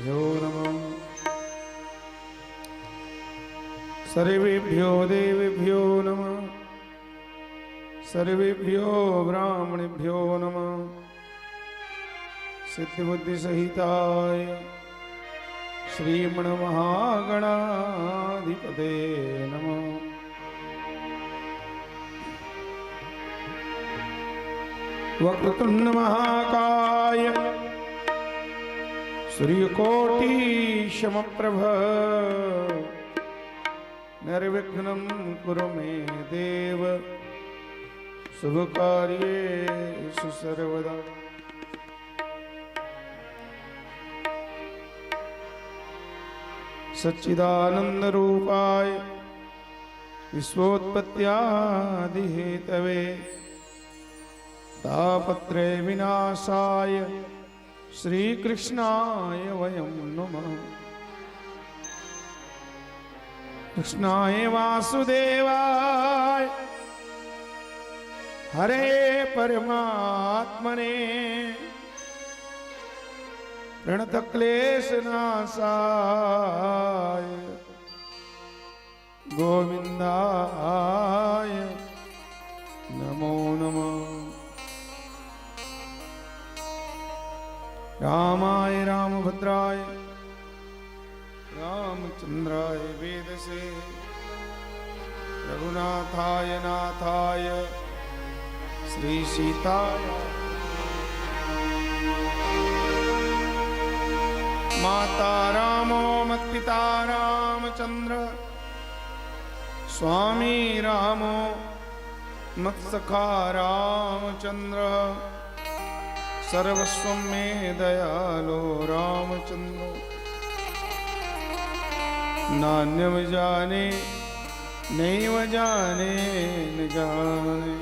नमः। सर्वेभ्यो देवेभ्यो नमः। सर्वेभ्यो ब्राह्मणेभ्यो नमः। सिद्धिबुद्धि सहिताय श्रीमन्महागणाधिपते नमः। वक्रतुंड महाकाय सूर्यकोटि समप्रभ निर्विघ्नं कुरु मे देव शुभकार्येषु सर्वदा। सच्चिदानंद रूपाय विश्वोत्पत्त्यादिहेतवे तापत्रय विनाशाय श्रीकृष्णाय वयं नमः। कृष्णाय वासुदेवाय हरे परमात्मने प्रणतक्लेशनाशाय गोविन्दाय नमो नमः। रामाय रामभद्राय रामचंद्राय वेदसे रघुनाथाय नाथाय श्री सीताय माता रामो मत्पिता रामचंद्र स्वामी रामो मत्सखा रामचंद्र सर्वस्वं मे दयालो रामचंद्र नान्यं जाने नैव जाने न जाने।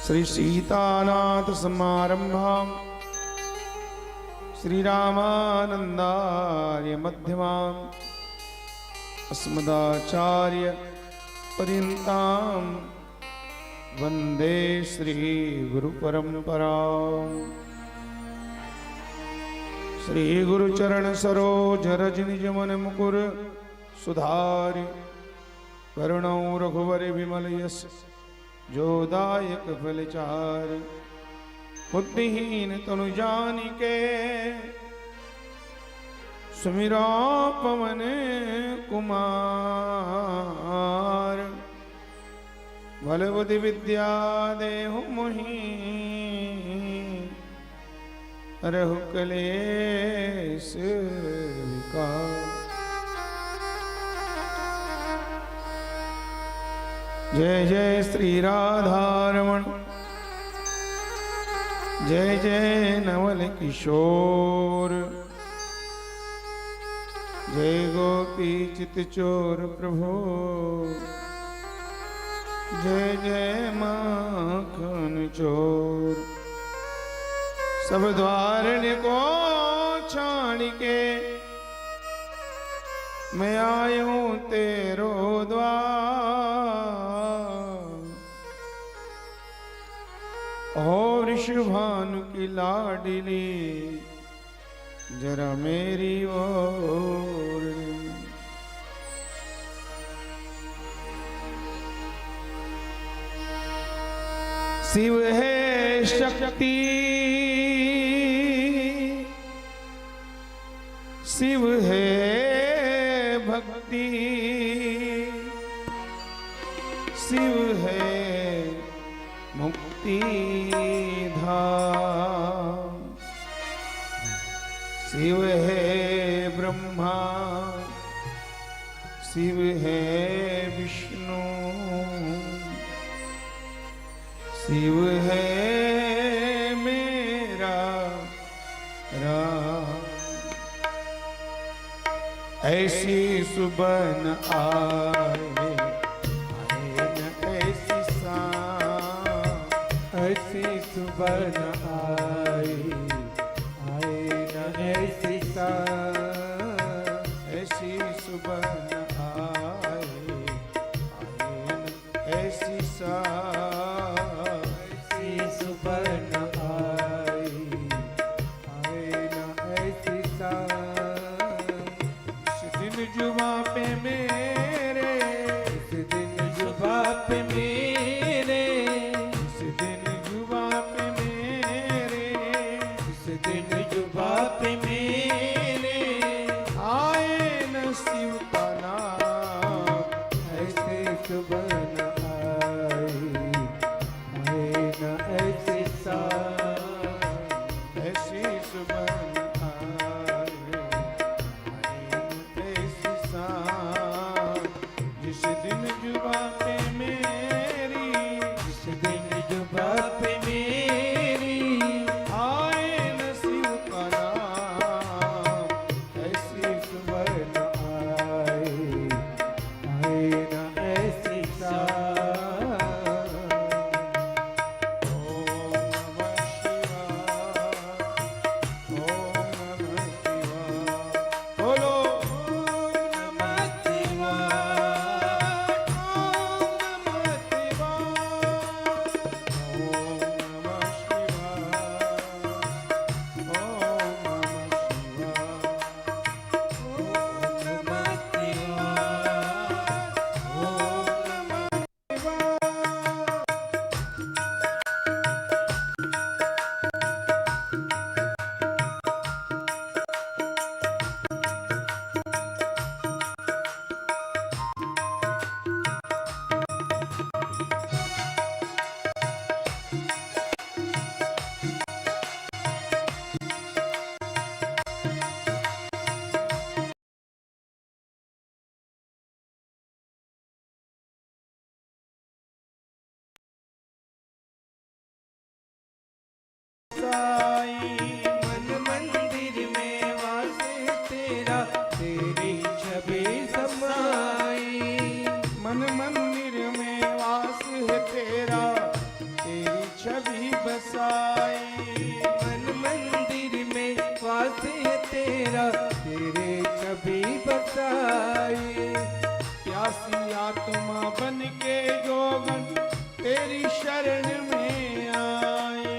श्री सीतानाथ समारंभां श्रीरामानन्दार्य मध्यमाम् अस्मदाचार्य पर्यन्तां वंदे श्री गुरु परंपरा। श्री गुरु चरण सरोज रज निज मन मुकुर सुधारि वरुणौ रघुवर विमल यश जोदायक फलचार। बुद्धिहीन तनु जानिके सुमिरा पवन कुमार। बल बुद्धि विद्या देहु मोहि रहु कलेश विकार। जय जय श्री राधारमण जय जय नवल किशोर जय गोपी चित चोर प्रभु जय जय माखन चोर। सब द्वारन को छाड़ के मैं आयूं तेरो द्वार। और ऋषभानु की लाडली जरा मेरी ओर। शिव है शक्ति शिव है भक्ति शिव है मुक्ति धाम। शिव है ब्रह्मा शिव है विष्णु शिव है मेरा राम। ऐसी सुबह न आए न ऐसी शाम। ऐसी सुबह न आए न ऐसी शाम। ऐसी सुबह न आए न ऐसी शाम। ऐसी सुबह न आए न जुबा पे मेरे, जिस दिन जुबा पे मेरे, जिस दिन जुबा पे मेरे, जिस दिन जुबा पे मेरे आए नसीब का नाम, ऐसे सुबह न आई, आए न ऐसे साथ, ऐसी सुबह आए, ऐसी सांस, जिस दिन जुबा पे मेरी, जिस दिन जुबा पे मेरी आए नसीब का नाम, ऐसी सुबह न आई, आए न ऐसी साथ। ओम नमः शिवाय, ओम नमः शिवाय, बोलो नमः शिवाय, ओम नमः शिवाय, ओम नमः शिवाय, ओम नमः साई, मन मंदिर में वास तेरा, तेरी छवि समाई। मन मंदिर में वास है तेरा, तेरी छवि बसाई। मन मंदिर में वास तेरा, तेरे छवि बसाई। प्यासी आत्मा बन के जोगन तेरी शरण में आई।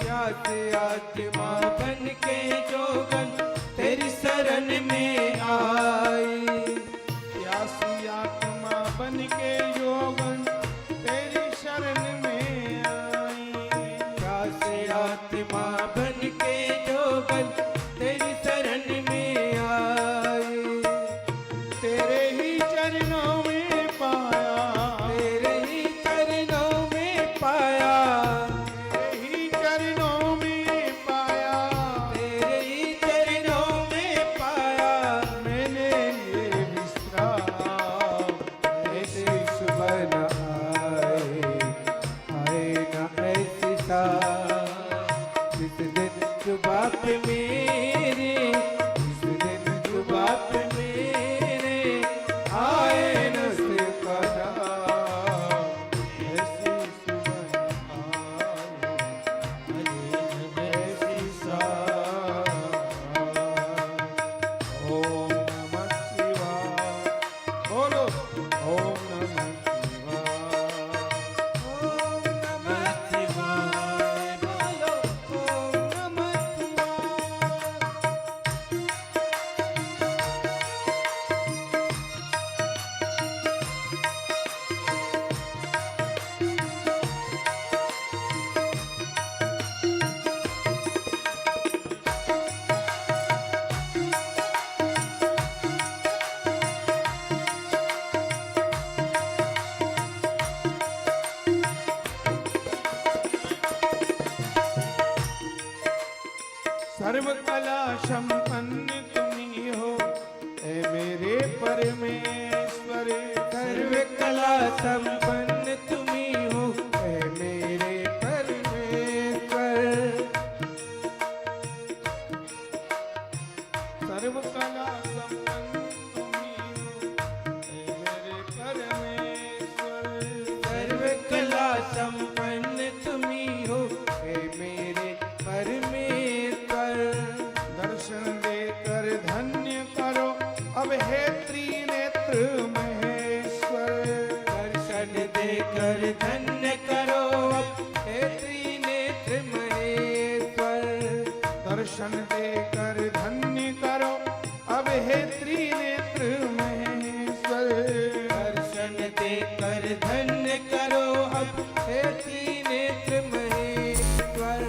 प्यासे आत्मा बन के जोगन तेरी शरण में आई। प्यासी आत्मा बन के जोगन तेरी शरण में आई। प्यासे आत्मा बन के जोगन तेरी शरण में आई। तेरे ही चरणों में पाया, तेरे ही चरणों में पाया, तेरे ही चरणों में पाया, तेरे ही चरणों में पाया। मैंने ये विश्राम। ऐसी सुबह न आए, आए न ऐसी साथ। जिस दिन जुबा पे मेरे, जिस दिन जुबा पे मेरे आए नसीब का नाम। ऐसी सुबह आए, ऐसी सांस। ओम नमः शिवाय, बोलो ओम नमः शिवाय। ओम नमः शिवाय, बोलो ओम नमः शिवाय। सर्व कला संपन्न तुम्ही हो, ए मेरे परमेश्वर। सर्व कला संपन्न तुम्ही हो, ऐ मेरे परमेश्वर। सर्व कला संपन्न तुम्ही हो, ए मेरे परमेश्वर। सर्व कला संपन्न तुम्ही हो, ऐ मेरे परमेश्वर। दर्शन देकर धन्य करो अब हे त्रिनेत्र महेश्वर। दर्शन देकर धन्य करो अब हे त्रिनेत्र महेश्वर। दर्शन देकर धन्य करो अब हे त्रिनेत्र महेश्वर दर्शन देकर धन्य करो अब हे त्रिनेत्र महेश्वर।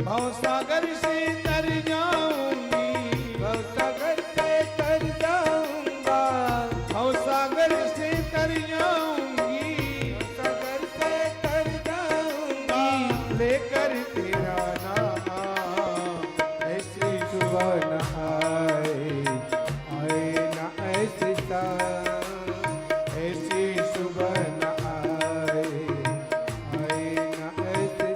भवसागर से तर जाऊंगी, भवसागर से तर जाऊंगा, भवसागर से तर जाऊंगी, भवसागर से तर जाऊंगा, लेकर तेरा नाम ऐसे सुबह न आए, आए न ऐसी ऐसी सुबह न आए। आए न ऐसी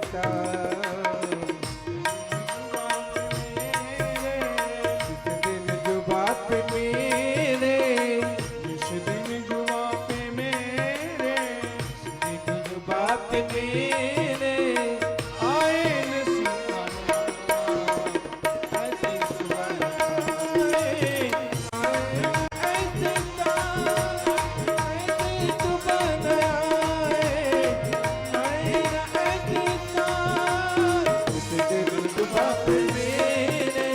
जिस दिन जुबा पे मेरे, जिस दिन जुबा पे मेरे जिस दिन जुबा पे मेरे आए न सीता ऐसी सुबह न आए। ऐसे जुबा न आए, आए न ऐसी जिस दिन जुबा पे मेरे,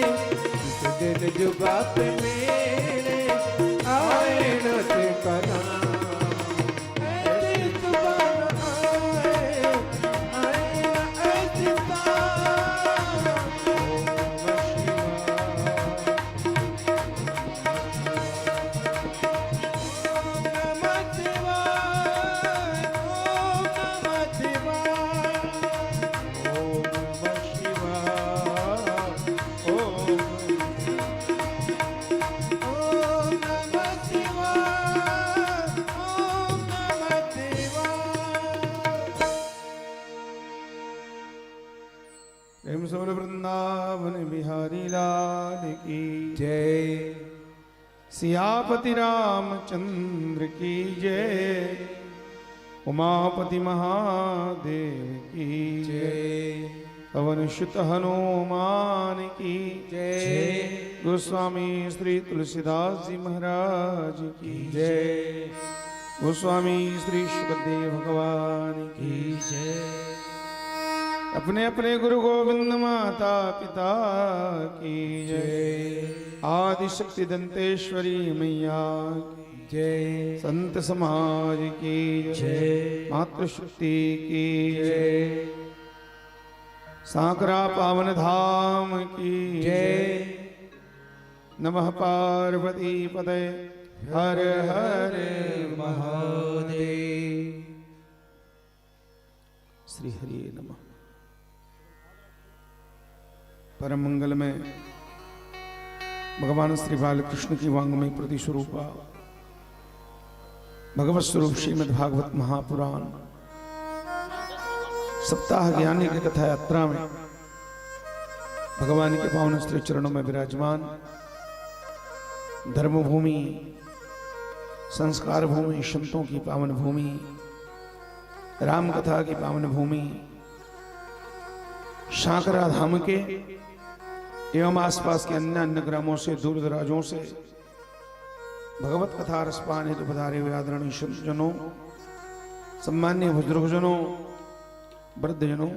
जिस दिन जुबा पे मेरे आए न से कना। ऐसी जुबा न आए, आए न ऐसी नमः शिवाय, ओम नमः शिवाय। ओम नमः शिवाय, ओम ओम नमः शिवाय, ओम नमः शिवाय। प्रेम से बोलो वृंदावन बिहारी लाल की जय। सियापति रामचंद्र की जय, उमापति महादेव की जय, पवन सुत हनुमान की जय। गोस्वामी श्री तुलसीदास जी महाराज की जय। गोस्वामी श्री सुखदेव भगवान की जय। अपने अपने गुरु गोविंद माता पिता की जय, आदि शक्ति दंतेश्वरी मैया की जय। संत समाज की जय। मातृशक्ति की जय। सांकरा पावन धाम की जय। नमः पार्वती पदे हर हर महादेव। श्री हरि नमः। परम मंगल में भगवान श्री बालकृष्ण की वांग्मय प्रति स्वरूपा भगवत स्वरूप श्रीमद् भागवत महापुराण सप्ताह ज्ञानी की कथा यात्रा में भगवान के पावन श्री चरणों में विराजमान धर्मभूमि, संस्कार भूमि, संतों की पावन भूमि, राम कथा की पावन भूमि, शांकरा धाम के एवं आसपास के अन्य अन्य ग्रामों से, दूर दराजों से भगवत कथा रसपान हेतु पधारे हुए आदरणीय संतजनों, सम्मान्य बुजुर्गजनों, वृद्धजनों,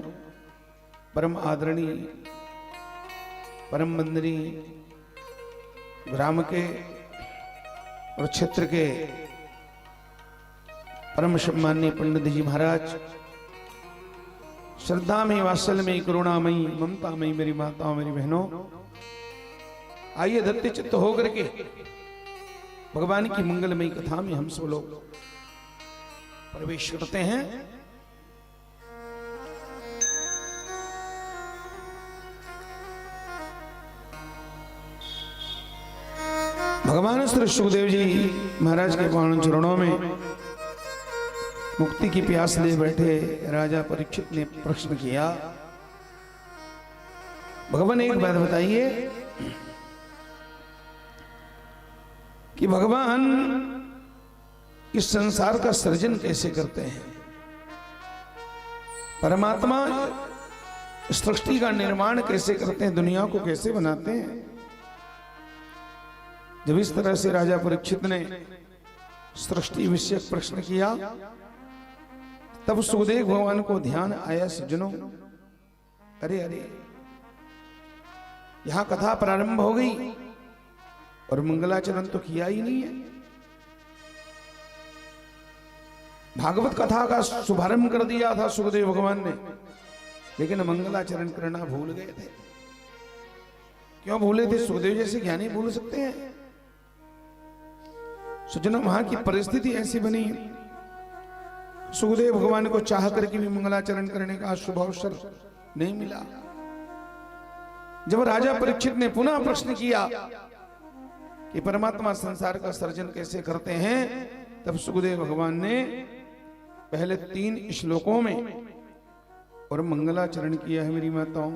परम आदरणीय, परम वंदनीय ग्राम के और क्षेत्र के परम सम्मान्य पंडित जी महाराज, श्रद्धा में, वात्सल्य में, करुणामयी, ममता में मेरी माताओं, मेरी बहनों, आइए धरती चित्त होकर के भगवान की मंगलमयी कथा में हम सब लोग प्रवेश करते हैं। भगवान श्री सुखदेव जी महाराज के पावन चरणों में मुक्ति की प्यास ले बैठे राजा परीक्षित ने प्रश्न किया, भगवान एक बात बताइए कि भगवान इस संसार का सृजन कैसे करते हैं? परमात्मा सृष्टि का निर्माण कैसे करते हैं? दुनिया को कैसे बनाते हैं? जब इस तरह से राजा परीक्षित ने सृष्टि विषयक प्रश्न किया, तब सुखदेव भगवान को ध्यान आया, सज्जनों, अरे अरे, यहां कथा प्रारंभ हो गई और मंगलाचरण तो किया ही नहीं है। भागवत कथा का शुभारंभ कर दिया था सुखदेव भगवान ने, लेकिन मंगलाचरण करना भूल गए थे। क्यों भूले थे? सुखदेव जैसे ज्ञानी भूल सकते हैं? सज्जनों, वहां की परिस्थिति ऐसी बनी, सुखदेव भगवान को चाह करके भी मंगलाचरण करने का शुभ अवसर नहीं मिला। जब राजा परीक्षित ने पुनः प्रश्न किया कि परमात्मा संसार का सर्जन कैसे करते हैं, तब सुखदेव भगवान ने पहले 3 श्लोकों में और मंगलाचरण किया है मेरी माताओं।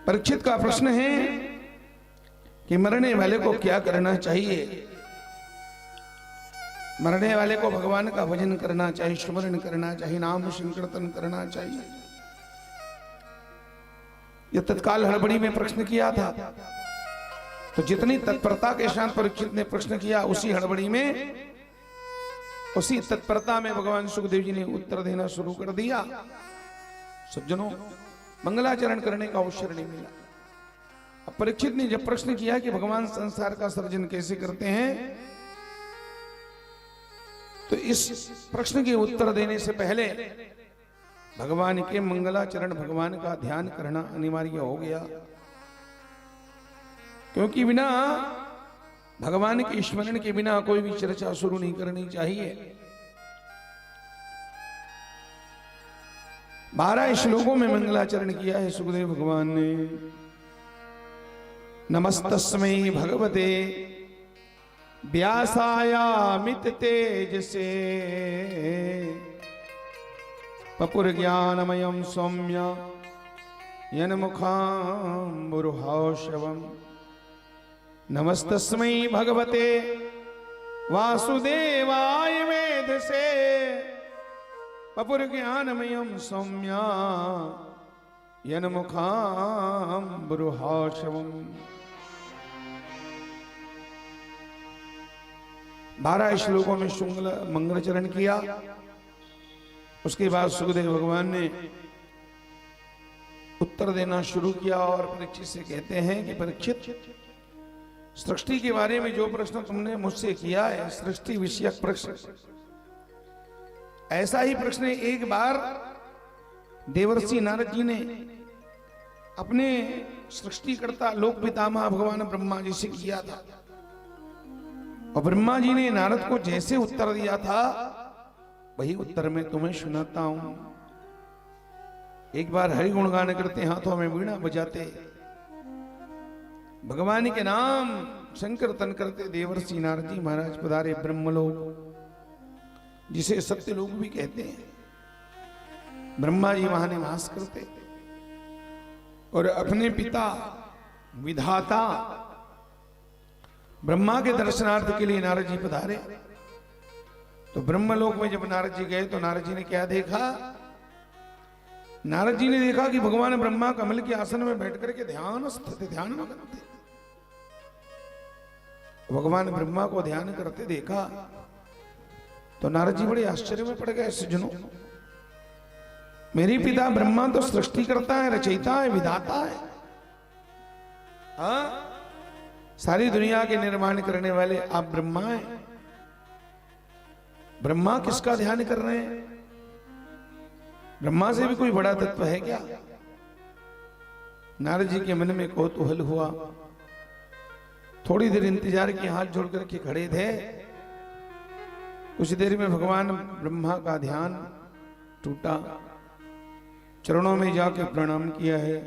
परीक्षित का प्रश्न है कि मरने वाले को क्या करना चाहिए? मरने वाले को भगवान का भजन करना चाहिए, स्मरण करना चाहिए, नाम संकीर्तन करना चाहिए। यह तत्काल हड़बड़ी में प्रश्न किया था, तो जितनी तत्परता के साथ परीक्षित ने प्रश्न किया, उसी हड़बड़ी में, उसी तत्परता में भगवान सुखदेव जी ने उत्तर देना शुरू कर दिया। सज्जनों, मंगलाचरण करने का अवसर नहीं मिला। अब परीक्षित ने जब प्रश्न किया कि भगवान संसार का सर्जन कैसे करते हैं, तो इस प्रश्न के उत्तर देने से पहले भगवान के मंगलाचरण, भगवान का ध्यान करना अनिवार्य हो गया। क्योंकि बिना भगवान के स्मरण के बिना कोई भी चर्चा शुरू नहीं करनी चाहिए। 12 श्लोकों में मंगलाचरण किया है सुखदेव भगवान ने। नमस्तस्मै भगवते व्यासायामित तेजसे पपुर ज्ञानमयं सौम्य यन्मुखाम्बुरुहाशवम्। नमस्तस्मै भगवते वासुदेवाय वेधसे पपुर ज्ञानमयं सौम्य यन्मुखाम्बुरुहाशवम्। 12 श्लोकों में मंगलाचरण किया। उसके बाद सुखदेव भगवान ने उत्तर देना शुरू किया और परीक्षित से कहते हैं कि परीक्षित, सृष्टि के बारे में जो प्रश्न तुमने मुझसे किया है, सृष्टि विषयक प्रश्न, ऐसा ही प्रश्न एक बार देवर्षि नारद जी ने अपने सृष्टिकर्ता लोक पितामह भगवान ब्रह्मा जी से किया था। और ब्रह्मा जी ने नारद को जैसे उत्तर दिया था, वही उत्तर मैं तुम्हें सुनाता हूं। एक बार हरि गुणगान करते, हाथों में वीणा बजाते, भगवान के नाम संकीर्तन करते देवर्षि नारद जी महाराज पधारे ब्रह्मलोक, जिसे सत्यलोक भी कहते हैं। ब्रह्मा जी वहां निवास करते और अपने पिता विधाता ब्रह्मा के दर्शनार्थ के लिए नारद जी पधारे। तो ब्रह्मलोक में जब नारद जी गए तो नारद जी ने क्या देखा? नारद जी ने देखा कि भगवान ब्रह्मा कमल के आसन में बैठ करके ध्यानस्थ थे, ध्यान में करते। भगवान ब्रह्मा को ध्यान करते देखा तो नारद जी बड़े आश्चर्य में पड़ गए। सज्जनों, मेरे पिता ब्रह्मा तो सृष्टि करता है, रचयिता है, विधाता है, हाँ, सारी दुनिया के निर्माण करने वाले आप ब्रह्मा हैं। ब्रह्मा किसका ध्यान कर रहे हैं? ब्रह्मा से भी कोई बड़ा तत्व है क्या? नारद जी के मन में कौतूहल हुआ। थोड़ी देर इंतजार किया, हाथ जोड़ करके खड़े थे। कुछ देर में भगवान ब्रह्मा का ध्यान टूटा। चरणों में जाके प्रणाम किया है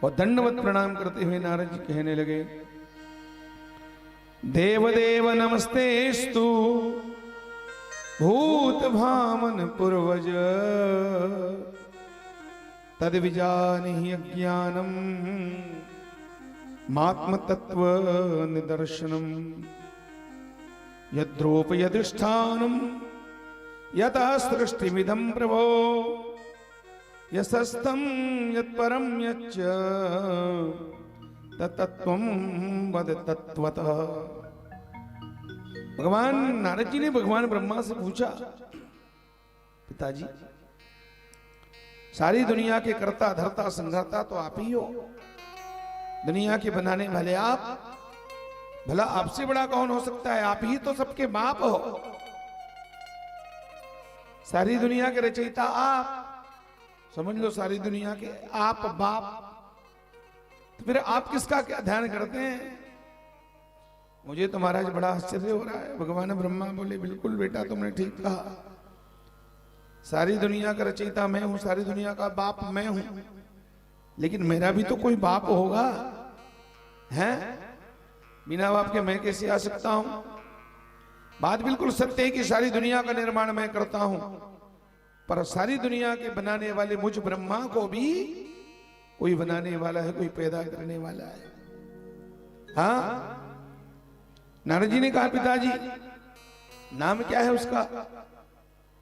और दंडवत प्रणाम करते हुए नारद जी कहने लगे, देवदेव नमस्तेस्तु भूत भामन पूर्वज तद विजानिहि अज्ञानम मात्म तत्व निदर्शनम यद्रोपयधिष्ठानम यतः सृष्टिमिदं प्रभो यशस्तम यत्परम यच्च तत्त्वं वद तत्त्वतः। भगवान नारद जी ने भगवान ब्रह्मा से पूछा, पिताजी, सारी दुनिया के कर्ता धर्ता संघर्ता तो आप ही हो, दुनिया के बनाने वाले आप, भला आपसे बड़ा कौन हो सकता है? आप ही तो सबके बाप हो। सारी दुनिया के रचयिता आप, समझ लो सारी दुनिया के आप बाप। तो फिर आप किसका क्या ध्यान करते हैं? मुझे तो महाराज बड़ा आश्चर्य हो रहा है। भगवान ब्रह्मा बोले बिल्कुल बेटा तुमने ठीक कहा, सारी दुनिया का रचयिता मैं हूं, सारी दुनिया का बाप मैं हूं, लेकिन मेरा भी तो कोई बाप होगा, हैं? बिना बाप के मैं कैसे आ सकता हूं? बात बिल्कुल सत्य है कि सारी दुनिया का निर्माण मैं करता हूं, पर सारी दुनिया के बनाने वाले मुझ ब्रह्मा को भी कोई बनाने वाला है, कोई पैदा करने वाला है। हाँ, नारद जी ने कहा पिताजी नाम क्या है उसका?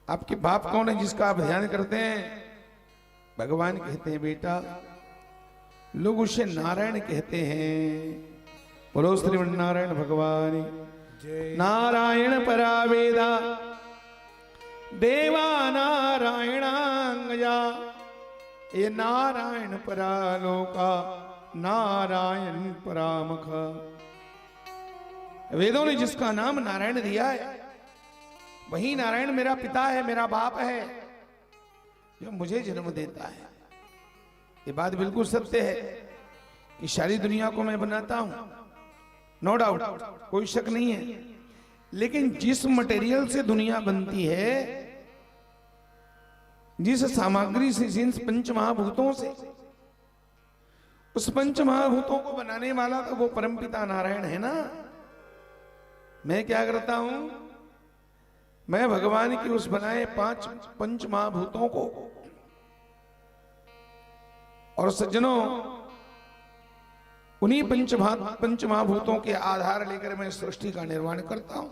आपके बाप कौन है जिसका आप ध्यान करते हैं? भगवान कहते हैं बेटा लोग उसे नारायण कहते हैं। बोलो श्रीमन्नारायण भगवान। नारायण परावेदा देवा नारायणांगजा, ये नारायण परालोका नारायण परामख। वेदों ने जिसका नाम नारायण दिया है वही नारायण मेरा पिता है, मेरा बाप है, जो मुझे जन्म देता है। ये बात बिल्कुल सत्य है कि सारी दुनिया को मैं बनाता हूं, नो डाउट, कोई शक नहीं है। लेकिन जिस मटेरियल से दुनिया बनती है, जिस सामग्री से, जिन पंच महाभूतों से, उस पंच महाभूतों को बनाने वाला तो वो परमपिता नारायण है ना। मैं क्या करता हूं? मैं भगवान की उस बनाए पांच पंच महाभूतों को, और सज्जनों उन्हीं पंच महाभूतों के आधार लेकर मैं सृष्टि का निर्माण करता हूं।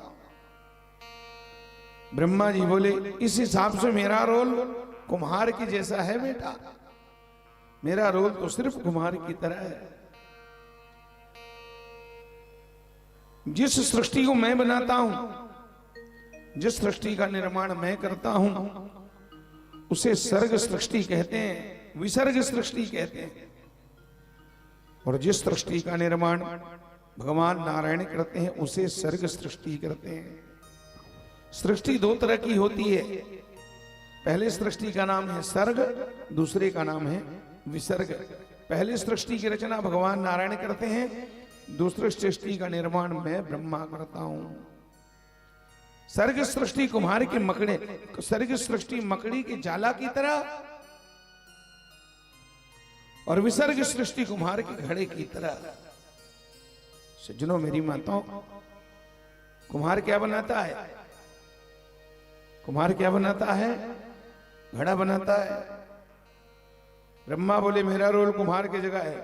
ब्रह्मा जी बोले इस हिसाब से मेरा रोल कुम्हार की जैसा है बेटा, मेरा रोल तो सिर्फ कुम्हार की तरह है। जिस सृष्टि को मैं बनाता हूं, जिस सृष्टि का निर्माण मैं करता हूं, उसे सर्ग सृष्टि कहते हैं, विसर्ग सृष्टि कहते हैं। और जिस सृष्टि का निर्माण भगवान नारायण करते हैं उसे सर्ग सृष्टि करते हैं। सृष्टि दो तरह की होती है, पहले सृष्टि का नाम है सर्ग, दूसरे का नाम है विसर्ग। पहले सृष्टि की रचना भगवान नारायण करते हैं, दूसरे सृष्टि का निर्माण मैं ब्रह्मा करता हूं। सर्ग सृष्टि कुम्हार के मकड़े, सर्ग सृष्टि मकड़ी के जाला की तरह, और विसर्ग सृष्टि कुम्हार के घड़े की तरह। सज्जनों मेरी माताओं, कुम्हार क्या बनाता है? कुम्हार क्या बनाता है? घड़ा बनाता है। ब्रह्मा बोले मेरा रोल कुम्हार की जगह है।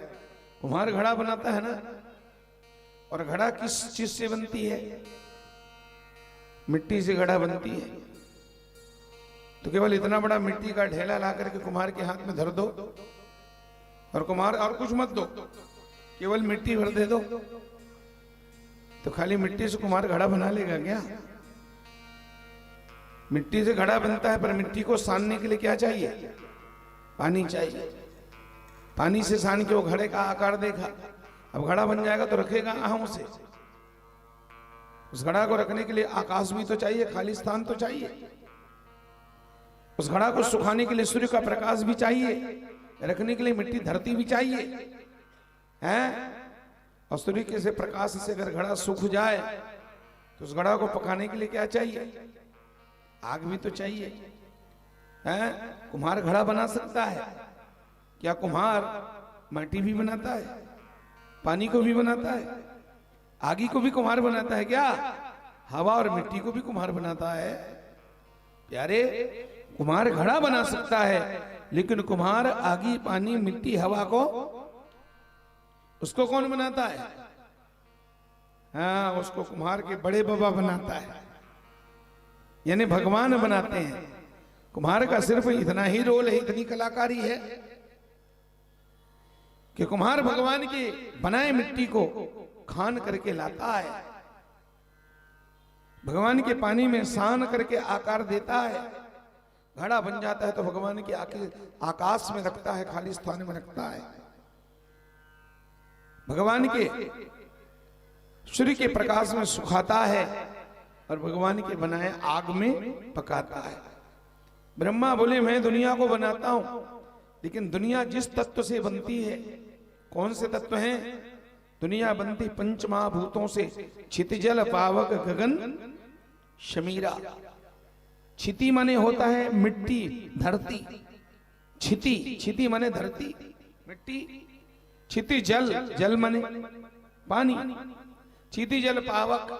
कुम्हार घड़ा बनाता है ना। और घड़ा किस चीज से बनती है? मिट्टी से घड़ा बनती है। तो केवल इतना बड़ा मिट्टी का ढेला ला करके कुम्हार के हाथ में धर दो, और कुम्हार और कुछ मत दो, केवल मिट्टी भर दे दो, तो खाली मिट्टी से कुम्हार घड़ा बना लेगा क्या? मिट्टी से घड़ा बनता है, पर मिट्टी को सानने के लिए क्या चाहिए? पानी चाहिए। पानी से सान के वो घड़े का आकार देखा, अब घड़ा बन जाएगा तो रखेगा कहां से? उस घड़ा को रखने के लिए आकाश भी तो चाहिए, खाली स्थान तो चाहिए। उस घड़ा को सुखाने के लिए सूर्य का प्रकाश भी चाहिए, रखने के लिए मिट्टी धरती भी चाहिए, हैं? और सूर्य के से प्रकाश से अगर घड़ा सूख जाए तो उस घड़ा को पकाने के लिए क्या चाहिए? आग भी तो चाहिए, हैं? कुम्हार घड़ा बना सकता है क्या? कुम्हार माटी भी बनाता है, पानी को भी बनाता है, आगी को भी कुम्हार बनाता है क्या? हवा और मिट्टी को भी कुम्हार बनाता है। प्यारे, कुम्हार घड़ा बना सकता है, लेकिन कुम्हार आगी, पानी, मिट्टी, हवा को, उसको कौन बनाता है? हाँ, उसको कुम्हार के बड़े बाबा बनाता है, यानी भगवान बनाते हैं। कुम्हार का सिर्फ इतना ही रोल है, इतनी कलाकारी है कि कुम्हार भगवान के बनाए मिट्टी को खान करके लाता है, भगवान के पानी में सान करके आकार देता है, घड़ा बन जाता है तो भगवान के आकाश में रखता है, खाली स्थान में रखता है। भगवान के सूर्य के प्रकाश में सुखाता है और भगवान के बनाए आग में पकाता है। ब्रह्मा बोले मैं दुनिया को बनाता हूं, लेकिन दुनिया जिस तत्व से बनती है, कौन से तत्व हैं? दुनिया बनती पंच महाभूतों से, क्षितिजल पावक गगन शमीरा। क्षिति माने होता है मिट्टी, धरती। क्षिति माने धरती, मिट्टी। क्षिति जल, जल माने पानी। क्षिति जल पावक,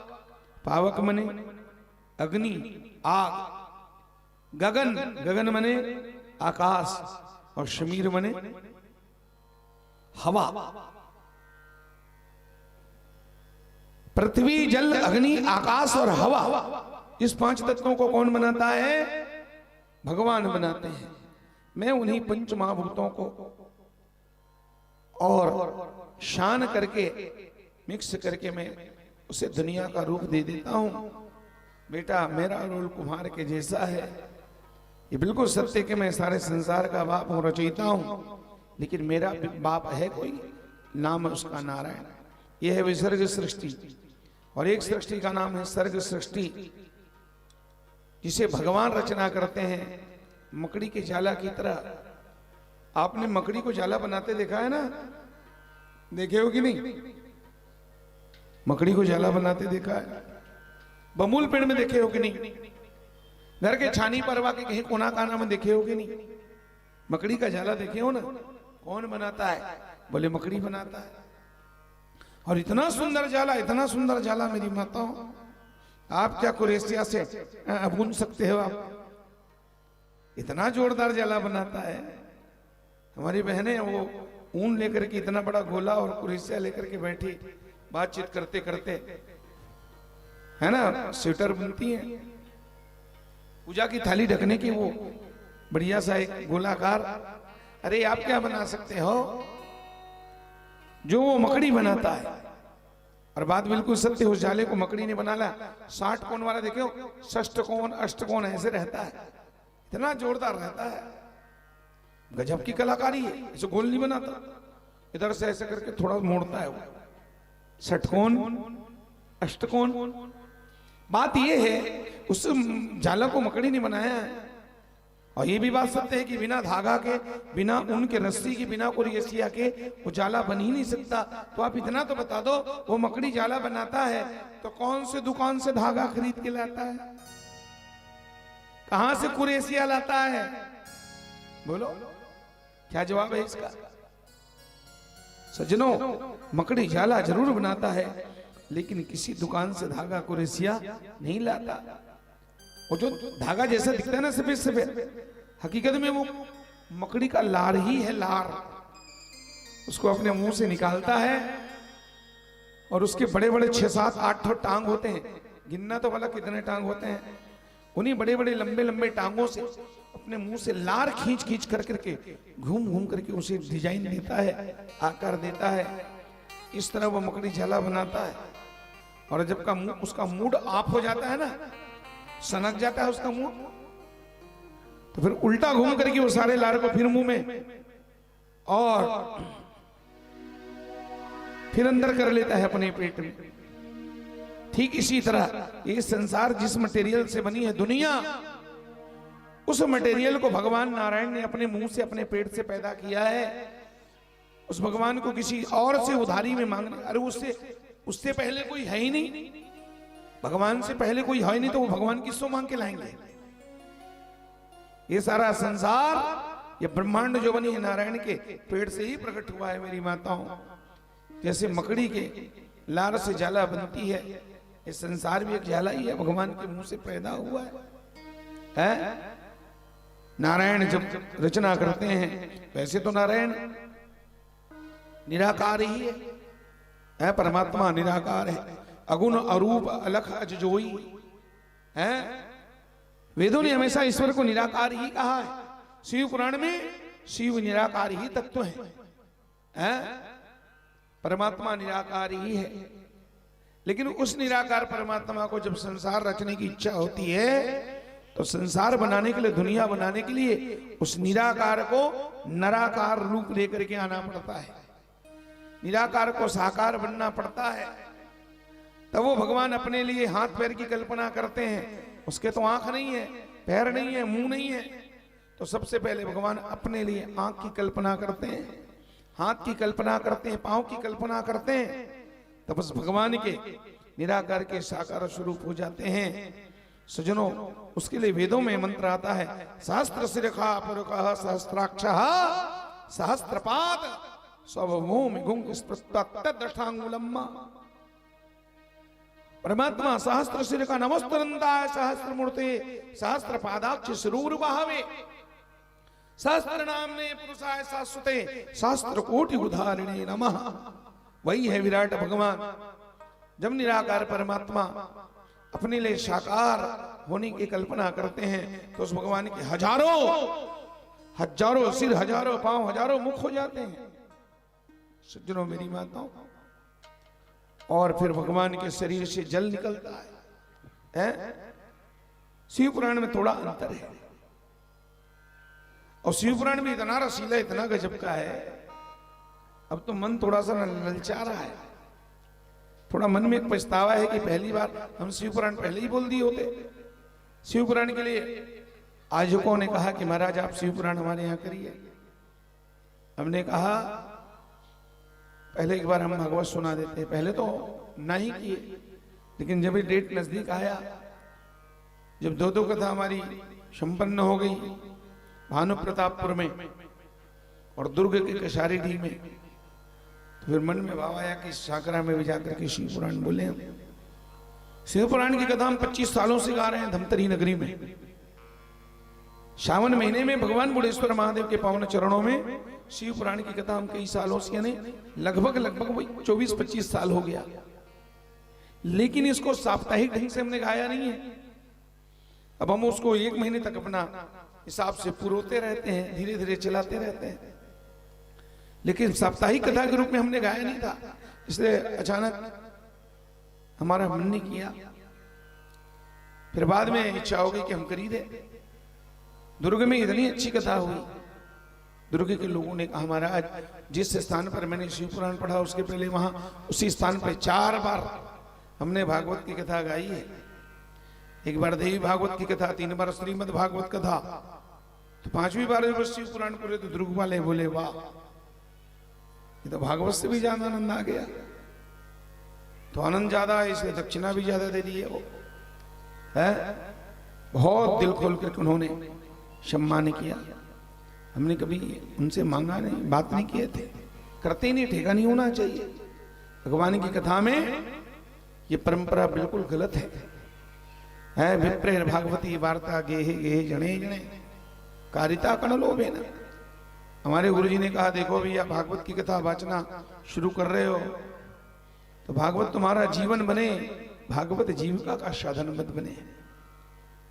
पावक माने अग्नि, आग। गगन, गगन माने आकाश, और शमीर माने हवा। पृथ्वी, जल, अग्नि, आकाश और हवा, इस 5 तत्वों को कौन बनाता है? भगवान बनाते हैं। मैं उन्हीं पंच महाभूतों को और शान करके, मिक्स करके मैं उसे दुनिया का रूप दे देता हूं। बेटा मेरा रोल कुम्हार के जैसा है। ये बिल्कुल सत्य कि मैं सारे संसार का बाप हूं, रचयिता हूं, लेकिन मेरा बाप है कोई, नाम है उसका नारायण। यह है विसर्ग सृष्टि, और एक सृष्टि का नाम है सर्ग सृष्टि, जिसे भगवान रचना करते हैं मकड़ी के जाला की तरह। आपने मकड़ी को जाला बनाते देखा है ना? देखे हो कि नहीं? मकड़ी को जाला बनाते देखा है? बबूल पेड़ में देखे हो कि नहीं? घर के छानी परवा के कहीं कोना काना में देखे हो कि नहीं? मकड़ी का जाला देखे हो ना? कौन बनाता है? बोले मकड़ी बनाता है। और इतना सुंदर जाला, इतना सुंदर जाला मेरी माताओं, आप क्या कुरेशिया से बुन सकते हो? आप इतना जोरदार जाला बनाता है। हमारी बहनें वो ऊन लेकर के इतना बड़ा गोला और कुरेशिया लेकर के बैठी, बातचीत करते करते, है ना, स्वेटर बुनती हैं। पूजा की थाली ढकने की वो बढ़िया सा एक गोलाकार। अरे आप क्या बना सकते हो जो वो मकड़ी बनाता है? और बात बिल्कुल सत्य, उस जाले को मकड़ी ने बना ला। 60 कोण वाला देखे हो, षष्ठ कोण, अष्ट कोण ऐसे रहता है, इतना जोरदार रहता है। गजब की कलाकारी है। इसे गोल नहीं बनाता, इधर से ऐसे करके थोड़ा मोड़ता है वो। षटकोण, अष्टकोण। बात ये है उस जाला को मकड़ी ने बनाया है। और ये भी बात सत्य है कि बिना धागा के, बिना ऊन के, रस्सी के, बिना कुरेशिया के वो जाला बन ही नहीं सकता। तो आप इतना तो बता दो, वो मकड़ी जाला बनाता है तो कौन से दुकान से धागा खरीद के लाता है? कहां से कुरेशिया लाता है? बोलो, क्या जवाब है इसका? सज्जनों, मकड़ी जाला जरूर बनाता है, लेकिन किसी दुकान से धागा कुरेशिया नहीं लाता। वो जो धागा जैसा दिखता है ना, सफेद सफेद, हकीकत में वो मकड़ी का लार ही है, लार। उसको अपने मुंह से निकालता है और उसके बड़े बड़े 6, 7, 8 टांग होते हैं। गिनना तो वाला कितने टांग होते हैं। उन्हीं बड़े बड़े लंबे लंबे टांगों से अपने मुंह से लार खींच खींच कर करके, घूम घूम करके उसे डिजाइन देता है, आकार देता है। इस तरह वो मकड़ी जाला बनाता है। और जब का उसका मूड ऑफ हो जाता है ना, सनक जाता है उसका मुंह, तो फिर उल्टा घूम करके वो सारे लार को फिर मुंह में और फिर अंदर कर लेता है अपने पेट में। ठीक इसी तरह ये संसार जिस मटेरियल से बनी है दुनिया, उस मटेरियल को भगवान नारायण ने अपने मुंह से, अपने पेट से पैदा किया है। उस भगवान को किसी और से उधारी में मांगना, अरे उससे पहले कोई है ही नहीं। भगवान से पहले कोई है नहीं, तो वो भगवान किसको मांग के लाएंगे? ये सारा संसार, ये ब्रह्मांड जो बनी है नारायण के पेड़ से ही प्रकट हुआ है मेरी माताओं। जैसे मकड़ी के लार से जाला बनती है, ये संसार भी एक जाला ही है, भगवान के मुंह से पैदा हुआ है? नारायण जब रचना करते हैं, वैसे तो नारायण निराकार ही है, परमात्मा निराकार है, अगुण अरूप अलख अजोई है। वेदों ने हमेशा ईश्वर को निराकार ही कहा है। शिव पुराण में शिव निराकार ही तत्व है, परमात्मा निराकार ही है। लेकिन उस निराकार परमात्मा को जब संसार रचने की इच्छा होती है, तो संसार बनाने के लिए, दुनिया बनाने के लिए उस निराकार को नराकार रूप लेकर के आना पड़ता है। निराकार को साकार बनना पड़ता है। तब वो भगवान अपने लिए हाथ पैर की कल्पना करते हैं। उसके तो आंख नहीं है, पैर नहीं है, मुंह नहीं है, तो सबसे पहले भगवान अपने लिए आंख की कल्पना करते हैं, हाथ की कल्पना करते हैं, पांव की कल्पना करते हैं। तब उस भगवान के निराकार के साकार स्वरूप हो जाते हैं। सजनों, उसके लिए वेदों में मंत्र आता है, सहस्त्र शिरखा पुरुषः सहस्त्राक्षः सहस्त्रपाद स्वभूमि गुंग स्पृष्टांगुलम्मा। परमात्मा सहस्त्र शिर का नमस्तरंदाय सहस्त्र मूर्ते सहस्त्र पादाक्ष शिरूर बहावे सहस्त्र नामने पुरुषाय शाश्वते सहस्त्र कोटि उदाहरणे नमः। वही है विराट भगवान। जब निराकार परमात्मा अपने लिए साकार होने की कल्पना करते हैं तो उस भगवान के हजारों हजारों सिर, हजारों पांव, हजारों मुख हो जाते हैं। सज्जनों, मेरी माताओं, और फिर भगवान के शरीर से जल निकलता है। शिव पुराण में थोड़ा अंतर है, और शिव पुराण में इतना रसीला, इतना गजब का है। अब तो मन थोड़ा सा ललचा रहा है, थोड़ा मन में एक पछतावा है कि पहली बार हम शिव पुराण पहले ही बोल दिए होते। शिव पुराण के लिए आयोजकों ने कहा कि महाराज आप शिव पुराण हमारे यहाँ करिए। हमने कहा पहले एक बार हम भागवत सुना देते। पहले तो नहीं किए, लेकिन जब ये डेट नजदीक आया, जब दो कथा हमारी संपन्न हो गई भानु प्रतापपुर में और दुर्ग के कशारीडीह में, तो फिर मन में भाव आया कि साकरा में भी जाकर के शिव पुराण बोले हम। शिव पुराण की कथा हम 25 सालों से गा रहे हैं धमतरी नगरी में। श्रावण महीने में भगवान बुढ़ेश्वर महादेव के पावन चरणों में शिव पुराण की कथा हम कई सालों से, यानी लगभग 24-25 साल हो गया, लेकिन इसको साप्ताहिक ढंग से हमने गाया नहीं है। अब हम उसको 1 महीने तक अपना हिसाब से पुरोते रहते हैं, धीरे धीरे चलाते रहते हैं, लेकिन साप्ताहिक कथा के रूप में हमने गाया नहीं था। इसलिए अचानक हमारा मन नहीं किया, फिर बाद में इच्छा हो गई कि हम खरीदे। दुर्ग में इतनी अच्छी कथा हुई, दुर्ग के लोगों ने कहा महाराज जिस स्थान पर मैंने शिव पुराण पढ़ा उसके पहले वहां उसी स्थान पर 4 बार हमने भागवत की कथा गाई है। एक बार देवी भागवत की कथा, 3 बार श्रीमद् भागवत कथा, तो 5वीं बार जब शिव पुराण पूरे तो दुर्ग वाले बोले वाह, ये तो भागवत से भी ज्यादा आनंद आ गया। तो आनंद ज्यादा है इसलिए दक्षिणा भी ज्यादा दे दी है वो है। बहुत दिल खोल कर उन्होंने सम्मान किया। हमने कभी उनसे मांगा नहीं, बात नहीं किए थे, करते ही नहीं, ठेका नहीं होना चाहिए। भगवान की कथा में ये परंपरा बिल्कुल गलत है। विप्रेर भागवती वार्ता गेहे गेहे जने जने कारिता कण लोभे न। हमारे गुरुजी ने कहा देखो भैया भागवत की कथा वाचना शुरू कर रहे हो तो भागवत तुम्हारा जीवन बने, भागवत जीविका का साधन मत बने।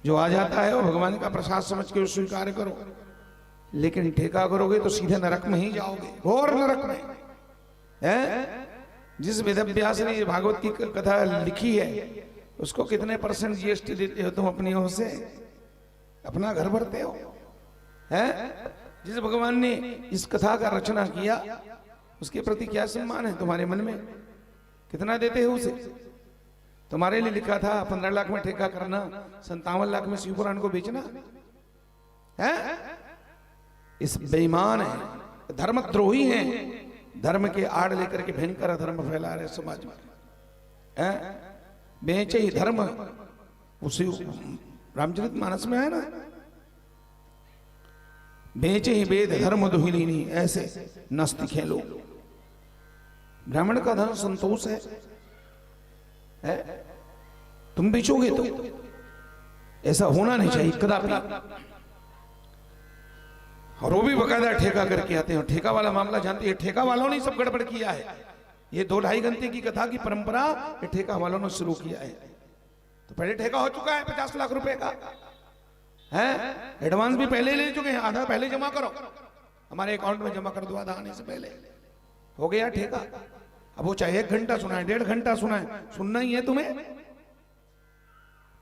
जो आ जाता है वो भगवान का प्रसाद समझ के स्वीकार करो, लेकिन ठेका करोगे तो सीधे नरक में ही जाओगे, घोर नरक में है। जिस वेदव्यास ने भागवत की कथा लिखी है उसको कितने % GST देते हो तुम अपनी ओर से? अपना घर भरते हो है। जिस भगवान ने इस कथा का रचना किया उसके प्रति क्या सम्मान है तुम्हारे मन में? कितना देते हो उसे? तुम्हारे लिए लिखा था 15 लाख में ठेका करना, 57 लाख में शिव पुराण को बेचना है। इस बेईमान है, धर्मद्रोही हैं, धर्म के आड़ लेकर के भयंकर धर्म फैला रहे समाज में। बेचे ही धर्म, उसी रामचरितमानस में है ना, बेचे ही वेद धर्म दुहिनी ऐसे नास्तिक हैं लोग। ब्राह्मण का धर्म संतोष है, तुम बेचोगे तो ऐसा होना नहीं चाहिए कदापि। और वो भी बकायदा ठेका करके आते हैं। ठेका वाला मामला जानते हैं, ठेका वालों ने सब गड़बड़ किया है। ये 2-2.5 घंटे की कथा की परंपरा ये ठेका वालों ने शुरू किया है। तो पहले ठेका हो चुका है 50 लाख रुपए का है, एडवांस भी पहले ले चुके हैं, आधा पहले जमा करो, हमारे अकाउंट में जमा कर दो आधा आने से पहले, हो गया ठेका। अब वो चाहे 1 घंटा सुनाए 1.5 घंटा सुनाए, सुनना ही है तुम्हें।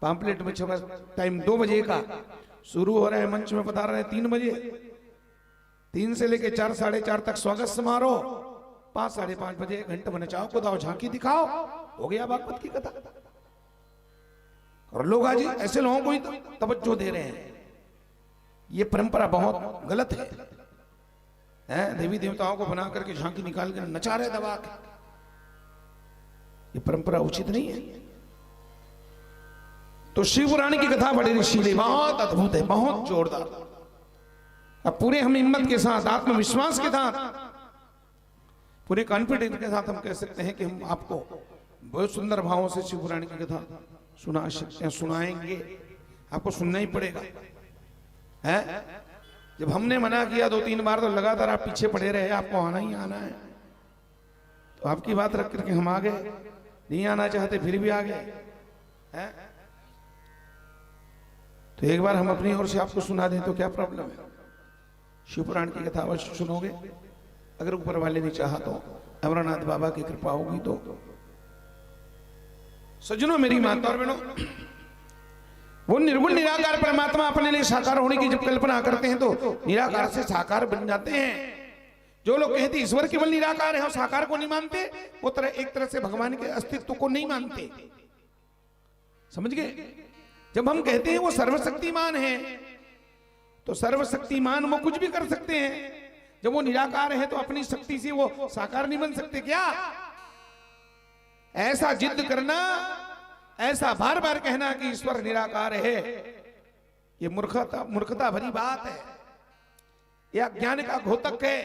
पैम्पलेट में छपा टाइम 2 बजे का, शुरू हो रहा है, मंच में बता रहे हैं 3 बजे, 3 से लेके 4, 4:30 तक स्वागत समारोह, 5 साढ़े 5 बजे 1 घंटा नचाओ कुदाओ झांकी दिखाओ, हो गया भागवत की कथा। और लोग आज ऐसे लोगों को ही तवज्जो दे रहे हैं। ये परंपरा बहुत गलत है? देवी देवताओं को बना करके झांकी निकाल कर नचा रहे दबा के, ये परंपरा उचित नहीं है। तो शिव पुराण की कथा बड़ी ऋषिली, बहुत अद्भुत है, बहुत जोरदार। अब पूरे हम हिम्मत के साथ, आत्मविश्वास के साथ, पूरे कॉन्फिडेंस के साथ हम कह सकते हैं कि हम आपको बहुत सुंदर भावों से शिव पुराण की कथा सुना सकते हैं, सुनाएंगे। आपको सुनना ही पड़ेगा है? जब हमने मना किया 2-3 बार तो लगातार आप पीछे पड़े रहे, आपको आना ही आना है। तो आपकी बात रख करके हम आ गए, नहीं आना चाहते फिर भी आ गए हैं। तो एक बार हम अपनी ओर से आपको सुना दें तो क्या प्रॉब्लम है? शिव पुराण की कथा अवश्य सुनोगे, अगर ऊपर वाले ने चाहा तो, अमरनाथ बाबा की कृपा होगी तो। सज्जनों, मेरी माता और बहनों, वो निर्गुण निराकार परमात्मा अपने लिए साकार होने की जब कल्पना करते हैं तो निराकार से साकार बन जाते हैं। जो लोग कहते ईश्वर केवल निराकार है और साकार को नहीं मानते, वो एक तरह से भगवान के अस्तित्व को नहीं मानते। समझ गए? जब हम कहते हैं वो सर्वशक्तिमान है, तो सर्वशक्तिमान वो कुछ भी कर सकते हैं। जब वो निराकार है तो अपनी शक्ति से वो साकार नहीं बन सकते क्या? ऐसा जिद करना, ऐसा बार बार कहना कि ईश्वर निराकार है, ये मूर्खता भरी बात है, यह ज्ञान का घोतक है?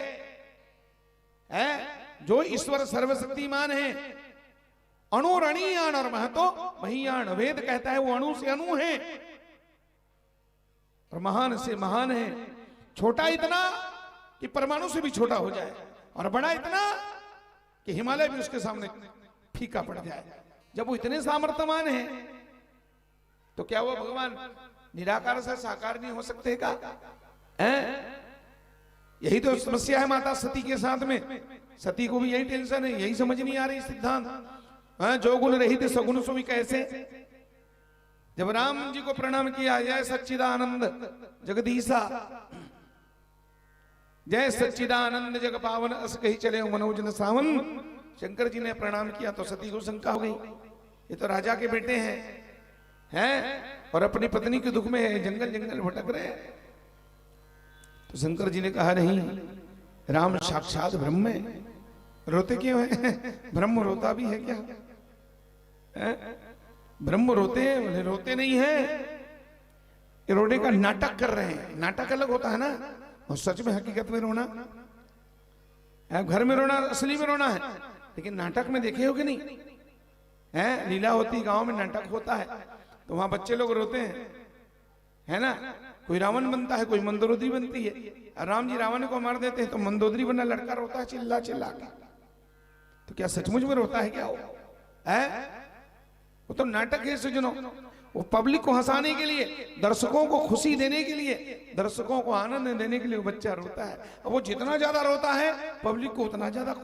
जो ईश्वर सर्वशक्तिमान है, अणुरणीयान और महतो महियान, वेद कहता है वो अणु से अणु है और महान से महान है। छोटा इतना कि परमाणु से भी छोटा हो जाए, और बड़ा इतना कि हिमालय भी उसके सामने फीका पड़ जाए। जब वो इतने सामर्थ्यवान है तो क्या वो भगवान निराकार से साकार नहीं हो सकते का? यही तो समस्या है माता सती के साथ में। सती को भी यही टेंशन है, यही समझ नहीं आ रही सिद्धांत। जो गुण रहित सगुण सो भी कैसे। जब राम जी को प्रणाम किया, जय सच्चिदानंद जगदीशा, जय सच्चिदानंद जग पावन, अस कही चले मनोजन सावन, शंकर जी ने प्रणाम किया तो सती को शंका हो गई, ये तो राजा के बेटे हैं और अपनी पत्नी के दुख में जंगल जंगल भटक रहे हैं। तो शंकर जी ने कहा नहीं, राम साक्षात ब्रह्म है, रोते क्यों है? ब्रह्म रोता भी है क्या? ब्रह्म रोते हैं? बोले रोते नहीं है, ये रोने का नाटक कर रहे हैं। नाटक अलग होता है ना, और सच में हकीकत में रोना। घर में रोना असली में रोना है, लेकिन नाटक में देखे हो कि नहीं है? लीला होती गांव में, नाटक होता है तो वहां बच्चे लोग रोते हैं, है ना? कोई रावण बनता है, कोई मंदोदरी बनती है। राम जी रावण को मार देते हैं तो मंदोदरी बना लड़का रोता है चिल्ला चिल्ला के। तो क्या सचमुच में रोता है क्या वो? वो तो नाटक है सज्जनों। वो पब्लिक को हंसाने के लिए, दर्शकों को खुशी देने के लिए, दर्शकों को आनंद देने के लिए वो बच्चा रोता है। अब वो जितना ज्यादा रोता है पब्लिक को उतना ज्यादा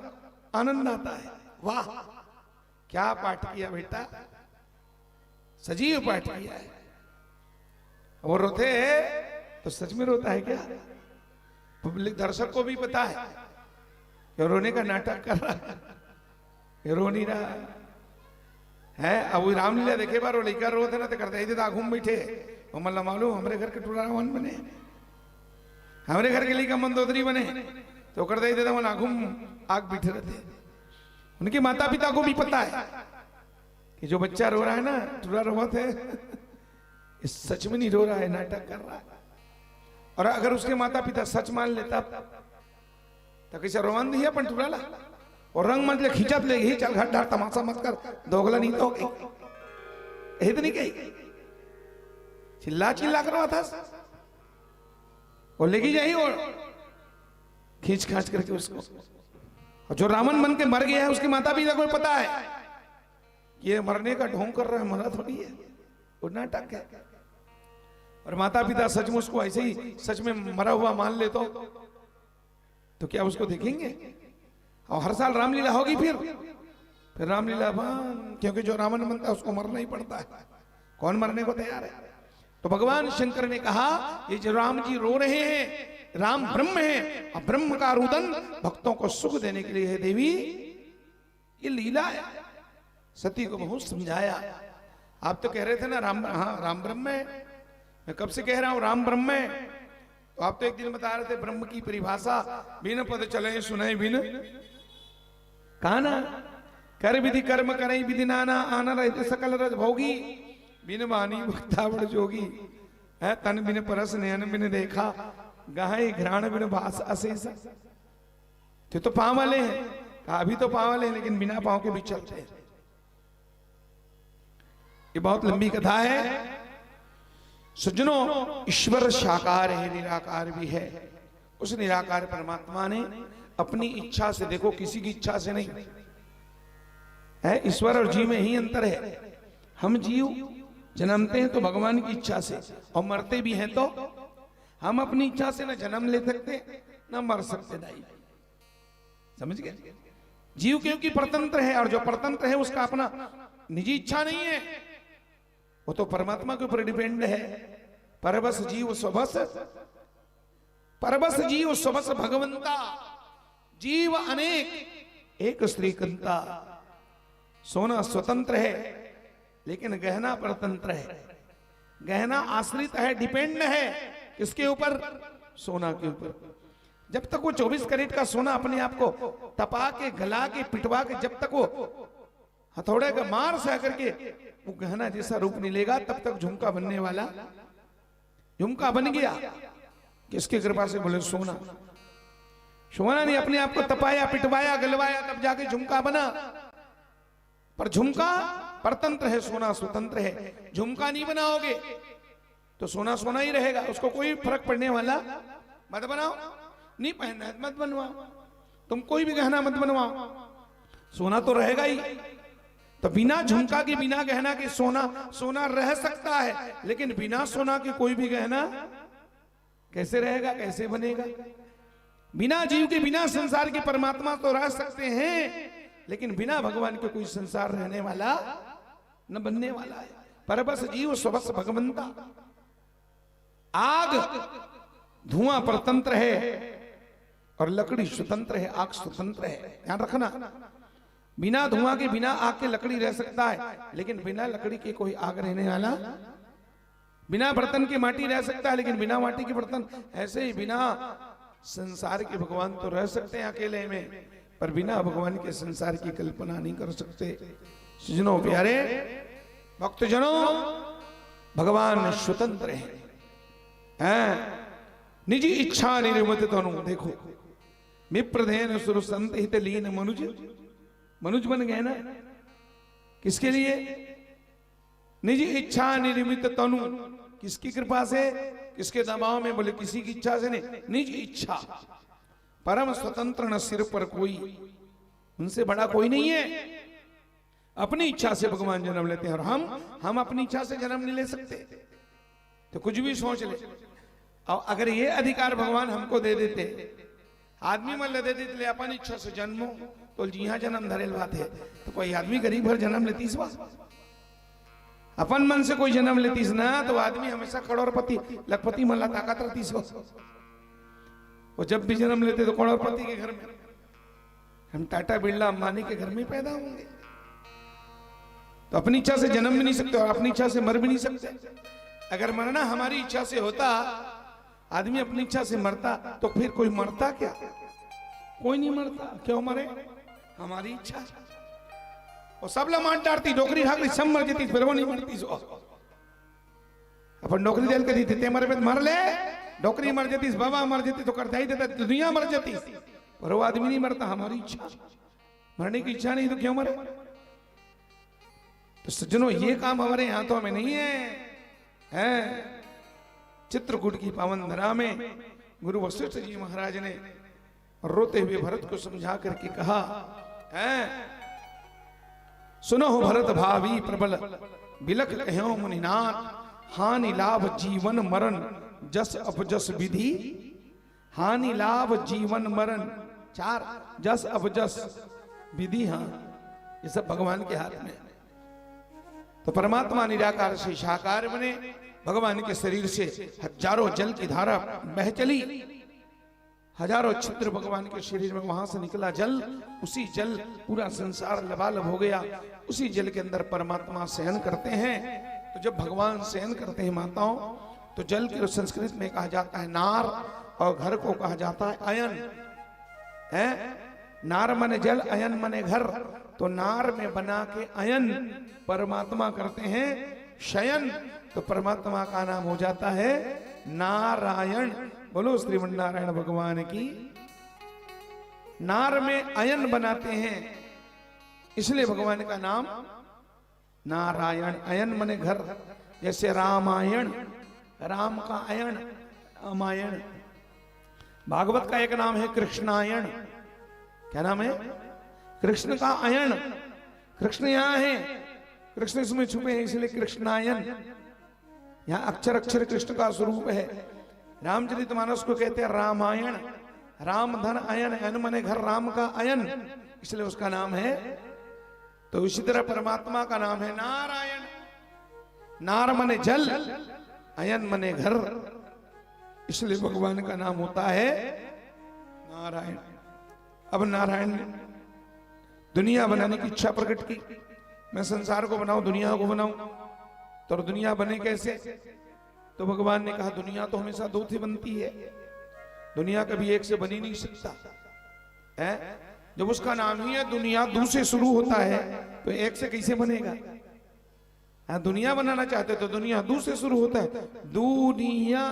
आनंद आता है। वाह, क्या पाठ किया बेटा, सजीव पाठ किया है। वो रोते है तो सच में रोता है क्या? पब्लिक दर्शक को भी पता है कि रोने का नाटक कर रहा है, ये रो नहीं रहा है। अब रामलीला देखे बार वो लेकर रोते ना तो करते थे घूम बैठे, मतलब मालूम हमारे घर के टूरा रावण बने, हमारे घर के लिए का मंदोदरी बने, तो करते थे वहां घूम आग बैठे रहते। उनके माता पिता को भी पता है कि जो बच्चा रो रहा है ना, टूरा रोवत है, इस सच में नहीं रो रहा है, नाटक कर रहा है। और अगर उसके माता पिता सच मान लेता तो कैसे रोमान दिया पण टूराला और रंग मतलब खींचत ले ही, चल घाट तमाशा मत कर, दोगला नहीं तो यही तो नहीं कही, चिल्ला चिल्ला करवा था और लेगी जाही और खींच खांच करके उसको। और जो रावण बन के मर गया है उसके माता पिता को पता है ये मरने का ढोंग कर रहा है, मरा थोड़ी है, वो नाटक है। और माता पिता सचमुच को ऐसे ही सच में मरा हुआ मान ले तो क्या उसको देखेंगे? और हर साल रामलीला होगी, फिर रामलीला बंद, क्योंकि जो रावण बनता है उसको मरना ही पड़ता है। कौन मरने को तैयार है? तो भगवान शंकर ने कहा ये जो राम जी रो रहे हैं राम ब्रह्म है और ब्रह्म का रुदन भक्तों को सुख देने के लिए है देवी, ये लीला है। सती को बहुत समझाया। आप तो कह रहे थे ना राम, हाँ राम ब्रह्म है, मैं कब से कह रहा हूं राम ब्रह्म है। तो आप तो एक दिन बता रहे थे ब्रह्म की परिभाषा, बिन पद चले सुने बिन कहा ना, कर विधि कर्म करे विधि नाना, आना रहते सकल रज भोगी, बिन मानी भक्ता बड़ जोगी है, तन बिन परस नयन बिन देखा, गाय घ्राण बिन भास अशेष। तो पांव वाले हैं, कहा अभी तो पांव वाले हैं लेकिन बिना पांव के भी चलते हैं। ये बहुत लंबी कथा है सज्जनों। ईश्वर साकार है, निराकार भी है। उस निराकार परमात्मा ने अपनी इच्छा से, देखो किसी की इच्छा से नहीं है, ईश्वर और जीव में ही अंतर है। हम जीव जन्मते हैं तो भगवान की इच्छा से, और मरते भी हैं तो हम अपनी इच्छा से न जन्म ले सकते न मर सकते। दाई समझ गए? जीव क्योंकि परतंत्र है, और जो परतंत्र है उसका अपना निजी इच्छा नहीं है, वो तो परमात्मा के ऊपर डिपेंड है। परबस जीव स्वबस, परबस जीव स्वबस भगवंता, जीव अनेक एक स्त्री कंता। सोना स्वतंत्र है लेकिन गहना परतंत्र है। गहना आश्रित है, डिपेंड है किसके ऊपर? सोना के ऊपर। जब तक वो 24 कैरेट का सोना अपने आप को तपा के, गला के, पिटवा के, जब तक वो हथौड़े का मार से करके वो गहना जैसा रूप नहीं लेगा, तब तक झुमका बनने वाला। झुमका बन गया किसकी कृपा से? बोले सोना। सोना ने अपने आप को तपाया, पिटवाया, गलवाया, तब जाके झुमका बना। पर झुमका परतंत्र है, सोना स्वतंत्र है। झुमका नहीं बनाओगे तो सोना सोना ही रहेगा, उसको कोई फर्क पड़ने वाला। मत बनाओ, नहीं पहनना है मत बनवाओ, तुम कोई भी गहना मत बनवाओ, सोना तो रहेगा ही। तो बिना झुमका के, बिना गहना के सोना सोना रह सकता है, लेकिन बिना सोना के कोई भी गहना कैसे रहेगा, कैसे बनेगा? बिना जीव के, बिना संसार के परमात्मा तो रह सकते हैं, लेकिन बिना भगवान के कोई संसार रहने वाला न बनने वाला है। परबस जीव स्वबस भगवंता। आग धुआं परतंत्र है और लकड़ी स्वतंत्र है, आग स्वतंत्र है। ध्यान रखना, बिना धुआं के, बिना आग के लकड़ी रह सकता है, लेकिन बिना लकड़ी के कोई आग रहने वाला। बिना बर्तन के माटी रह सकता है, लेकिन बिना माटी के बर्तन। ऐसे ही बिना संसार के भगवान तो रह सकते हैं अकेले में, पर बिना भगवान के संसार की कल्पना नहीं कर सकते। सज्जनों प्यारे भक्तजनों, भगवान स्वतंत्र हैं, निजी इच्छा निर्मित तनु। देखो विप्रधेन सुर संत हित लीन मनुज, मनुज बन गए ना किसके लिए? निजी इच्छा निर्मित तनु। किसकी कृपा से, किसके दबाव में? बोले किसी की इच्छा से नहीं, निज इच्छा। परम स्वतंत्र न सिर पर कोई, उनसे बड़ा कोई नहीं है। अपनी इच्छा से भगवान जन्म लेते हैं, और हम अपनी इच्छा से जन्म नहीं ले सकते। तो कुछ भी सोच ले, और अगर ये अधिकार भगवान हमको दे देते, आदमी मन ले दे देते, ले अपन इच्छा से जन्मो, तो जी हाँ जन्म धरेल बात है। तो कोई आदमी गरीब भर जन्म लेतीस बा, अपन मन से कोई जन्म लेतीस ना, तो आदमी हमेशा करोड़पति लखपति मन ला ताकत रहतीस बा। वो जब भी जन्म लेते तो करोड़पति के घर में, हम टाटा बिरला अंबानी के घर में पैदा होंगे। तो अपनी इच्छा से जन्म भी नहीं सकते और अपनी इच्छा से मर भी नहीं सकते। अगर मरना हमारी इच्छा से होता, आदमी अपनी इच्छा से मरता, तो फिर कोई मरता क्या? कोई नहीं मरता। क्यों मरे? हमारी इच्छा। और सब ला मार डालती, नौकरी भाग सब मर जाती, फिर वो नहीं मरती। अपन नौकरी दिल कर दी, मर पे मर ले, नौकरी मर जाती, बाबा मर जाती तो करता ही देता, दुनिया मर जाती, पर वो आदमी नहीं मरता। हमारी इच्छा, मरने की इच्छा नहीं तो क्यों मरे? तो सज्जनों ये काम हमारे हाथों में नहीं है। चित्रकूट की पावन धरा में गुरु वशिष्ठ जी महाराज ने रोते हुए भरत को समझा करके कहा, सुनो भरत भावी प्रबल बिलख कहो मुनिनाथ, हानि लाभ जीवन मरण जस अपजस विधि। हानि लाभ जीवन मरण, 4 जस अपजस विधि। हाँ, ये सब भगवान के हाथ में। तो परमात्मा निराकार से साकार बने, भगवान के शरीर से हजारों जल की धारा बह चली, हजारों छिद्र भगवान के शरीर में, वहां से निकला जल, उसी जल पूरा संसार लबालब हो गया। उसी जल के अंदर परमात्मा शयन करते हैं। तो जब भगवान शयन करते हैं माताओं, तो जल के संस्कृत में कहा जाता है नार, और घर को कहा जाता है अयन। है नार मने जल, अयन मने घर। तो नार में बना के अयन परमात्मा करते हैं शयन, तो परमात्मा का नाम हो जाता है नारायण। बोलो श्रीमन नारायण भगवान की। नार में अयन बनाते हैं, इसलिए भगवान का नाम नारायण। अयन मने घर, जैसे रामायण, राम का अयन रामायण। भागवत का एक नाम है कृष्णायण। क्या नाम है? कृष्ण का अयन। कृष्ण यहां है, कृष्ण इसमें छुपे हैं, इसलिए कृष्णायन। यहां अक्षर अक्षर कृष्ण का स्वरूप है। रामचरितमानस को कहते हैं रामायण। राम धन अयन, अयन मने घर, राम का अयन, इसलिए उसका नाम है। तो इसी तरह परमात्मा का नाम है नारायण। नार मने जल, अयन मने घर, इसलिए भगवान का नाम होता है नारायण। अब नारायण ने दुनिया बनाने की इच्छा प्रकट की, मैं संसार को बनाऊं, दुनिया को बनाऊं। तो दुनिया बने कैसे? तो भगवान ने कहा दुनिया तो हमेशा दो से बनती है, दुनिया कभी एक से बन ही नहीं सकता है। जब उसका नाम ही है दुनिया, दू से शुरू होता है, तो एक से कैसे बनेगा? दुनिया बनाना चाहते तो दुनिया दू से शुरू होता है। दुनिया,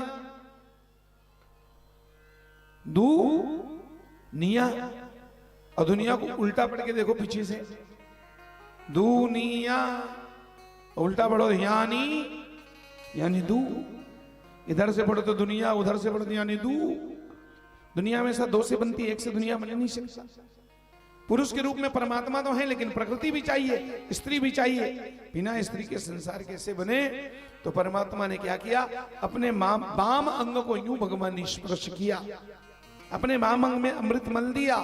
दू निया, और दुनिया को उल्टा पढ़ के देखो पीछे से, दुनिया उल्टा पढ़ो यानी दू। इधर से पढ़ो तो दुनिया, उधर से पढ़ो तो यानी दू। दुनिया में से दो से बनती, एक से दुनिया बन नहीं सकता। पुरुष के रूप में परमात्मा तो है, लेकिन प्रकृति भी चाहिए, स्त्री भी चाहिए। बिना स्त्री के संसार कैसे बने? तो परमात्मा ने क्या किया? अपने वाम अंग को यूं भगवान ने स्पर्श किया, अपने वाम अंग में अमृत मल दिया।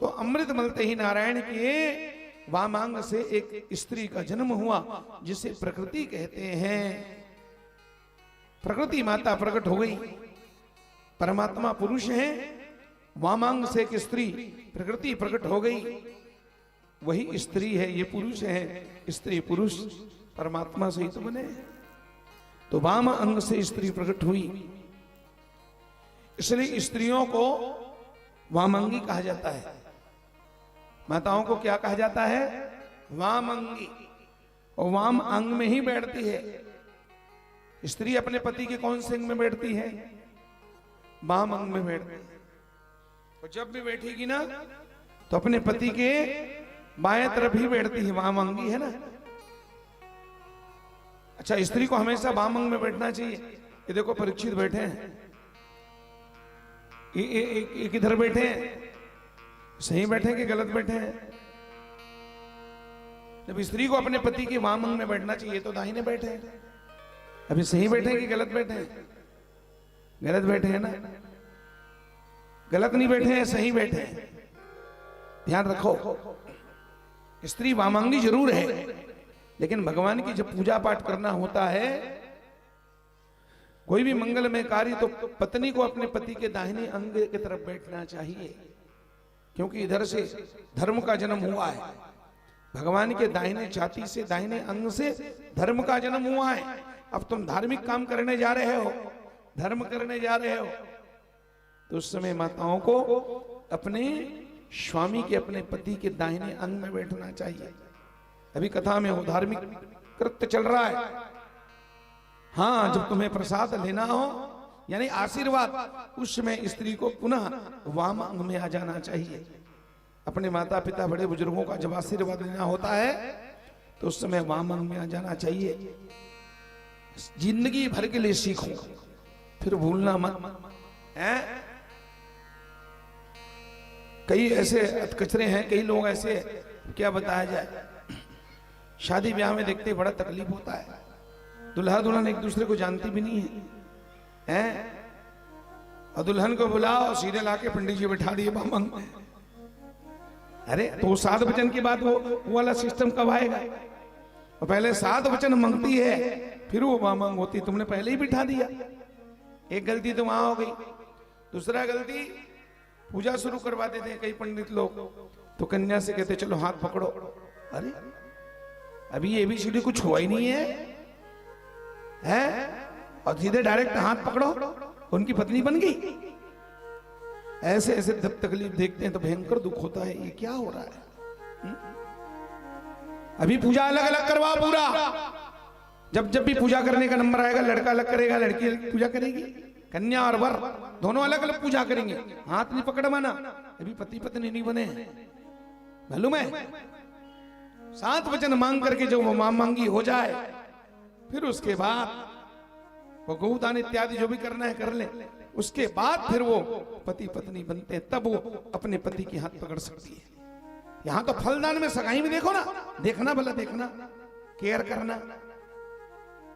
तो अमृत मलते ही नारायण के वामांग से एक स्त्री का जन्म हुआ, जिसे प्रकृति कहते हैं। प्रकृति माता प्रकट हो गई। परमात्मा पुरुष है, वामांग से एक स्त्री प्रकृति प्रकट हो गई। वही स्त्री है, ये पुरुष है। स्त्री पुरुष परमात्मा से ही तो बने। तो वाम अंग से स्त्री प्रकट हुई, इसलिए स्त्रियों को वामांगी कहा जाता है। माताओं को क्या कहा जाता है? वामांगी। और वाम अंग में ही बैठती है। स्त्री अपने पति के कौन से अंग में बैठती है? वाम अंग में बैठती है। और जब भी बैठेगी ना, तो अपने पति के बाएं तरफ ही बैठती है, वामांगी है ना। अच्छा, स्त्री को हमेशा वाम अंग में बैठना चाहिए। ये देखो परीक्षित बैठे हैं, एक इधर बैठे हैं, सही बैठे कि गलत बैठे हैं? जब स्त्री को अपने पति के वाम अंग में बैठना चाहिए तो दाहिने बैठे हैं। अभी सही बैठे कि गलत बैठे हैं? गलत बैठे हैं ना। गलत नहीं बैठे हैं, सही बैठे हैं। ध्यान रखो, स्त्री वामांगी जरूर है, लेकिन भगवान की जब पूजा पाठ करना होता है, कोई भी मंगलमय कार्य, तो पत्नी को अपने पति के दाहिने अंग की तरफ बैठना चाहिए, क्योंकि इधर से धर्म का जन्म हुआ है। भगवान के दाहिने छाती से, दाहिने अंग से धर्म का जन्म हुआ है। अब तुम धार्मिक काम करने जा रहे हो, धर्म करने जा रहे हो, तो उस समय माताओं को अपने स्वामी के, अपने पति के दाहिने अंग में बैठना चाहिए। अभी कथा में हो, धार्मिक कृत्य चल रहा है। हाँ, जब तुम्हें प्रसाद लेना हो यानी आशीर्वाद, उस समय स्त्री को पुनः वाम अंग में आ जाना चाहिए। अपने माता पिता बड़े बुजुर्गों का जब आशीर्वाद लेना होता है, तो उस समय वाम अंग में आ जाना चाहिए। जिंदगी भर के लिए सीखो, फिर भूलना मत। है कई ऐसे कचरे हैं, कई लोग ऐसे, क्या बताया जाए, शादी ब्याह में देखते बड़ा तकलीफ होता है। दुल्हा दुल्हन एक दूसरे को जानती भी नहीं है, और दुल्हन को बुलाओ, सीधे लाके पंडित जी बैठा दिए बामंग। अरे तो 7 वचन के बाद वो वाला सिस्टम कब आएगा? और पहले 7 वचन मांगती है, फिर वो बामंग होती। तुमने पहले ही बिठा दिया। एक गलती तो वहां हो गई। दूसरा गलती, पूजा शुरू करवा देते हैं कई पंडित लोग, तो कन्या से कहते चलो हाथ पकड़ो। अरे अभी ABCD कुछ हुआ ही नहीं है? और सीधे डायरेक्ट हाथ पकड़ो, उनकी पत्नी बन गई। ऐसे ऐसे जब तकलीफ देखते हैं तो भयंकर दुख होता है, ये क्या हो रहा है? अभी पूजा अलग अलग करवाओ पूरा। जब भी पूजा करने का नंबर आएगा, लड़का अलग करेगा, लड़की अलग पूजा करेगी, कन्या और वर दोनों अलग अलग पूजा करेंगे। हाथ नहीं पकड़वाना, अभी पति पत्नी नहीं बने, मालूम है? 7 वचन मांग करके जो वो मांगी हो जाए, फिर उसके बाद वो गोदान इत्यादि जो भी करना है कर ले, उसके बाद फिर वो पति पत्नी बनते हैं, तब वो अपने पति की हाथ पकड़ सकती है। यहां तो फलदान में सगाई में देखो ना, देखना भला, देखना, केयर करना।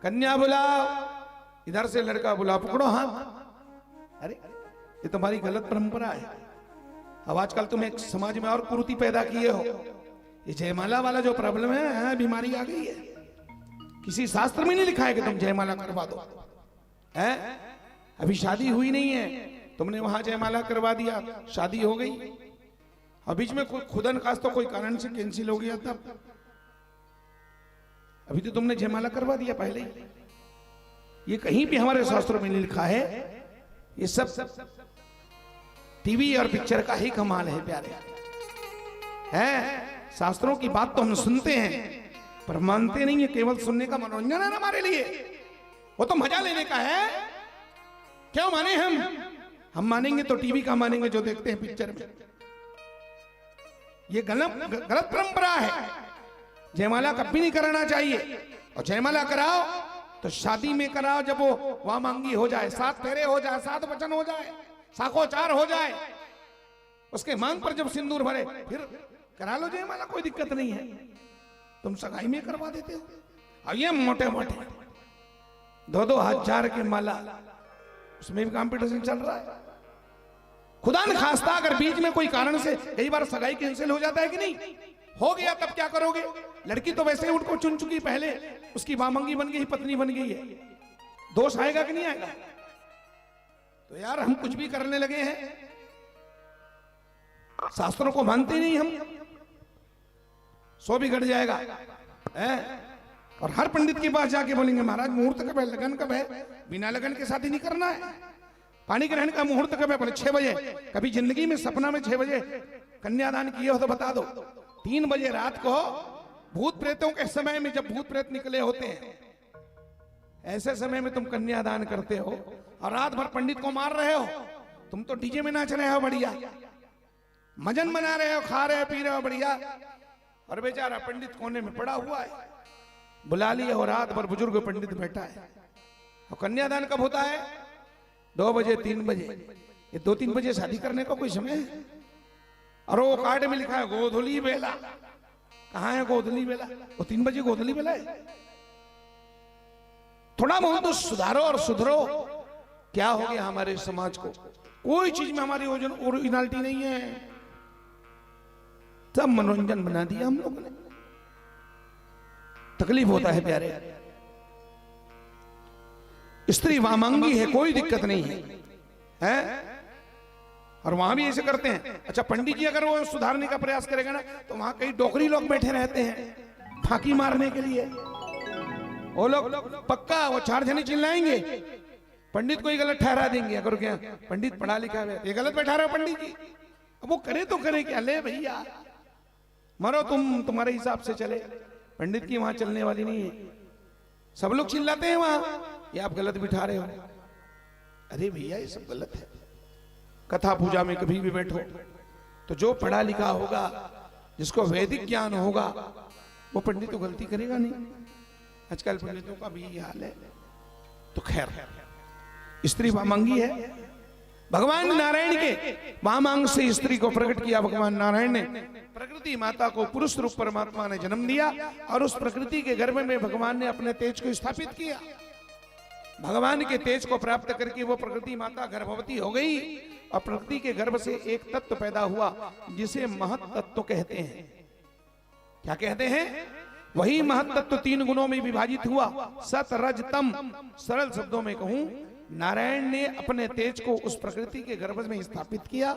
कन्या बुलाओ, इधर से लड़का बुलाओ, पकड़ो हाथ। अरे ये तुम्हारी गलत परंपरा है। अब आजकल तुम एक समाज में और कुरीति पैदा किए हो। ये जयमाला वाला जो प्रॉब्लम है, बीमारी आ गई है। किसी शास्त्र में नहीं लिखा है कि तुम जयमाला करवा दो, है? अभी शादी हुई नहीं है, तुमने वहां जयमाला करवा दिया, शादी हो गई, और बीच में कोई खुदन खास तो कोई कारण से कैंसिल हो गया, तब अभी तो तुमने जयमाला करवा दिया पहले ही। ये कहीं भी हमारे शास्त्रों में नहीं लिखा है। ये सब टीवी और पिक्चर का ही कमाल है प्यारे, है? शास्त्रों की बात तो हम सुनते हैं पर मानते नहीं है। केवल सुनने का मनोरंजन है हमारे लिए, वो तो मजा लेने का है। क्यों माने हम मानेंगे तो टीवी का मानेंगे जो देखते हैं पिक्चर में। ये गलत परंपरा है। जयमाला कभी नहीं कराना चाहिए, और जयमाला कराओ तो शादी में कराओ जब वो वामांगी हो जाए, 7 फेरे हो जाए, 7 वचन हो जाए, साखोचार हो जाए, उसके मांग पर जब सिंदूर भरे फिर करा लो जयमाला, कोई दिक्कत नहीं है। तुम सगाई में करवा देते हो। और ये मोटे मोटे 2-2 हजार के माला, उसमें भी कंपटीशन चल रहा है। खुदा न खास्ता अगर बीच में कोई कारण से कई बार सगाई कैंसिल हो जाता है कि नहीं हो गया, तब क्या करोगे? लड़की तो वैसे ही उनको चुन चुकी, पहले उसकी वामंगी बन गई, पत्नी बन गई है, दोष आएगा कि नहीं आएगा? तो यार हम कुछ भी करने लगे हैं, शास्त्रों को मानते नहीं हम, सो बिगड़ जाएगा है? और हर पंडित के पास जाके बोलेंगे महाराज मुहूर्त कब है, लगन कब है? बिना लगन के शादी नहीं करना है। पानी ग्रहण का मुहूर्त कब है? बोले 6 बजे। कभी जिंदगी में सपना में 6 बजे कन्यादान किए हो तो बता दो। 3 बजे रात को भूत प्रेतों के समय में, जब भूत प्रेत निकले होते हैं, ऐसे समय में तुम कन्यादान करते हो और रात भर पंडित को मार रहे हो। तुम तो डीजे में नाच रहे हो बढ़िया, मजन मना रहे हो, खा रहे हो, पी रहे हो बढ़िया, और बेचारा पंडित कोने में पड़ा हुआ है। बुला लिया और रात भर बुजुर्ग पंडित बैठा है। और कन्यादान कब होता है? 2 बजे 3 बजे। ये 2-3 बजे शादी करने का कोई समय है? और वो कार्ड में लिखा है गोधुली बेला। कहाँ है गोधुली बेला? वो 3 बजे गोधुली बेला है। थोड़ा बहुत तो सुधारो और सुधरो। क्या हो गया हमारे समाज को? कोई चीज में हमारी ओरिजिनलिटी नहीं है, सब मनोरंजन बना दिया हम लोगों ने। तकलीफ होता है प्यारे। स्त्री वामांगी है, कोई दिक्कत नहीं है, और वहां भी ऐसे करते हैं। अच्छा पंडित जी अगर वो सुधारने का प्रयास करेगा ना, तो वहां कई डोकरी लोग बैठे रहते हैं फांकी मारने के लिए। वो लोग पक्का वो 4 जने चिल्लाएंगे, पंडित को ही गलत ठहरा देंगे। अगर क्या पंडित पढ़ा लिखा है, ये गलत बैठा रहे हो पंडित जी। अब वो करे तो करे क्या? ले भैया मरो तुम, तुम्हारे हिसाब से चले। पंडित की वहां चलने वाली नहीं है। सब लोग चिल्लाते हैं वहां, ये आप गलत बिठा रहे हो। अरे भैया ये सब गलत है। कथा पूजा में कभी भी बैठो तो जो पढ़ा लिखा होगा, जिसको वैदिक ज्ञान होगा, वो पंडित तो गलती करेगा नहीं। आजकल पंडितों का भी यही हाल है। तो खैर स्त्री वामांगी है। भगवान नारायण के वामांग से स्त्री को प्रकट किया। भगवान नारायण ने प्रकृति माता को पुरुष रूप परमात्मा ने जन्म दिया, और उस प्रकृति के गर्भ में भगवान ने अपने तेज को स्थापित किया। भगवान के तेज को प्राप्त करके वो प्रकृति माता गर्भवती हो गई, और प्रकृति के गर्भ से एक तत्व पैदा हुआ जिसे महत तत्व कहते हैं। क्या कहते हैं? वही महत तत्व 3 गुणों में विभाजित हुआ, सत रज तम। सरल शब्दों में कहूं नारायण ने अपने तेज को उस प्रकृति के गर्भ में स्थापित किया।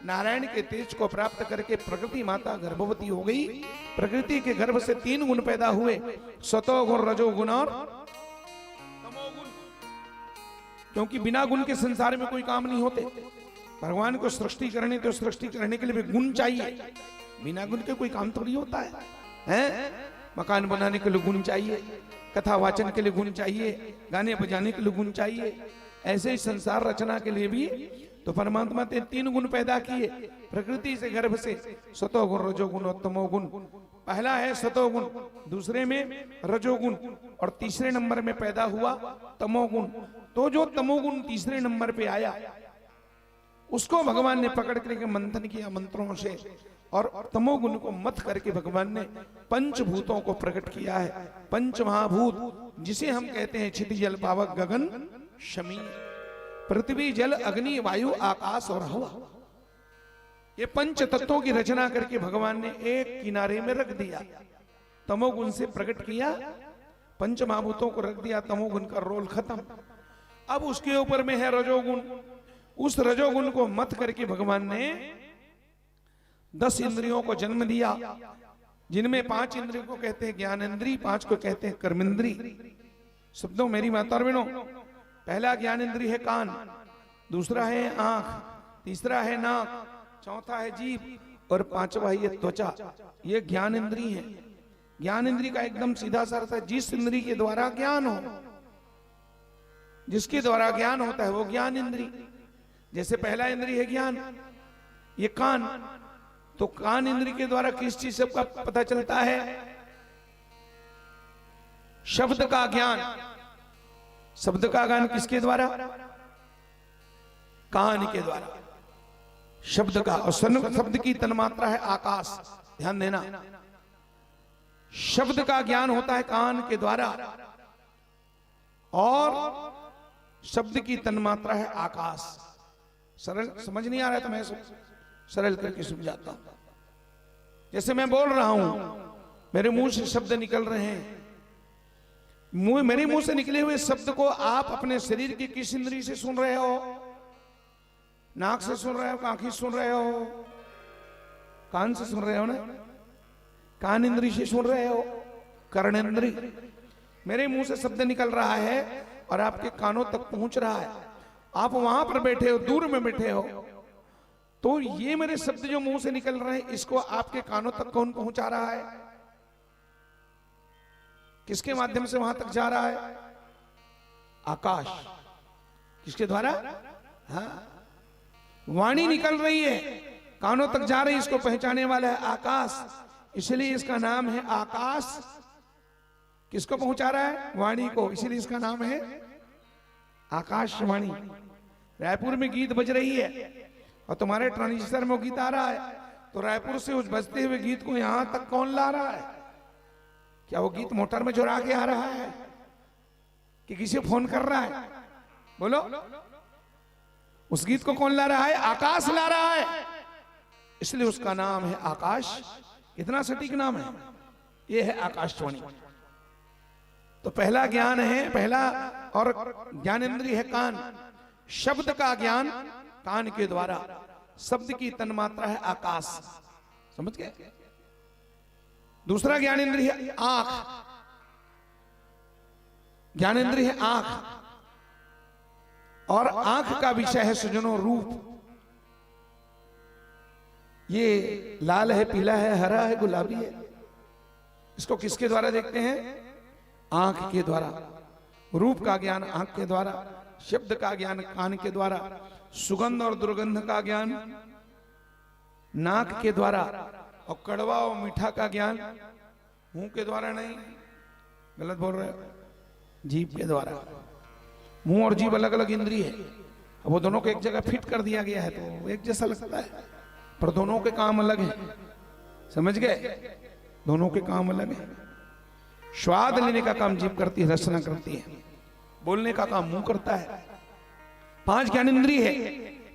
नारायण के तेज को प्राप्त करके प्रकृति माता गर्भवती हो गई। प्रकृति के गर्भ से 3 गुण पैदा हुए, सतोगुण, रजोगुण और तमोगुण। क्योंकि बिना गुण के संसार में कोई काम नहीं होते। भगवान को सृष्टि करने तो सृष्टि करने के लिए भी गुण चाहिए, बिना गुण के कोई काम तो नहीं होता है? मकान बनाने के लिए गुण चाहिए, कथा वाचन के लिए गुण चाहिए, गाने बजाने के लिए गुण चाहिए। ऐसे ही संसार रचना के लिए भी तो परमात्मा ने 3 गुण पैदा किए प्रकृति से, गर्भ से, सतोगुण, रजोगुण और तमोगुण। पहला है सतोगुण, दूसरे में रजोगुण और तीसरे नंबर में पैदा हुआ तमोगुण। तो जो तमोगुण तीसरे नंबर पे आया उसको भगवान ने पकड़ करके मंथन किया मंत्रों से, और तमोगुण को मत करके भगवान ने पंचभूतों को प्रकट किया है। पंच महाभूत जिसे हम कहते हैं क्षिति, जल, पावक, गगन, शमी, पृथ्वी, जल, अग्नि, वायु, आकाश और हवा। ये पंच तत्वों की रचना करके भगवान ने एक किनारे में रख दिया। तमोगुण से प्रकट किया, पंच महाभूतों को रख दिया, तमोगुण का रोल खत्म। अब उसके ऊपर में है रजोगुण। उस रजोगुण को मत करके भगवान ने 10 इंद्रियों को जन्म दिया, जिनमें 5 इंद्रियों को कहते हैं ज्ञानेंद्री, 5 को कहते हैं कर्मेंद्री। शब्दों मेरी माता और बहनों, पहला ज्ञानेंद्री है कान, दूसरा है आंख, तीसरा है नाक, चौथा है जीभ और 5वां है त्वचा। ये ज्ञानेंद्री है। ज्ञानेंद्री का एकदम सीधा सा अर्थ है जिस इंद्री के द्वारा ज्ञान हो, जिसके द्वारा ज्ञान होता है वो ज्ञान इंद्री। जैसे पहला इंद्री है ज्ञान, ये कान, तो कान इंद्री के द्वारा किस चीज का पता चलता है? शब्द का ज्ञान। शब्द का ज्ञान किसके द्वारा? कान के द्वारा, शब्द का। और शब्द की तन्मात्रा है आकाश, ध्यान देना। शब्द का ज्ञान होता है कान के द्वारा और शब्द की तन्मात्रा है आकाश। सरल समझ नहीं आ रहा है तो मैं सरल करके समझाता हूं। जैसे मैं बोल रहा हूं, मेरे मुंह से शब्द निकल रहे हैं, मेरे मुंह से निकले हुए शब्द को आप अपने शरीर की किस इंद्री से सुन रहे हो? नाक से सुन रहे हो, आंखी से सुन रहे हो, कान से सुन रहे हो ना? कान इंद्री से सुन रहे हो, कर्णेंद्री। मेरे मुंह से शब्द निकल रहा है और आपके कानों तक पहुंच रहा है। आप वहां पर बैठे हो, दूर में बैठे हो, तो ये मेरे शब्द जो मुंह से निकल रहे हैं, इसको आपके कानों तक कौन पहुंचा रहा है? किसके माध्यम से वहां तक जा रहा है? आकाश। किसके द्वारा? हाँ, वाणी निकल रही है, कानों तक जा रही है, इसको पहचाने वाला है आकाश। इसलिए इसका नाम है आकाश। किसको पहुंचा रहा है? वाणी को, इसीलिए इसका नाम है आकाशवाणी। रायपुर में गीत बज रही है और तुम्हारे ट्रांजिस्टर में गीत आ रहा है, तो रायपुर से उस बजते हुए गीत को यहां तक कौन ला रहा है? क्या वो गीत मोटर में चुरा के आ रहा है कि किसी फोन कर रहा है? बोलो, उस गीत को कौन ला रहा है? आकाश ला रहा है। इसलिए उसका नाम है आकाश। कितना सटीक नाम है, ये है आकाशवाणी। तो पहला ज्ञान है, पहला और ज्ञानेंद्रिय है कान। शब्द का ज्ञान कान के द्वारा, शब्द की तन्मात्रा है आकाश। समझ गए? दूसरा ज्ञानेंद्रिय है आंख। ज्ञानेंद्रिय है आंख, और आंख का विषय है सज्जनों रूप। ये लाल है, पीला है, हरा है, गुलाबी है। इसको किसके द्वारा देखते हैं? आंख के द्वारा। रूप का ज्ञान आंख के द्वारा, शब्द का ज्ञान कान के द्वारा, सुगंध और दुर्गंध का ज्ञान नाक के द्वारा, और कड़वा और मीठा का ज्ञान मुंह के द्वारा नहीं, गलत बोल रहे हो, जीभ के द्वारा। मुंह और जीभ अलग अलग इंद्रिय है। अब वो दोनों को एक जगह फिट कर दिया गया है तो एक जैसा लगता है, पर दोनों के काम अलग हैं। समझ गए? दोनों के काम अलग हैं। स्वाद लेने का काम जीभ करती है, रसना करती है। बोलने का काम मुंह करता है। 5 ज्ञानेंद्रिय है।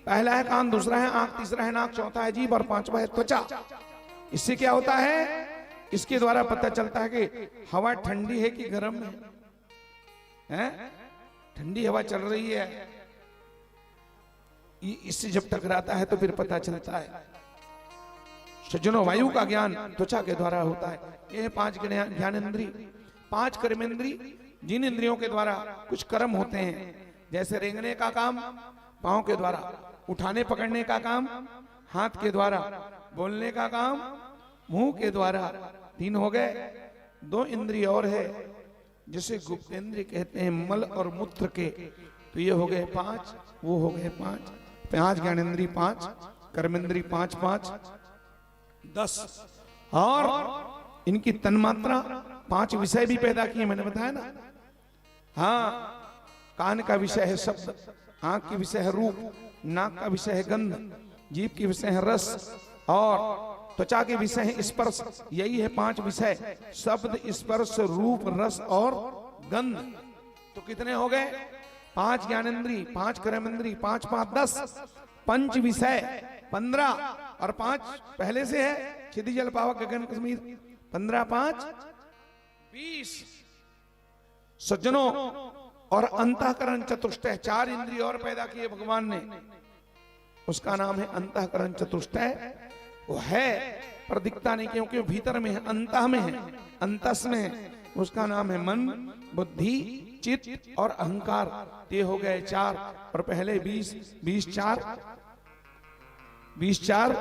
पहला है कान, दूसरा है आंख, तीसरा है नाक, चौथा है जीभ और 5वां है त्वचा। इससे क्या होता है? इसके द्वारा पता चलता है कि हवा ठंडी है कि गर्म है। ठंडी हवा चल रही है, इससे जब टकराता है तो फिर पता चलता है। सज्जनों, वायु का ज्ञान त्वचा के द्वारा होता है। ये 5 ज्ञानेंद्री, 5 कर्मेंद्री, जिन इंद्रियों के द्वारा कुछ कर्म होते हैं, जैसे रेंगने का काम पांव के द्वारा, उठाने पकड़ने का काम हाथ के द्वारा, बोलने का काम मुंह के द्वारा, 3 हो गए। 2 इंद्रिय और है जिसे गुप्तेंद्रिय कहते हैं, मल और मूत्र के, तो ये हो गए 5, वो हो गए 5 ज्ञानेंद्री, 5 कर्मेंद्री, 5 5 10, और इनकी तन्मात्रा 5 विषय भी पैदा किए, मैंने बताया ना। हाँ, कान का विषय है शब्द, आंख की विषय है रूप, नाक का विषय है गंध, जीभ की विषय है रस, और त्वचा के विषय है स्पर्श। यही है 5 विषय, शब्द, स्पर्श, रूप, रस और गंध। तो कितने हो गए? 5 ज्ञानेंद्री, 5 कर्मेंद्री, 5 5 10, 5 विषय 15, और 5 पहले से है, क्षिति जल पावक गगन कश्मीर, 15 5 20। सज्जनों, और अंतःकरण चतुष्टय, 4 इंद्रिय और पैदा किए भगवान ने, उसका नाम है अंतःकरण चतुष्टय। वो है पर दिखता नहीं, क्योंकि वो भीतर में है, अंतः में है, अंतस में है। उसका नाम है मन, बुद्धि, चित्त और अहंकार। ये हो गए 4, और पहले 20 20 4 20 4,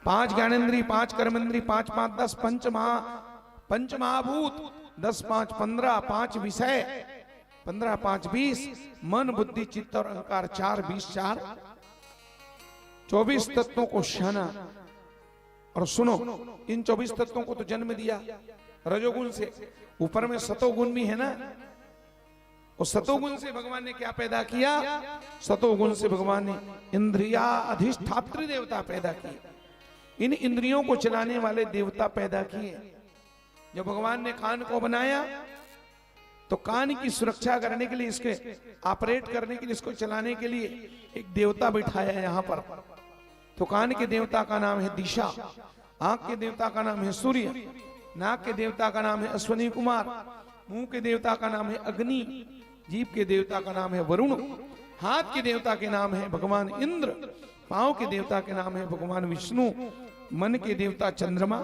5 ज्ञानेंद्री, 5 कर्मेंद्री, 5 5 10, पंच महाभूत, 10 5 15, 5 विषय 15 5 20, मन, बुद्धि, चित्त और अहंकार 4 20 4, 24 तत्वों को शाना। और सुनो, इन 24 तत्वों को तो जन्म दिया रजोगुण से, ऊपर में सतोगुण भी है ना। और सतोगुण से भगवान ने क्या पैदा किया? सतोगुण से भगवान ने इंद्रिया अधिष्ठात्री देवता पैदा किए, इन इंद्रियों को चलाने वाले देवता पैदा किए। जब भगवान ने कान को बनाया तो कान की सुरक्षा करने के लिए, इसके ऑपरेट करने के लिए, इसको चलाने के लिए एक देवता बिठाया यहां पर। तो कान के देवता का नाम है दिशा, आंख के देवता का नाम है सूर्य, नाक के देवता का नाम है अश्वनी कुमार, मुंह के देवता का नाम है अग्नि, जीभ के देवता का नाम है वरुण, हाथ के देवता के नाम है भगवान इंद्र, पांव के देवता के नाम है भगवान विष्णु, मन के देवता चंद्रमा,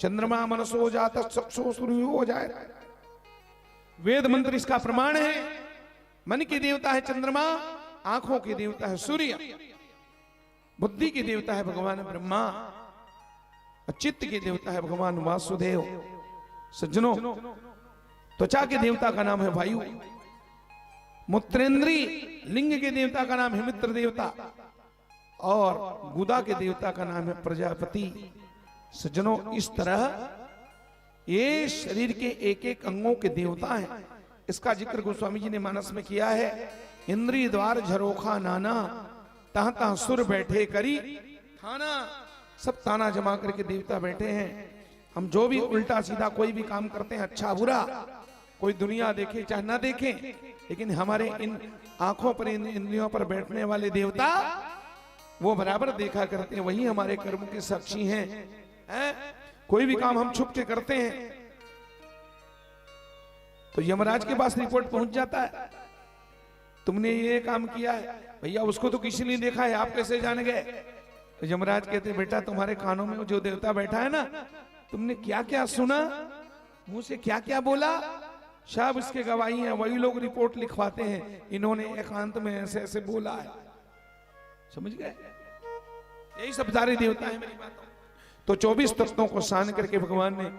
चंद्रमा मनसो जाता चक्षु सूर्य हो जाए। वेद मंत्र इसका प्रमाण है। मन के देवता है चंद्रमा, आंखों के देवता है सूर्य, बुद्धि के देवता है भगवान ब्रह्मा, चित्त के देवता है भगवान वासुदेव। सज्जनों, त्वचा के देवता का नाम है वायु, मूत्रेंद्री लिंग के देवता का नाम है मित्र देवता, और गुदा के देवता का नाम है प्रजापति। सज्जनों, इस तरह ये शरीर के एक एक अंगों के देवता हैं। इसका जिक्र गोस्वामी जी ने मानस में किया है। इंद्रिय द्वार झरोखा नाना, तहां तहां सुर बैठे करी थाना। सब ताना जमा करके देवता बैठे हैं। हम जो भी उल्टा सीधा कोई भी काम करते हैं, अच्छा बुरा, कोई दुनिया देखे चाहे ना देखे, लेकिन हमारे इन आंखों पर, इन इंद्रियों पर बैठने वाले देवता वो बराबर देखा करते हैं। वही हमारे कर्म के साक्षी हैं। कोई भी काम हम छुप के करते हैं तो यमराज के पास रिपोर्ट पहुंच जाता है, तुमने ये काम किया है। भैया उसको तो किसी ने देखा है, आप कैसे जान गए? तो यमराज कहते, बेटा तुम्हारे कानों में जो देवता बैठा है ना, तुमने क्या क्या सुना, मुंह से क्या क्या बोला, सब इसके गवाही हैं। वही लोग रिपोर्ट लिखवाते हैं, इन्होंने एकांत में ऐसे ऐसे बोला है। समझ गए? यही सब सारे देवता है मेरी बातों। तो 24 तत्वों को सान करके भगवान ने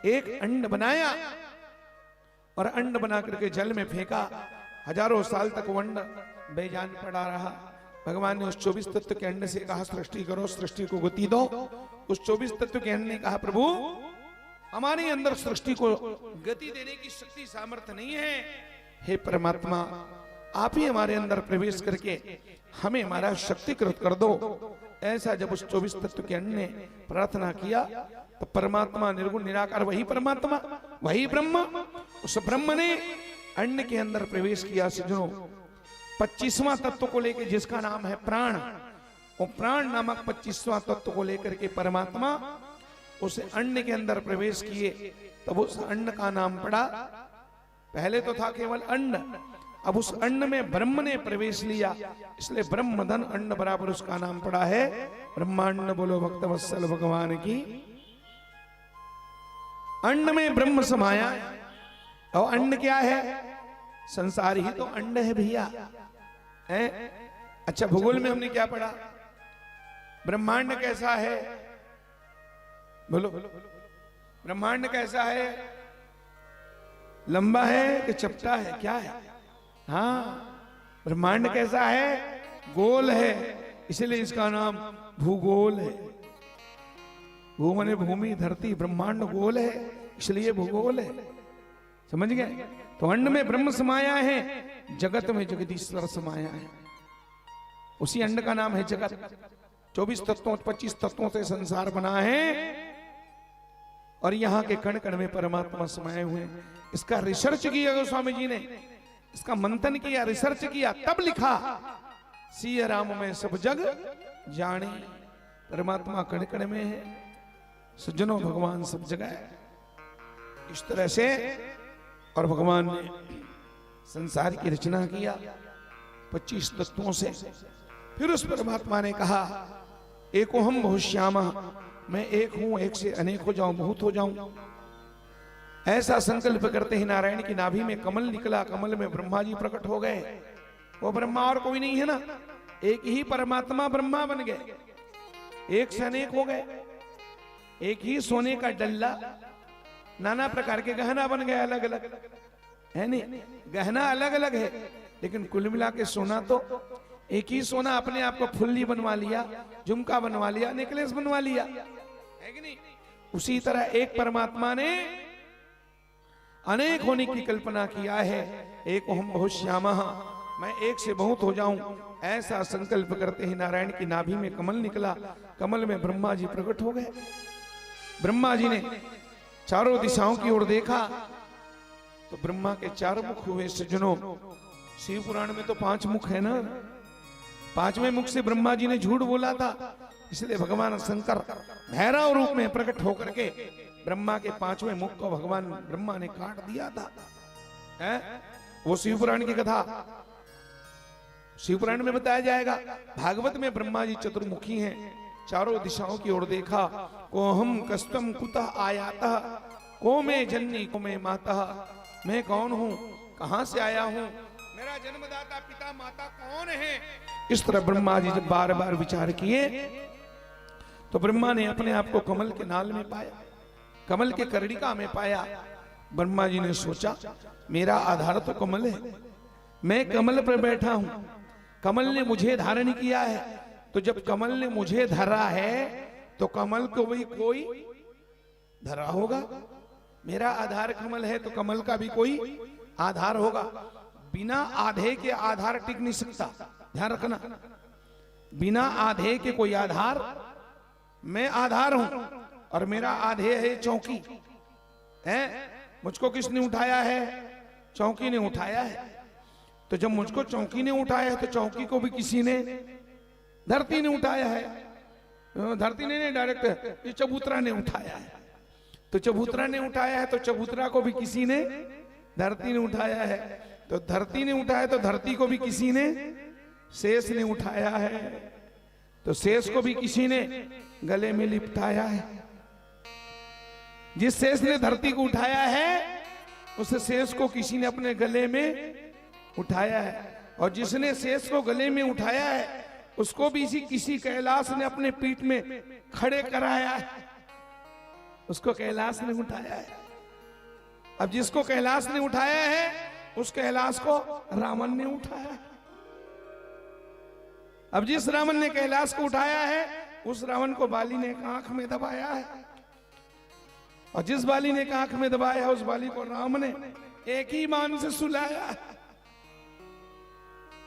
एक अंड बनाया, और अंड बना करके जल में फेंका। हजारों साल तक वो अंड बेजान पड़ा रहा। भगवान ने उस 24 तत्व के अंड से कहा, सृष्टि करो, सृष्टि को गति दो। उस 24 तत्व के अंड ने कहा, प्रभु हमारे अंदर सृष्टि को गति देने की शक्ति सामर्थ्य नहीं है। हे परमात्मा, आप ही हमारे अंदर प्रवेश करके हमें हमारा शक्तिकृत कर दो। ऐसा जब उस 24 तत्व के अंड ने प्रार्थना किया, तो परमात्मा निर्गुण निराकार, वही परमात्मा, वही ब्रह्म, उस ब्रह्म ने अंड के अंदर प्रवेश किया। सज्जनों, 25वां तत्व को लेकर, जिसका नाम है प्राण, वो प्राण नामक 25वां तत्व को लेकर के परमात्मा उस अंड के अंदर प्रवेश किए। तब उस अंड का नाम पड़ा, पहले तो था केवल अंड, अब उस अन्न में ब्रह्म ने प्रवेश लिया, इसलिए ब्रह्मधन अन्न बराबर उसका नाम पड़ा है ब्रह्मांड। बोलो भक्तवत्सल भगवान की। अन्न में ब्रह्म समाया है। और अन्न क्या है? संसार ही तो अन्न है भैया। अच्छा, भूगोल में हमने क्या पढ़ा? ब्रह्मांड कैसा है? बोलो, ब्रह्मांड कैसा है? लंबा है कि चपटा है? क्या है? हाँ, ब्रह्मांड कैसा है? गोल है, इसलिए इसका नाम भूगोल है। भू माने भूमि, धरती, ब्रह्मांड गोल है, इसलिए भूगोल है। समझ गए? तो अन्न में ब्रह्म समाया है, जगत में जगदीश्वर समाया है। उसी अन्न का नाम है जगत। 24 तत्वों 25 तत्वों से संसार बना है और यहाँ के कण कण में परमात्मा समाये हुए हैं। इसका रिसर्च किया गोस्वामी जी ने, इसका मंथन किया, रिसर्च किया, तब लिखा सिया राम में सब जग जाने। परमात्मा कण कण में है, सज्जनों भगवान सब जगह है। इस तरह से और भगवान ने संसार की रचना किया 25 तत्वों से। फिर उस परमात्मा ने कहा एको हम बहुश्यामा, मैं एक हूं, एक से अनेक हो जाऊं, बहुत हो जाऊं। ऐसा संकल्प करते ही नारायण की नाभि में कमल निकला, कमल में ब्रह्मा जी प्रकट हो गए। वो ब्रह्मा और कोई नहीं है ना, एक ही परमात्मा ब्रह्मा बन गए, एक से अनेक हो गए। एक ही सोने का डल्ला, नाना प्रकार के गहना बन गए, अलग अलग है नहीं, गहना अलग अलग है, लेकिन कुल मिला के सोना तो एक ही सोना। अपने आप को फुल्ली बनवा लिया, झुमका बनवा लिया, नेकलेस बनवा लिया, है कि नहीं? उसी तरह एक परमात्मा ने अनेक होने की कल्पना किया है। एक हम बहुत श्यामा, मैं एक से बहुत हो जाऊं, ऐसा संकल्प करते ही नारायण की नाभि में कमल निकला, कमल में ब्रह्मा जी प्रकट हो गए। ब्रह्मा जी ने चारों दिशाओं की ओर देखा तो ब्रह्मा के 4 मुख हुए। सज्जनों, शिव पुराण में तो 5 मुख है ना, 5वें मुख से ब्रह्मा जी ने झूठ बोला था, इसलिए भगवान शंकर भैरव रूप में प्रकट होकर के ब्रह्मा के 5वें मुख को भगवान ब्रह्मा ने काट दिया था। वो शिव पुराण की कथा शिव पुराण में बताया जाएगा। भागवत में ब्रह्मा जी चतुर्मुखी हैं। चारों दिशाओं की ओर देखा, को हम कस्तम कुतः आयाता, को मैं जन्नी को मैं माता, मैं कौन हूं, कहां से आया हूं, मेरा जन्मदाता पिता माता कौन है। इस तरह ब्रह्मा जी जब बार बार विचार किए तो ब्रह्मा ने अपने आप को कमल के नाल में पाया, कमल के कर्णिका में पाया। ब्रह्मा जी ने सोचा मेरा आधार तो कमल है, मैं कमल पर बैठा हूं, कमल ने मुझे धारण किया है, तो जब कमल ने मुझे धरा है तो कमल को भी कोई धरा होगा। मेरा आधार कमल है तो कमल का भी कोई आधार होगा। बिना आधे के आधार टिक नहीं सकता, ध्यान रखना। बिना आधे के कोई आधार, मैं आधार हूं और मेरा आधे है चौकी है। मुझको किसने उठाया है? चौकी ने उठाया है। तो जब मुझको चौकी ने उठाया है तो चौकी को भी किसी ने, धरती ने उठाया है। धरती ने नहीं, डायरेक्ट ये चबूतरा ने उठाया है। तो चबूतरा ने उठाया है तो चबूतरा को भी किसी ने, धरती ने उठाया है। तो धरती ने उठाया तो धरती को भी किसी ने, शेष ने उठाया है। तो शेष को भी किसी ने गले में लिपटाया है। जिस शेष ने धरती को उठाया है उस शेष को किसी ने अपने गले में उठाया है, और जिसने शेष को गले में उठाया है उसको भी इसी किसी कैलाश ने अपने पीठ में खड़े कराया है, उसको कैलाश ने उठाया है। अब जिसको कैलाश ने उठाया है उस कैलाश को रावण ने उठाया है। अब जिस रावण ने कैलाश को उठाया है उस रावण को बाली ने आंख में दबाया है, और जिस बाली ने आंख में दबाया है उस बाली को राम ने एक ही बाण से सुलाया है।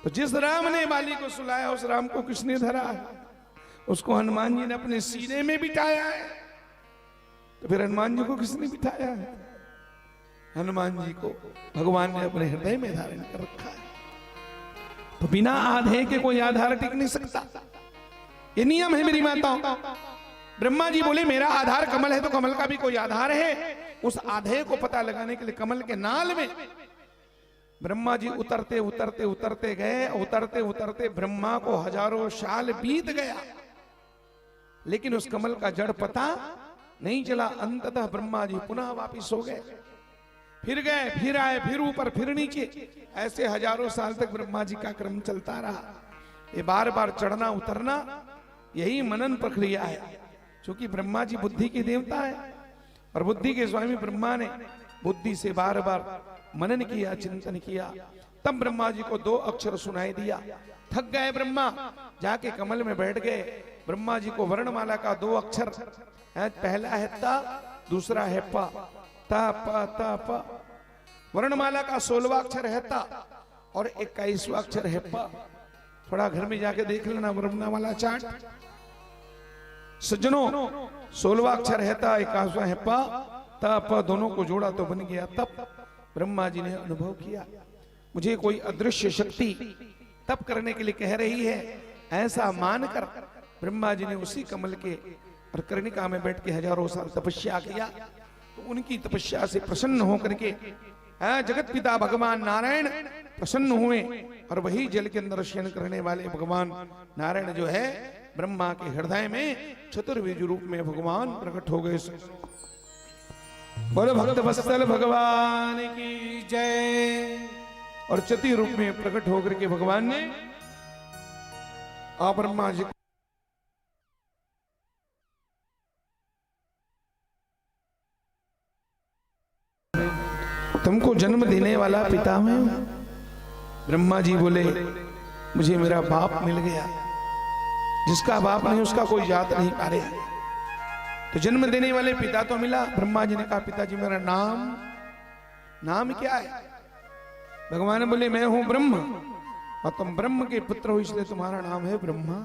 तो जिस राम ने बाली को सुलाया उस राम को किसने धरा है? उसको हनुमान जी ने अपने सीने में बिठाया है। तो फिर हनुमान जी को किसने बिठाया है? हनुमान जी को भगवान ने अपने हृदय में धारण कर रखा है। तो बिना आधे के कोई आधार टिक नहीं सकता, ये नियम है मेरी माताओं। ब्रह्मा जी बोले मेरा आधार कमल है तो कमल का भी कोई आधार है। उस आधे को पता लगाने के लिए कमल के नाल में ब्रह्मा जी उतरते उतरते उतरते गए, उतरते उतरते ब्रह्मा को हजारों साल बीत गया, लेकिन उस कमल का जड़ पता नहीं चला। अंततः ब्रह्मा जी पुनः वापिस हो गए, फिर गए, फिर आए, फिर ऊपर, फिर नीचे, ऐसे हजारों साल तक ब्रह्मा जी का क्रम चलता रहा। ये बार बार चढ़ना उतरना यही मनन प्रक्रिया है, क्योंकि ब्रह्मा जी बुद्धि के देवता है और बुद्धि के स्वामी ब्रह्मा ने बुद्धि से बार बार मनन किया, चिंतन किया। तब ब्रह्मा जी को 2 अक्षर सुनाई दिया। थक गए ब्रह्मा, जाके कमल में बैठ गए। ब्रह्मा जी को वर्णमाला का 2 अक्षर है, पहला है ता, दूसरा है पा। ता पा ता पा। वर्णमाला का 16वां अक्षर है ता और 21वां अक्षर है पा। थोड़ा घर में जाके देख लेना वर्णमाला चार्ट सज्जनों। 16वां अक्षर है ता, 21वां है पा। ता पा दोनों को जोड़ा तो बन गया तप। ब्रह्मा जी ने अनुभव किया, मुझे कोई अदृश्य शक्ति तप करने के लिए कह रही है। ऐसा मानकर ब्रह्मा जी ने उसी कमल के और कर्णिका में बैठ के हजारों साल तपस्या किया। तो उनकी तपस्या से प्रसन्न होकर के जगत पिता भगवान नारायण प्रसन्न हुए और वही जल के अंदर शयन करने वाले भगवान नारायण जो है ब्रह्मा के हृदय में चतुर्भुज रूप में भगवान प्रकट हो गए। बोलो भक्त वत्सल भगवान की जय। और चतुर रूप में प्रकट होकर के भगवान ने आप ब्रह्मा जी तुमको जन्म देने वाला पिता मैं हूं। ब्रह्मा जी बोले मुझे मेरा बाप मिल गया, जिसका बाप नहीं उसका कोई जात नहीं पारे। तो जन्म देने वाले पिता तो मिला। ब्रह्मा जी ने कहा पिताजी मेरा नाम क्या है? भगवान बोले मैं हूं ब्रह्म और तुम ब्रह्म के पुत्र हो, इसलिए तुम्हारा नाम है ब्रह्मा।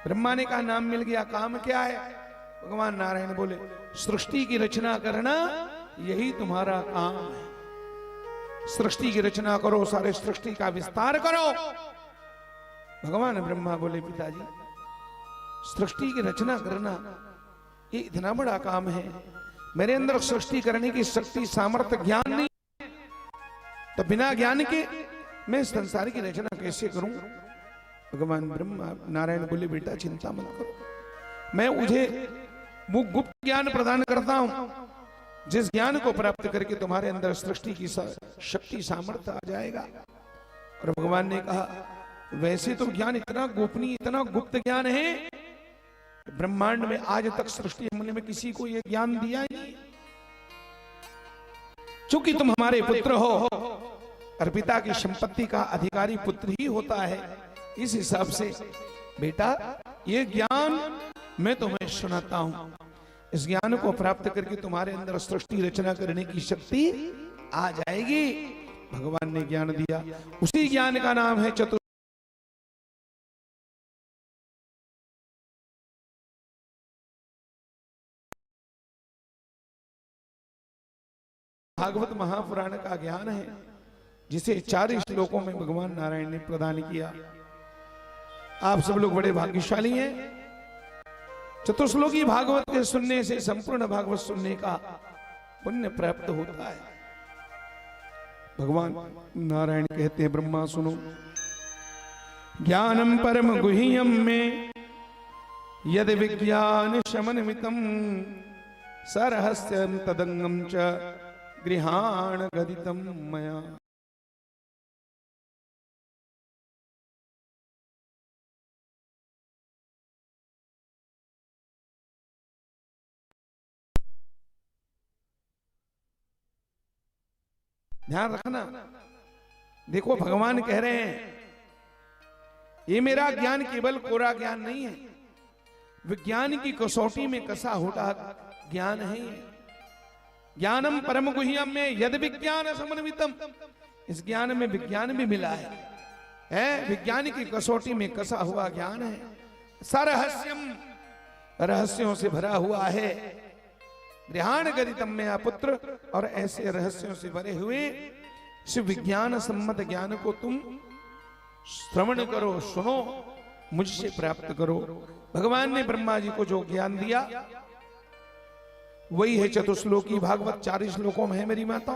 ब्रह्मा ने कहा नाम मिल गया, काम क्या है? भगवान नारायण बोले सृष्टि की रचना करना यही तुम्हारा काम है। सृष्टि की रचना करो, सारे सृष्टि का विस्तार करो। भगवान ब्रह्मा बोले पिताजी सृष्टि की रचना करना ये इतना बड़ा काम है, मेरे अंदर सृष्टि करने की शक्ति सामर्थ्य ज्ञान नहीं, तो बिना ज्ञान के मैं संसार की रचना कैसे करूं? भगवान ब्रह्मा नारायण बोले बेटा चिंता मत करो, मैं मुझे वो गुप्त ज्ञान प्रदान करता हूं, जिस ज्ञान को प्राप्त करके तुम्हारे अंदर सृष्टि की शक्ति सामर्थ्य आ जाएगा। और भगवान ने कहा वैसे तो ज्ञान इतना गोपनीय, इतना गुप्त ज्ञान है, ब्रह्मांड में आज तक सृष्टि होने में किसी को यह ज्ञान दिया ही नहीं। चूंकि तुम हमारे पुत्र हो और पिता की संपत्ति का अधिकारी पुत्र ही होता है, इस हिसाब से बेटा ये ज्ञान मैं तुम्हें सुनाता हूं। इस ज्ञान को प्राप्त करके तुम्हारे अंदर सृष्टि रचना करने की शक्ति आ जाएगी। भगवान ने ज्ञान दिया, उसी ज्ञान का नाम है चतुर। भागवत महापुराण का ज्ञान है, जिसे 4 श्लोकों में भगवान नारायण ने प्रदान किया। आप सब लोग बड़े भाग्यशाली हैं। चतुर्श्लोकी भागवत के सुनने से संपूर्ण भागवत सुनने का पुण्य प्राप्त होता है। भगवान नारायण कहते हैं ब्रह्मा सुनो, ज्ञानम परम गुह्यम में यद विज्ञान शमनमितम सरहस्यम तदंगम च गृहाण गदितम मया। ध्यान रखना, देखो भगवान कह रहे हैं ये मेरा ज्ञान केवल कोरा ज्ञान नहीं है, विज्ञान की कसौटी में कसा होता ज्ञान है। ज्ञानम परम गुह्यम में यद विज्ञान समन्वितम, इस ज्ञान में विज्ञान भी मिला है विज्ञान की कसौटी में कसा हुआ ज्ञान है। सरहस्यम, रहस्यों से भरा हुआ है। गृहाण गदितम में पुत्र, और ऐसे रहस्यों से भरे हुए इस विज्ञान सम्मत ज्ञान को तुम श्रवण करो, सुनो, मुझसे प्राप्त करो। भगवान ने ब्रह्मा जी को जो ज्ञान दिया वही है चतुश्लोकी भागवत। 4 श्लोकों में है मेरी माता।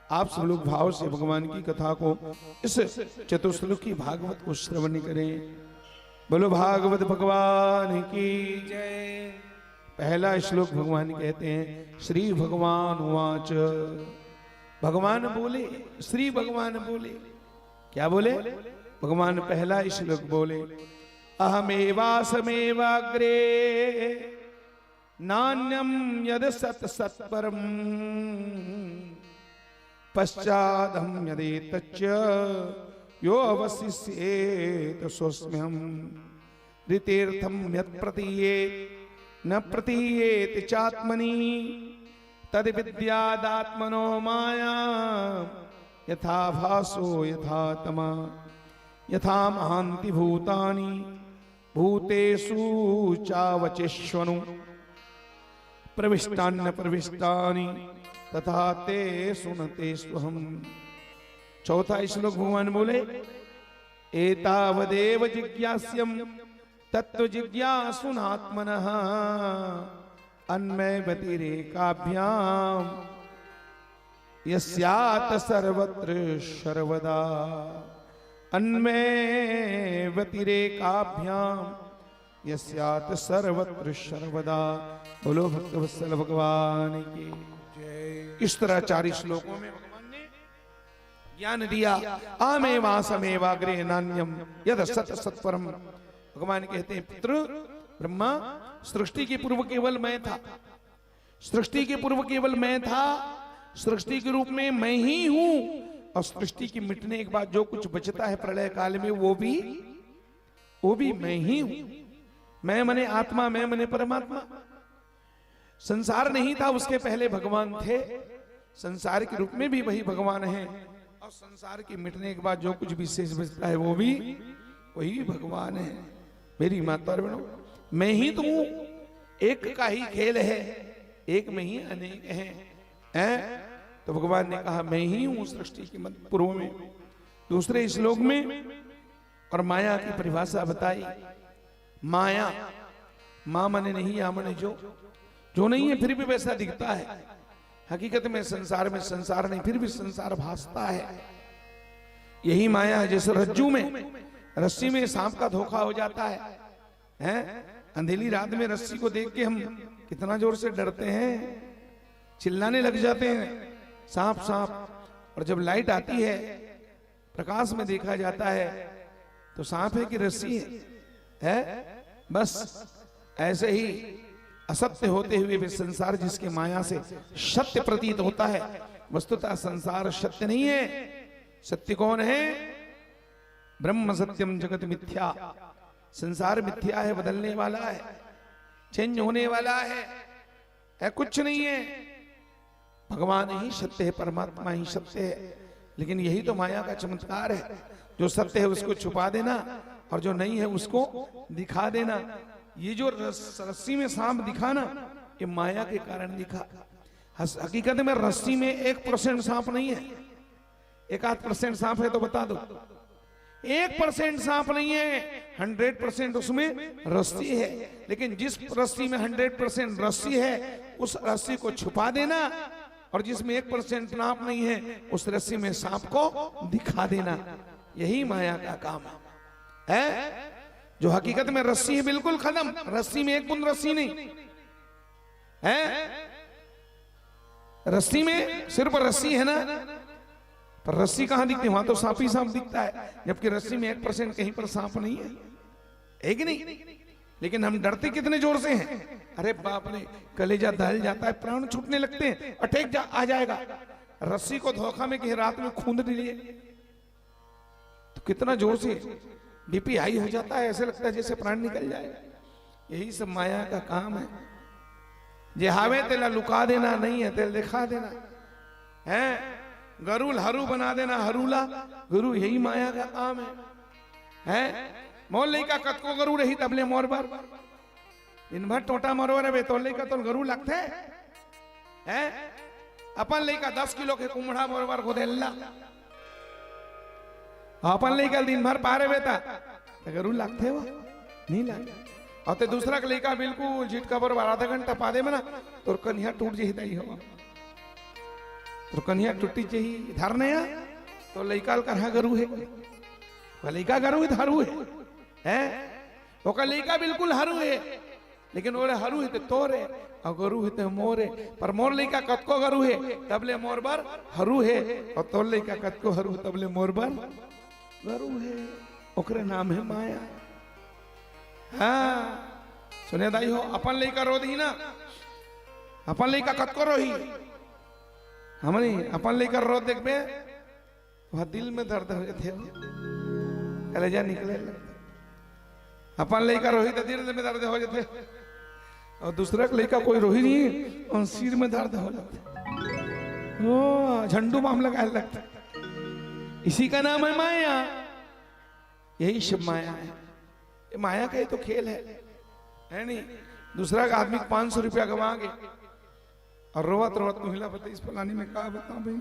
आप सब लोग भाव से भगवान की कथा को, इस चतुश्लोकी भागवत को श्रवण करें। बोलो भागवत भगवान की जय। पहला श्लोक भगवान कहते हैं, श्री भगवान उवाच। भगवान बोले, श्री भगवान बोले, क्या बोले? भगवान पहला श्लोक बोले, अहमेवासमेवाग्रे नान्यम यद सत सत्परम पश्चादहं यदेतच्च यो अवशिष्येत सोऽस्म्यहं ऋतेर्थं यत् प्रतीयेत् न प्रतीयेत चात्मनि तद विद्यादात्मनो माया यथा भासो यथा तमा यथा महान्ति भूतानि भूतेषु चावचेष्वनु प्रविष्टान्न प्रविष्टानि तथा ते सुनते स्वहम। चौथा श्लोक भगवान बोले, एतावदेव जिज्ञास्यम तत्व जिज्ञासुनात्मनः अन्मय व्यतिरेकाभ्याम यस्यात् सर्वत्र सर्वदा। अन्मय व्यतिरेकाभ्याम यस्यात् सर्वत्र सर्वदा। बोलो भक्तवत्सल भगवान की जय। इस तरह 4 श्लोकों में भगवान ने ज्ञान दिया। आमेवासमेवाग्रे नान्यम यद सत सत्परम। भगवान कहते हैं, पुत्र ब्रह्मा, सृष्टि के पूर्व केवल मैं था, सृष्टि के पूर्व केवल मैं था, सृष्टि के रूप में मैं ही हूं, और सृष्टि की मिटने के बाद जो कुछ बचता है प्रलय काल में वो भी मैं ही हूं। मैं मने आत्मा, मैं मने परमात्मा। संसार नहीं था, उसके पहले भगवान थे, संसार के रूप में भी वही भगवान है, और संसार के मिटने के बाद जो कुछ विशेष बचता है वो भी वही भगवान है। मेरी माता और बहनों, मैं ही तो हूं, एक का ही खेल है, एक में ही अनेक हैं। तो भगवान ने कहा मैं ही हूं सृष्टि के मध्य पूर्व में। दूसरे श्लोक में और माया की परिभाषा बताई। माया, मां मने नहीं, या मने जो नहीं है फिर भी वैसा दिखता है। हकीकत में संसार संसार नहीं, फिर भी संसार भासता है। यही माया है। जैसे रज्जू में, रस्सी में सांप का धोखा हो जाता है? अंधेरी रात में रस्सी को देख के हम कितना जोर से डरते हैं, चिल्लाने लग जाते हैं, सांप सांप। और जब लाइट आती है, प्रकाश में देखा जाता है तो सांप है कि रस्सी है? बस ऐसे ही असत्य होते हुए भी संसार जिसके माया से सत्य प्रतीत होता है, वस्तुतः संसार सत्य नहीं है। सत्य कौन है? ब्रह्म सत्यम जगत मिथ्या। संसार मिथ्या है, बदलने वाला है, चेंज होने वाला है कुछ नहीं है। भगवान ही सत्य है, परमात्मा ही सत्य है। लेकिन यही तो माया का चमत्कार है, जो सत्य है उसको छुपा देना और जो नहीं है उसको दिखा देना। ये जो रस्सी में सांप दिखा ना, ये माया के कारण दिखा। हकीकत में रस्सी में 1% सांप नहीं है। 1-8% सांप है तो बता दो। 1% सांप नहीं है, 100% उसमें रस्सी है। लेकिन जिस रस्सी में 100% रस्सी है, उस रस्सी को छुपा देना, और जिसमें 1% सांप नहीं है, उस रस्सी में सांप को दिखा देना। यही माया का काम है। जो हकीकत में रस्सी है बिल्कुल खत्म, रस्सी में 1 बूंद रस्सी नहीं है। रस्सी में सिर्फ रस्सी है ना, पर रस्सी कहां दिखती है? वहां तो सांप ही सांप दिखता है, जबकि रस्सी में 1% कहीं पर सांप नहीं है कि नहीं? लेकिन हम डरते कितने जोर से हैं। अरे बाप रे, कलेजा दहल जाता है, प्राण छूटने लगते हैं, अटैक आ जाएगा। रस्सी को धोखा में कहीं रात में खूंद लिए तो कितना जोर से बीपी हाई हो जाता है, ऐसे लगता है जैसे प्राण निकल जाएगा। यही सब माया का काम है। जे हावे तेला लुका देना, नहीं है तेल दिखा देना है। गरुल हरू बना देना, हरूला गुरु, यही माया का काम है। मोल लइका कतको गरु रही तबले मोर बार दिन भर टोटा मरवा रे, तो लइका तो गरु लगते है। अपन लइका 10 किलो के कुमड़ा मोर बार गोदेला, अपन लइका दिन भर पारे बेटा तो गरु लगते हो नहीं लगते। और ते दूसरा का लइका बिल्कुल झिटका पर 12 घंटा पा दे मना तो कन्या टूट जी ही हो। तो कन्या टूटी चाहिए धार नया तो लड़का कहा गरु है लड़का गरु है हरू है ओका लड़का बिल्कुल हरू है लेकिन ओरे हरू है तो तोरे और गरु है तो मोर है पर मोर लड़का कतको गरु है तबले मोर बर हरू है और तोर लड़का कतको हरू तबले मोर बर गरु है ओकरे नाम है माया। हाँ सुने दाई हो अपन लड़का रो दी ना अपन लड़का कतको रोही हमनी अपन लड़का रो देख पे वह दिल में दर्द हो थे कलेजा निकले अपन लड़का रोही तो दिल में दर्द हो जाते और दूसरा लड़का कोई रोही नहीं और सिर में दर्द हो जाते ओ झंडू बाम लगाने लगता इसी का नाम है माया। यही सब माया है ये माया का ही तो खेल है नहीं। दूसरा का आदमी 500 रुपया गवा के और रोवत रोवत महिला बता इस फलानी में कहा बता भाई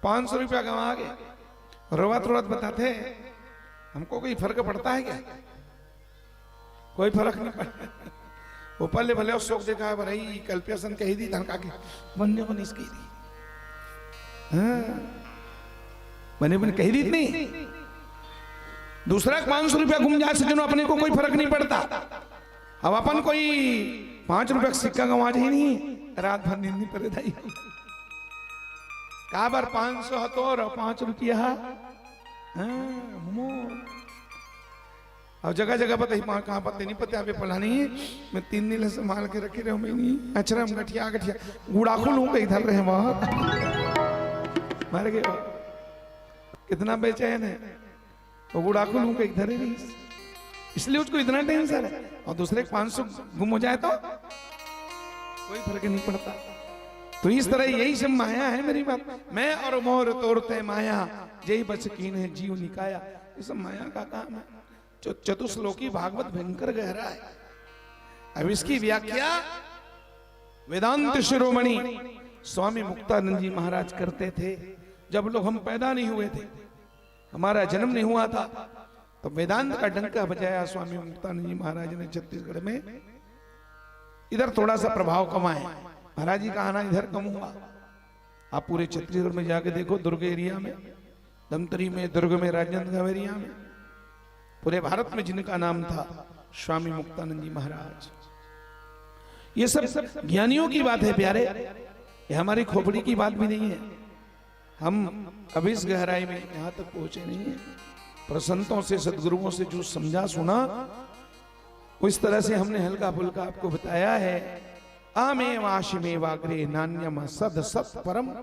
500 रुपया गवा के रोवत रोवत बताते हमको कोई फर्क पड़ता है क्या? कोई फर्क नहीं पड़ता। वो पहले भले उस शोक देखा है भाई कल्पेशन कही दी धनका के बनने को नहीं कही दी बने बने कही दी नहीं। दूसरा 500 रुपया घूम जाए सजनो अपने को कोई फर्क नहीं पड़ता। अब अपन कोई 5 रुपया का सिक्का गंवा ही नहीं रात भर नींद नहीं पड़े दाई का बार 500 हतो और 5 रुपया और जगह जगह पता ही कहाँ पता नहीं पता पला नहीं मैं 3 दिन संभाल के रखे रहे नहीं अचरम गठिया गठिया गुड़ाखू लू के इधर रहे बहुत मर गए कितना बेचैन है वो गुड़ाखू लू के इधर ही नहीं इसलिए उसको इतना टेंशन है। और दूसरे 500 गुम हो जाए तो कोई फर्क नहीं पड़ता। तो इस तरह यही सब माया है मेरी बात। मैं और मोर तोड़ते माया जय बच कीन है जीव निकाया ये सब माया का काम है। चतुश्लोकी भागवत भयंकर गहरा है। अब इसकी व्याख्या वेदांत शिरोमणि स्वामी मुक्तानंद जी महाराज करते थे। जब लोग हम पैदा नहीं हुए थे हमारा जन्म नहीं हुआ था तो वेदांत का डंका बजाया स्वामी मुक्तानंद जी महाराज ने छत्तीसगढ़ में। इधर थोड़ा सा प्रभाव कमा है महाराज जी का आना इधर कम हुआ। आप पूरे छत्तीसगढ़ में जाके देखो दुर्ग एरिया में धमतरी में दुर्ग में राजनांदगांव एरिया में पूरे भारत में जिनका नाम था स्वामी मुक्तानंद जी महाराज। ये सब ज्ञानियों की बात है प्यारे ये हमारी खोपड़ी की बात भी नहीं है। हम अभी इस गहराई में यहां तक पहुंचे नहीं है पर संतों से सदगुरुओं से जो समझा सुना उस तरह से हमने हल्का फुल्का आपको बताया है। आमे वाशिमे वाग्रे नान्यम सद सत परम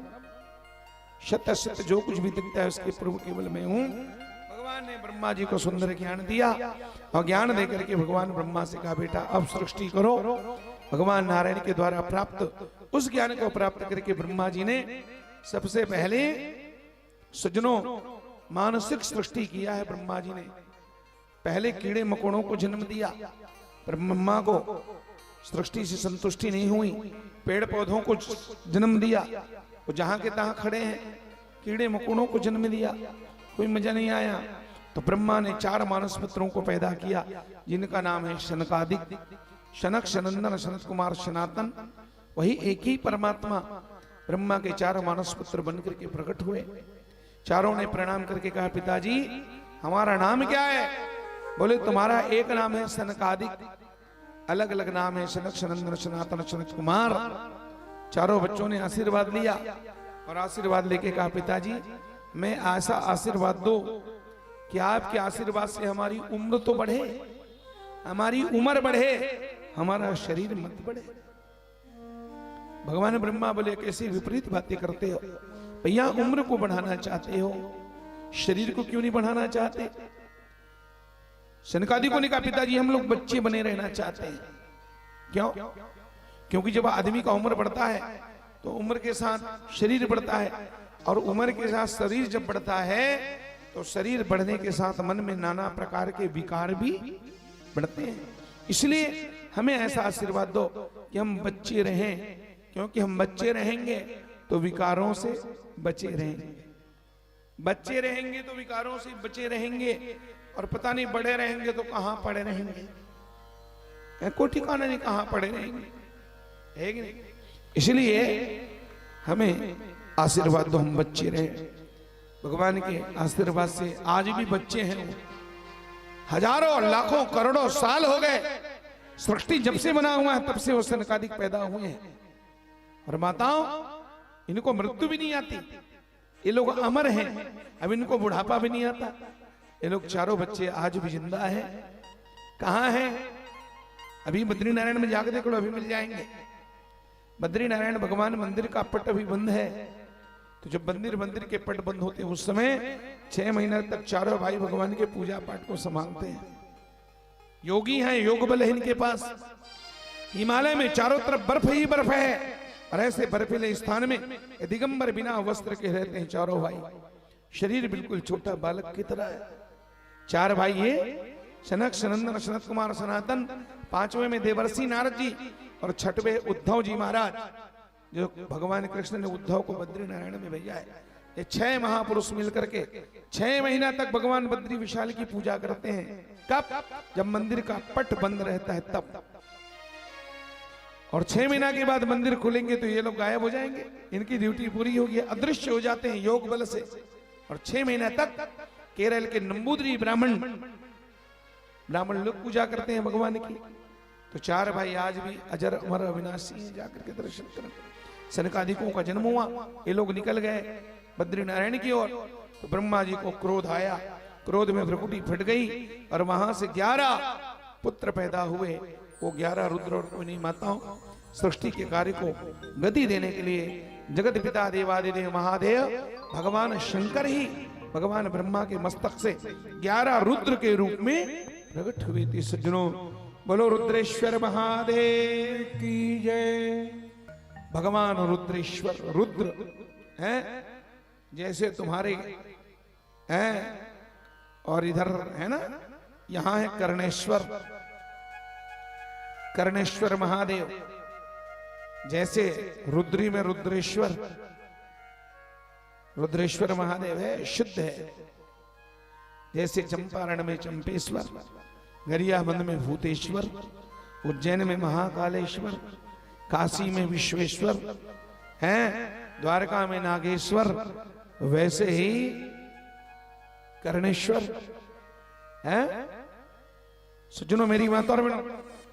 शत शत जो कुछ भी दिखता है उसके प्रभु केवल मैं हूं। भगवान ने ब्रह्मा जी को सुंदर ज्ञान दिया और ज्ञान देकर के भगवान ब्रह्मा से कहा बेटा अब सृष्टि करो। भगवान नारायण के द्वारा प्राप्त उस ज्ञान को प्राप्त करके ब्रह्मा जी ने सबसे पहले सज्जनों मानसिक सृष्टि किया है। ब्रह्मा जी ने पहले कीड़े मकोड़ों को जन्म दिया पर ब्रह्मा को सृष्टि से संतुष्टि नहीं हुई। पेड़ पौधों को जन्म दिया वो जहां के तहां खड़े हैं कीड़े मकोड़ों को जन्म दिया कोई मजा नहीं आया तो ब्रह्मा ने 4 मानस पुत्रों को पैदा किया जिनका नाम है शनकादिक शनक शनंदन सनत कुमार सनातन। वही एक ही परमात्मा ब्रह्मा के 4 मानस पुत्र बनकर के प्रकट हुए। चारों ने प्रणाम करके कहा पिताजी हमारा नाम क्या है? बोले तुम्हारा एक नाम है सनकादिक अलग अलग नाम है शनक शनंदन सनातन सनत कुमार। चारों बच्चों ने आशीर्वाद लिया और आशीर्वाद लेके कहा पिताजी मैं ऐसा आशीर्वाद दो कि आपके आशीर्वाद से हमारी उम्र तो बढ़े हमारी उम्र बढ़े हमारा शरीर मत बढ़े। भगवान ब्रह्मा बोले कैसी विपरीत बातें करते हो भैया उम्र को बढ़ाना चाहते हो शरीर को क्यों नहीं बढ़ाना चाहते? सनकादि को ने कहा पिताजी हम लोग बच्चे बने रहना चाहते हैं। क्यों? क्योंकि जब आदमी का उम्र बढ़ता है तो उम्र के साथ शरीर बढ़ता है और उम्र के साथ शरीर जब बढ़ता है तो शरीर बढ़ने के साथ मन में नाना प्रकार के विकार भी बढ़ते हैं। इसलिए हमें ऐसा आशीर्वाद दो कि हम बच्चे रहें क्योंकि हम बच्चे रहेंगे तो विकारों से बचे रहेंगे। बच्चे रहेंगे तो विकारों से बचे रहेंगे और पता नहीं बड़े रहेंगे तो कहां पड़े रहेंगे कोई ठिकाना नहीं कहां पड़े रहेंगे है कि नहीं। इसलिए हमें आशीर्वाद दो, हम बच्चे रहे। भगवान के आशीर्वाद से आज भी बच्चे हैं। हजारों लाखों करोड़ों साल हो गए, सृष्टि जब से बना हुआ है तब से वो सनकादिक पैदा हुए हैं। और माताओं, इनको मृत्यु भी नहीं आती, ये लोग अमर हैं। अब इनको बुढ़ापा भी नहीं आता। ये लोग चारों बच्चे आज भी जिंदा हैं। कहाँ हैं? अभी बद्री नारायण में जाकर देख लो, अभी मिल जाएंगे। बद्री नारायण भगवान मंदिर का पट अभी बंद है। तो जब मंदिर के पट बंद होते हैं उस समय 6 महीने तक चारों भाई भगवान के पूजा पाठ को संभालते हैं। योगी हैं, योग बल है इनके पास। हिमालय में चारों तरफ बर्फ ही बर्फ है, और ऐसे बर्फीले स्थान में दिगंबर बिना वस्त्र के रहते हैं चारों भाई। शरीर बिल्कुल छोटा बालक की तरह है। 4 भाई ये सनक, सनंदन, सनत कुमार, सनातन, 5वें में देवर्षि नारद जी, और 6वें उद्धव जी महाराज, जो भगवान कृष्ण ने उद्धव को बद्री नारायण में भेजा है। ये 6 महापुरुष मिलकर के 6 महीना तक भगवान बद्री विशाल की पूजा करते हैं। कब? जब मंदिर का पट बंद रहता है तब। और 6 महीना के बाद मंदिर खुलेंगे तो ये लोग गायब हो जाएंगे, इनकी ड्यूटी पूरी होगी, अदृश्य हो जाते हैं योग बल से। और 6 महीना तक केरल के नंबूदरी ब्राह्मण लोग पूजा करते हैं भगवान की। तो 4 भाई आज भी अजर अमर अविनाशी हैं, जाकर के दर्शन करें। सनकादिकों का जन्म हुआ, ये लोग निकल गए बद्री नारायण की ओर। तो ब्रह्मा जी को क्रोध आया, क्रोध में भ्रकुटी फट गई, और वहां से 11 पुत्र पैदा हुए। वो 11 रुद्र और कोई नहीं माताओं, सृष्टि के कार्य को गति देने के लिए जगत पिता देवादिदेव महादेव भगवान शंकर ही भगवान ब्रह्मा के मस्तक से 11 रुद्र के रूप में प्रकट हुए थे। सज्जनों, बोलो रुद्रेश्वर महादेव की जय। भगवान रुद्रेश्वर, रुद्र हैं जैसे तुम्हारे हैं, और इधर है ना, यहां है कर्णेश्वर, कर्णेश्वर महादेव। जैसे रुद्री में रुद्रेश्वर, रुद्रेश्वर महादेव है, शुद्ध है। जैसे चंपारण में चंपेश्वर, गरियाबंद में भूतेश्वर, उज्जैन में महाकालेश्वर, काशी में विश्वेश्वर हैं, द्वारका में नागेश्वर, वैसे ही कर्णेश्वर हैं। सज्जनों, मेरी माता और बहनों,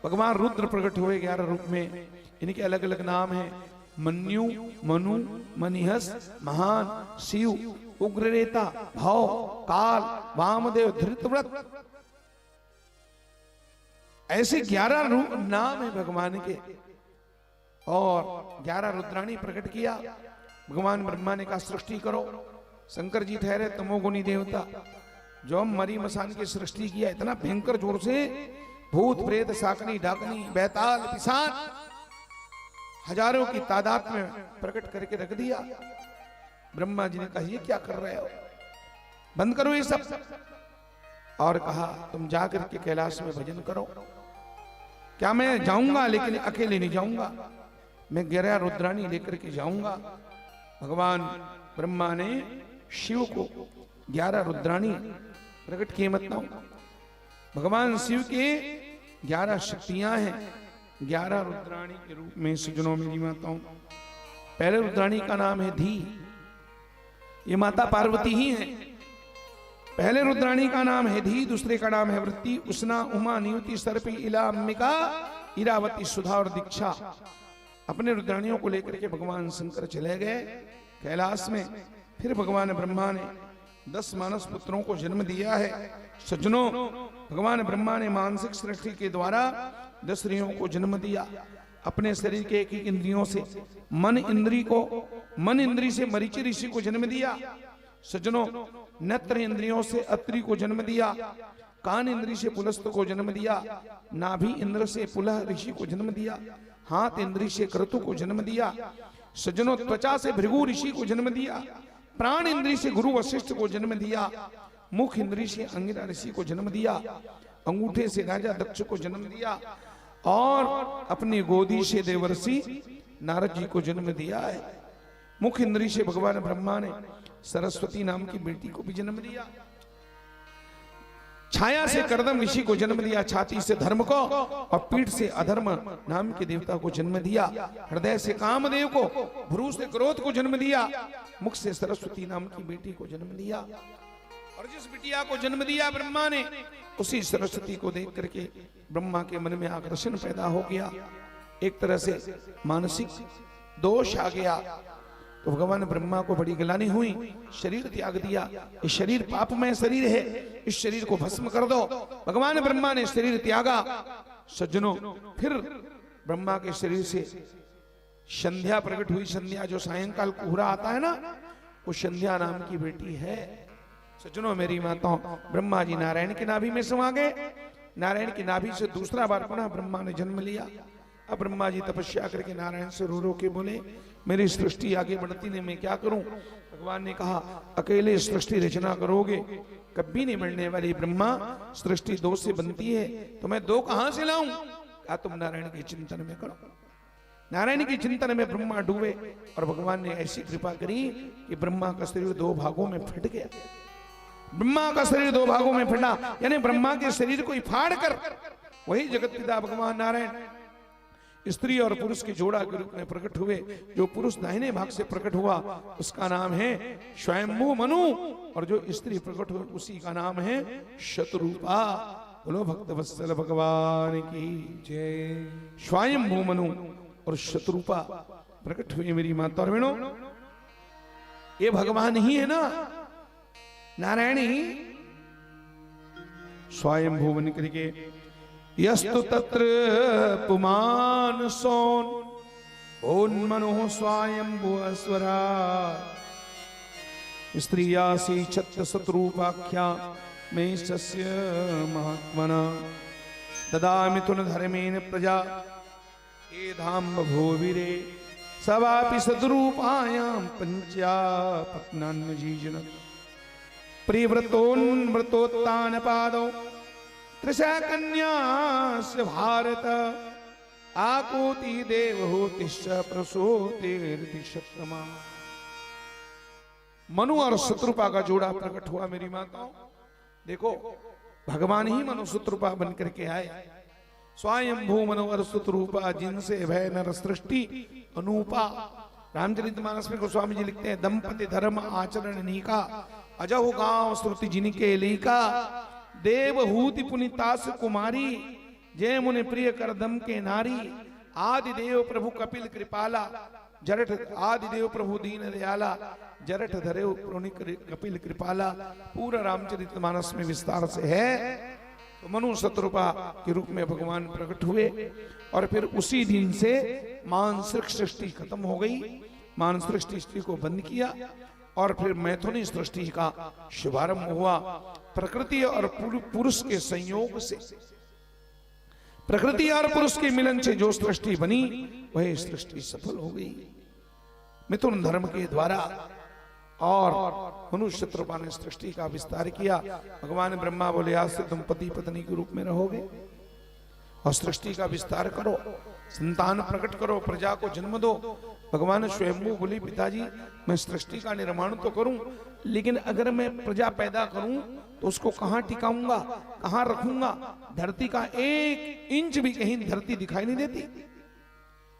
भगवान रुद्र प्रकट हुए 11 रूप में। इनके अलग अलग नाम हैं, मन्यु, मनु, मनिहस, महान, शिव, उग्ररेता, भव, काल, वामदेव, धृतव्रत। ऐसे 11 नाम है भगवान के। और 11 रुद्राणी प्रकट किया। भगवान ब्रह्मा ने कहा सृष्टि करो। शंकर जी ठहरे तमोगुणी देवता, जो मरी मसान की सृष्टि किया, इतना भयंकर जोर से भूत प्रेत शाकनी डाकनी बैताल पिशाच हजारों की तादाद में प्रकट करके रख दिया। ब्रह्मा जी ने कहा ये क्या कर रहे हो, बंद करो ये सब। और कहा तुम जाकर के कैलाश में भजन करो। क्या मैं जाऊंगा, लेकिन अकेले नहीं जाऊंगा, मैं 11 रुद्राणी लेकर के जाऊंगा। भगवान ब्रह्मा ने शिव को 11 रुद्राणी प्रकट किए। मतलब भगवान शिव के 11 शक्तियां हैं 11 रुद्राणी के रूप में। सज्जनों, मेरी माताओं, पहले रुद्राणी का नाम है धी, ये माता पार्वती ही है। पहले रुद्राणी का नाम है धी, दूसरे का नाम है वृत्ति, उष्णा, उमा, नियुति, सर्पी, इला, अंबिका, इरावती, सुधा और दीक्षा। अपने रुद्राणियों को लेकर के भगवान शंकर चले गए कैलाश में। फिर भगवान ब्रह्मा ने 10 मानस पुत्रों को जन्म दिया है। सज्जनों, भगवान ब्रह्मा ने मानसिक सृष्टि के द्वारा 10 स्त्रियों को जन्म दिया। अपने शरीर के एक इंद्रियों से मन इंद्री से मरीचि ऋषि को जन्म दिया। सज्जनों, नेत्र इंद्रियों से अत्रि को जन्म दिया। कान इंद्री से पुलस्त को जन्म दिया। नाभि इंद्र से पुलह ऋषि को जन्म दिया। हाथ इंद्री से क्रतु को जन्म दिया। सज्जनों, त्वचा से भृगु ऋषि को जन्म दिया। प्राण इंद्री से गुरु वशिष्ठ को जन्म दिया। मुख इंद्री से अंगिरा ऋषि को जन्म दिया। अंगूठे से राजा दक्ष को जन्म दिया। और अपनी गोदी से देवर्षि नारद जी को जन्म दिया है। मुख इंद्री से भगवान ब्रह्मा ने सरस्वती नाम की बेटी को भी जन्म दिया। छाया से करदम ऋषि को जन्म दिया, छाती से धर्म को और पीठ से अधर्म नाम के देवता को जन्म दिया, हृदय से कामदेव को, भ्रू से क्रोध को जन्म दिया, मुख से सरस्वती नाम की बेटी को जन्म दिया। और जिस बिटिया को जन्म दिया ब्रह्मा ने, उसी सरस्वती को देख करके ब्रह्मा के मन में आकर्षण पैदा हो गया, एक तरह से मानसिक दोष आ गया। तो भगवान ब्रह्मा को बड़ी गिलानी हुई, शरीर त्याग दिया। ये शरीर पापमय शरीर है, इस शरीर को भस्म कर दो। भगवान ब्रह्मा ने शरीर त्यागा। सज्जनों, फिर ब्रह्मा के शरीर से संध्या प्रकट हुई। संध्या जो सायंकाल कोहरा आता है ना, वो संध्या नाम की बेटी है। सज्जनों, मेरी माताओं, ब्रह्मा जी नारायण की नाभि में समा गए। नारायण की नाभि से दूसरा बार पुनः ब्रह्मा ने जन्म लिया। अब ब्रह्मा जी तपस्या करके नारायण से रो रो के बोले, मेरी सृष्टि आगे बढ़ती नहीं, मैं क्या करूं? भगवान ने कहा, अकेले सृष्टि रचना करोगे कभी नहीं बढ़ने वाली। ब्रह्मा, सृष्टि दो से बनती है, तो मैं दो कहां से लाऊं? क्या तुम नारायण के चिंतन में करो। नारायण के चिंतन में ब्रह्मा डूबे और भगवान ने ऐसी कृपा करी कि ब्रह्मा का शरीर दो भागों में फट गया। ब्रह्मा का शरीर दो भागों में फटा, यानी ब्रह्मा के शरीर को फाड़ कर वही जगत पिता भगवान नारायण स्त्री और पुरुष के जोड़ा के रूप में प्रकट हुए। जो पुरुष दाहिने भाग से प्रकट हुआ उसका नाम है स्वयंभू मनु, और जो स्त्री प्रकट हुई उसी का नाम है शतरूपा। बोलो भक्त वत्सल भगवान की जय। स्वयंभू मनु और शतरूपा प्रकट हुए मेरी माता और बहनों। ये भगवान ही है ना, नारायण ही स्वयंभू बन करके। यस्तु तत्र पुमान सोन ओन्मनो स्वयंभू स्वरा स्त्रियासी छत्र शत्रुपाख्या में सस्य महात्मना ददा मिथुन धर्मेण प्रजा ये धाम भूविरे सवापि सद्रूपायां पंचा पत्नान्न जीजन प्रिव्रतोन्व्रतोत्तान पादौ त्रिशा कन्यास्य भारत आकोति देवहूतिश्च प्रसूतिर्दिशत्तमा। मनु और शत्रुपा का जोड़ा प्रकट हुआ मेरी माताओं। देखो, भगवान ही मनु शत्रुपा बन करके आए। स्वयंभू मनु और शत्रुपा, जिनसे भय नर सृष्टि अनूपा। रामचरितमानस में गोस्वामी जी लिखते हैं, दंपति धर्म आचरण नीका अजहु गांव श्रुति जिनके लीका देवहूति पुनितास कुमारी जय मुनि प्रिय करदम के नारी आदि देव प्रभु कपिल कृपाला जरठ आदि देव प्रभु दीन दयाला जरठ धरे कपिल कृपाला। पूरा रामचरितमानस में विस्तार से है। तो मनु शत्रुपा के रूप में भगवान प्रकट हुए और फिर उसी दिन से मानसिक सृष्टि खत्म हो गई। मानसिक सृष्टि को बंद किया और फिर मैथुनी सृष्टि का शुभारंभ हुआ। प्रकृति और पुरुष के संयोग से, प्रकृति और पुरुष के मिलन से जो सृष्टि बनी वही सृष्टि सफल हो गई मिथुन धर्म के द्वारा। और मनुष्य शत्रुपा ने सृष्टि का विस्तार किया। भगवान ब्रह्मा बोले, आज से तुम पति पत्नी के रूप में रहोगे और सृष्टि का विस्तार करो, संतान प्रकट करो, प्रजा को जन्म दो। भगवान स्वयंभू बोले, पिताजी मैं सृष्टि का निर्माण तो करूं, लेकिन अगर मैं प्रजा पैदा करूं तो उसको कहां टिकाऊंगा, कहां रखूंगा? धरती का 1 इंच भी कहीं धरती दिखाई नहीं देती।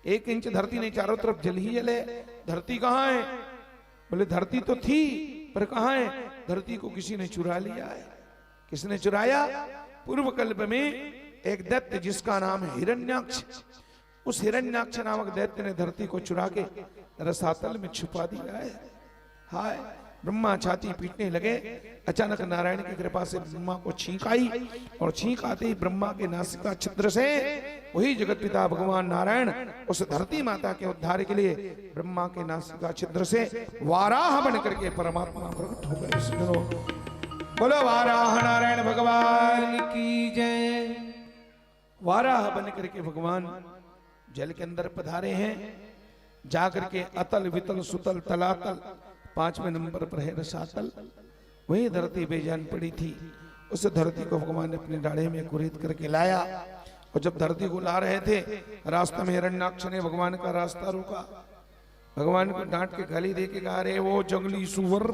1 इंच धरती नहीं, चारों तरफ जल ही जल है। धरती कहां है? बोले धरती तो थी पर कहां है? धरती को किसी ने चुरा लिया है। किसने चुराया? पूर्व कल्प में एक दैत्य जिसका नाम है हिरण्याक्ष, उस हिरण्याक्ष नामक दैत्य ने धरती को चुरा के रसातल में छुपा दिया है। हाय, ब्रह्मा छाती पीटने लगे। अचानक नारायण की कृपा से ब्रह्मा को छींक आई और छींक आते ही ब्रह्मा के नासिका छिद्र से वही जगत पिता भगवान नारायण उस धरती माता के उद्धार के लिए ब्रह्मा के नासिका छिद्र से वाराह बन करके परमात्मा प्रकट हो गए। बोलो वाराह नारायण भगवान की जय। वाराह बन करके भगवान जल के अंदर पधारे हैं। जाकर के अतल वितल सुतल तलातल 5वें नंबर पर है रसातल। वही धरती बेजान पड़ी थी, उस धरती को भगवान ने अपने डाढ़े में कुरेद करके लाया। और जब धरती को ला रहे थे, रास्ते में हिरण्याक्ष ने भगवान का रास्ता रोका। भगवान को डांट के गाली दे के कहा, अरे वो जंगली सुअर,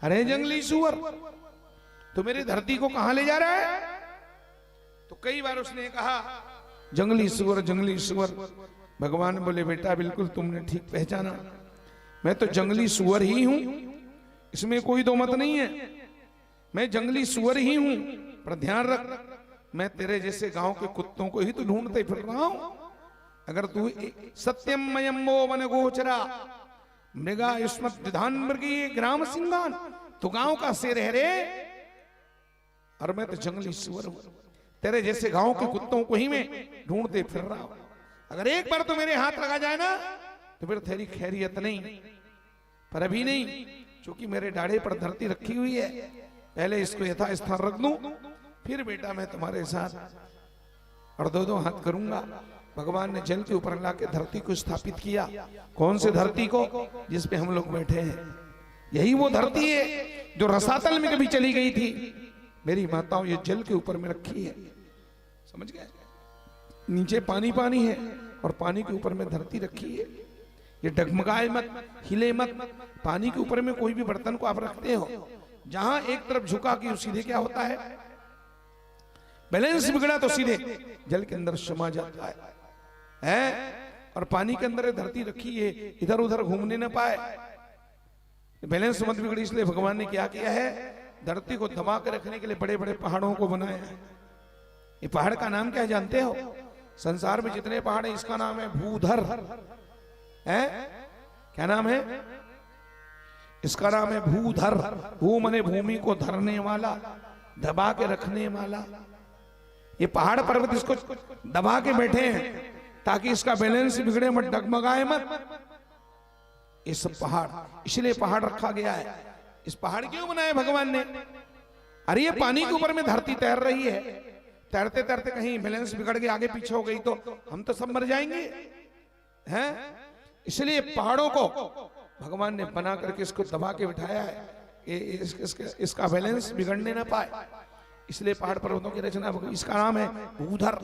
अरे जंगली सुअर, तो मेरी धरती को कहां ले जा रहा है? तो कई बार उसने कहा जंगली सुअर, जंगली सुअर। भगवान बोले बेटा बिल्कुल तुमने ठीक पहचाना, मैं तो जंगली सुअर ही हूं, इसमें कोई दो मत नहीं है, मैं जंगली सुअर ही हूं। पर ध्यान रख, मैं तेरे जैसे गांव के कुत्तों को ही तो ढूंढते फिर रहा हूं। अगर तू सत्यम मयम वो वन गोचरा मृगा युष्मत विधान मृगी ग्राम सिंगान, तू गांव का शेर है रे, और मैं तो जंगली सुअर हूं, तेरे जैसे गांव के कुत्तों को ही मैं ढूंढते फिर रहा हूं। अगर एक बार तो मेरे हाथ लगा जाए ना तो फिर तेरी खैरियत नहीं, पर अभी नहीं, क्योंकि मेरे डाढ़े पर धरती रखी हुई है, पहले इसको यथा स्थान रख दूं, फिर बेटा मैं तुम्हारे साथ और दो दो हाथ करूंगा। भगवान ने जल के ऊपर लाके धरती को स्थापित किया। कौन से धरती को? जिसपे हम लोग बैठे हैं, यही वो धरती है जो रसातल में कभी चली गई थी। मेरी माताओं ये जल के ऊपर में रखी है, समझ गए? नीचे पानी पानी है और पानी के ऊपर में धरती रखी है। ये डगमगाए मत, हिले मत। पानी के ऊपर में कोई भी बर्तन को आप रखते हो, जहां एक तरफ झुका कि सीधे क्या होता है, बैलेंस बिगड़ा तो सीधे जल के अंदर समा जाता है। और पानी के अंदर धरती रखी है, इधर उधर घूमने न पाए, बैलेंस मत बिगड़ी। इसलिए भगवान ने क्या किया है, धरती को दबा के रखने के लिए बड़े बड़े पहाड़ों को बनाया है। ये पहाड़ का नाम क्या है जानते हो? संसार में जितने पहाड़ हैं इसका नाम है भूधर है। क्या नाम है इसका? नाम है भूधर। भू मने भूमि को धरने वाला, दबा के रखने वाला। ये पहाड़ पर्वत इसको दबा के बैठे हैं ताकि इसका बैलेंस बिगड़े मत, डगमगाए मत। ये सब पहाड़, इसलिए पहाड़ रखा गया है। इस पहाड़ क्यों बनाए भगवान ने? अरे ये पानी के ऊपर में धरती तैर रही है, तैरते तैरते कहीं बैलेंस बिगड़ के आगे पीछे हो गई तो हम तो सब मर जाएंगे, हैं? इसलिए पहाड़ों को भगवान ने बना करके इसको दबा के बिठाया है, इसका बैलेंस बिगड़ने ना पाए। इसलिए पहाड़ पर्वतों की रचना, इसका नाम है भूधर।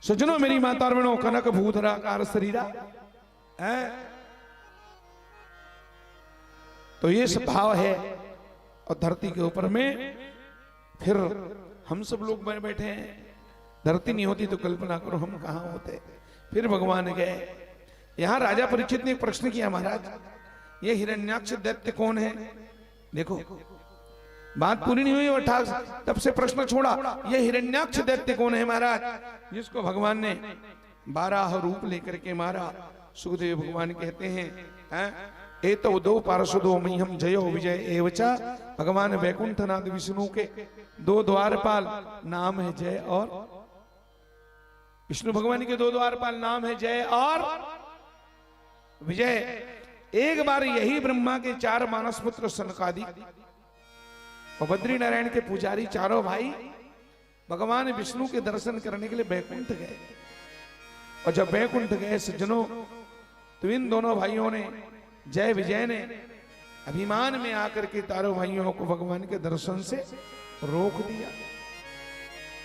सजनो मेरी माता और बहनों, कनक भूधराकार शरीरा है। तो ये सब भाव है। और धरती के ऊपर में फिर हम सब लोग बैठे हैं। धरती नहीं होती तो कल्पना करो हम कहां होते। फिर भगवान गए। यहां राजा परीक्षित ने एक प्रश्न किया, महाराज ये हिरण्याक्ष दैत्य कौन है? देखो बात पूरी नहीं हुई और तब से प्रश्न छोड़ा, ये हिरण्याक्ष दैत्य कौन है महाराज, जिसको भगवान ने 12 रूप लेकर के मारा। सुखदेव भगवान कहते हैं ए तो दो पार्षदो मह्यम जयो विजय एवचा। भगवान वैकुंठनाथ विष्णु के 2 द्वारपाल नाम है जय और विष्णु भगवान के 2 द्वारपाल नाम है जय और विजय। एक बार यही ब्रह्मा के 4 मानस पुत्र सनकादिक और बद्री नारायण के पुजारी चारों भाई भगवान विष्णु के दर्शन करने के लिए बैकुंठ गए। और जब बैकुंठ गए सज्जनों, तो इन दोनों भाइयों ने, जय विजय ने अभिमान में आकर के चारों भाइयों को भगवान के दर्शन से रोक दिया।